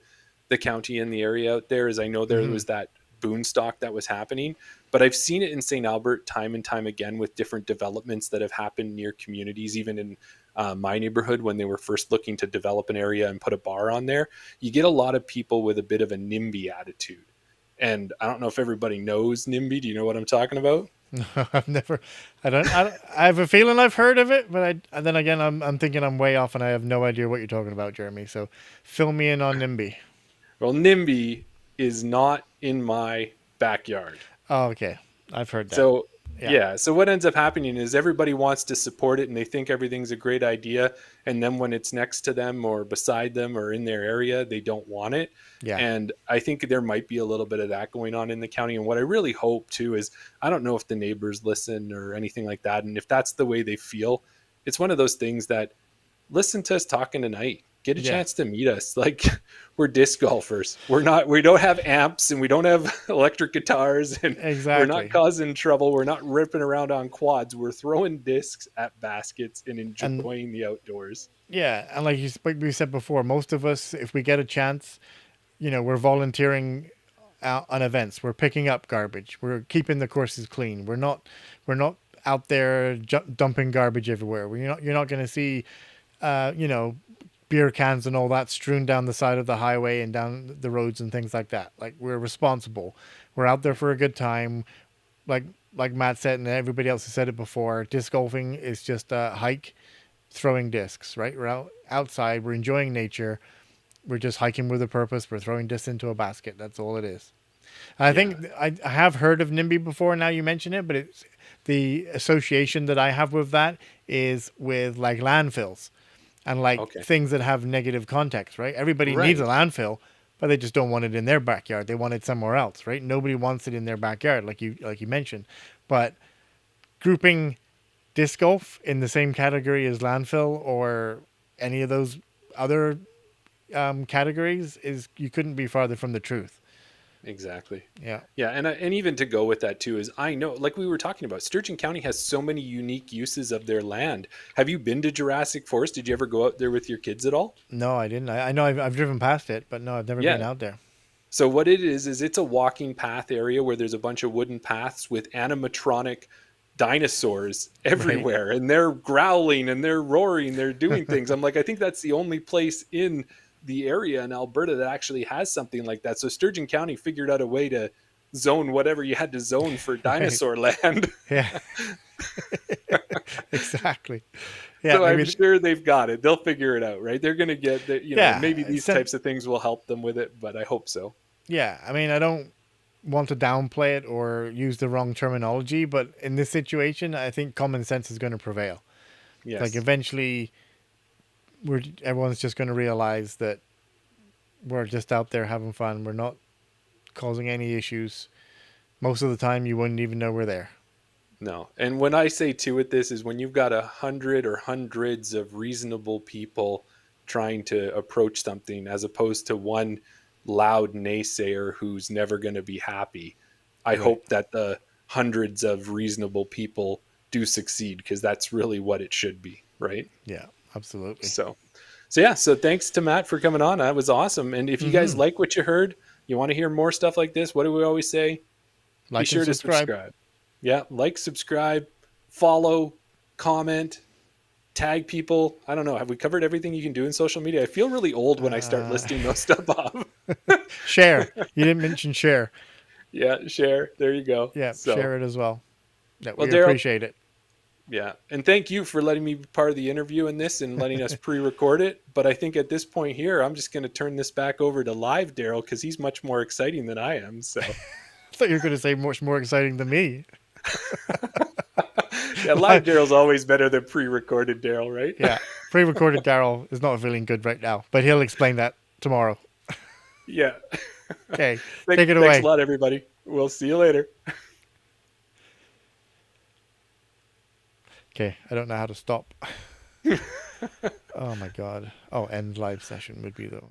county and the area out there is I know there was that boonstock that was happening, but I've seen it in St. Albert time and time again with different developments that have happened near communities, even in my neighborhood when they were first looking to develop an area and put a bar on there. You get a lot of people with a bit of a NIMBY attitude. And I don't know if everybody knows NIMBY. Do you know what I'm talking about? No, I've never. I have a feeling I've heard of it, but then again, I'm thinking I'm way off, and I have no idea what you're talking about, Jeremy. So, fill me in on NIMBY. Well, NIMBY is not in my backyard. Oh, okay. I've heard that. So, so what ends up happening is everybody wants to support it, and they think everything's a great idea. And then when it's next to them or beside them or in their area, they don't want it. Yeah. And I think there might be a little bit of that going on in the county. And what I really hope too is, I don't know if the neighbors listen or anything like that. And if that's the way they feel, it's one of those things that listen to us talking tonight. Get a chance to meet us. Like, we're disc golfers. We don't have amps and we don't have electric guitars, and we're not causing trouble. We're not ripping around on quads. We're throwing discs at baskets and enjoying the outdoors. Yeah. And like we said before, most of us, if we get a chance, we're volunteering out on events. We're picking up garbage. We're keeping the courses clean. We're not out there dumping garbage everywhere. You're not going to see, beer cans and all that strewn down the side of the highway and down the roads and things like that. Like, we're responsible. We're out there for a good time. Like Matt said, and everybody else has said it before, disc golfing is just a hike, throwing discs, right? We're outside. We're enjoying nature. We're just hiking with a purpose. We're throwing discs into a basket. That's all it is. I think I have heard of NIMBY before. Now you mention it, but it's the association that I have with that is with like landfills and like things that have negative context, right? Everybody needs a landfill, but they just don't want it in their backyard. They want it somewhere else, right? Nobody wants it in their backyard, like you mentioned. But grouping disc golf in the same category as landfill or any of those other categories you couldn't be farther from the truth. Exactly. Yeah. Yeah. And even to go with that too, is I know, like we were talking about, Sturgeon County has so many unique uses of their land. Have you been to Jurassic Forest? Did you ever go out there with your kids at all? No, I didn't. I know I've driven past it, but no, I've never been out there. So what it is it's a walking path area where there's a bunch of wooden paths with animatronic dinosaurs everywhere. Right. And they're growling and they're roaring, they're doing things. I'm like, I think that's the only place in the area in Alberta that actually has something like that. So Sturgeon County figured out a way to zone whatever you had to zone for dinosaur land. Yeah. Exactly. Yeah. So I'm sure they've got it. They'll figure it out, right? They're going to get maybe these types of things will help them with it, but I hope so. Yeah. I mean, I don't want to downplay it or use the wrong terminology, but in this situation, I think common sense is going to prevail. Yes. Like eventually everyone's just going to realize that we're just out there having fun. We're not causing any issues. Most of the time, you wouldn't even know we're there. No. And when I say too with this is when you've got 100 or hundreds of reasonable people trying to approach something as opposed to one loud naysayer who's never going to be happy. I hope that the hundreds of reasonable people do succeed because that's really what it should be. Right. Yeah. Absolutely. So thanks to Matt for coming on. That was awesome. And if you guys like what you heard, you want to hear more stuff like this, what do we always say? Be sure to subscribe. Yeah, like, subscribe, follow, comment, tag people. I don't know. Have we covered everything you can do in social media? I feel really old when I start listing those stuff off. Share. You didn't mention share. Yeah, share. There you go. Yeah, share it as well. Yeah, we Daryl, appreciate it. Yeah. And thank you for letting me be part of the interview in this and letting us pre-record it. But I think at this point here, I'm just going to turn this back over to live Daryl because he's much more exciting than I am. So I thought you were going to say much more exciting than me. Yeah, live Daryl's always better than pre-recorded Daryl, right? Yeah. Pre-recorded Daryl is not feeling good right now, but he'll explain that tomorrow. Yeah. Okay. Take it away. Thanks a lot, everybody. We'll see you later. Okay, I don't know how to stop. Oh my God. Oh, end live session would be the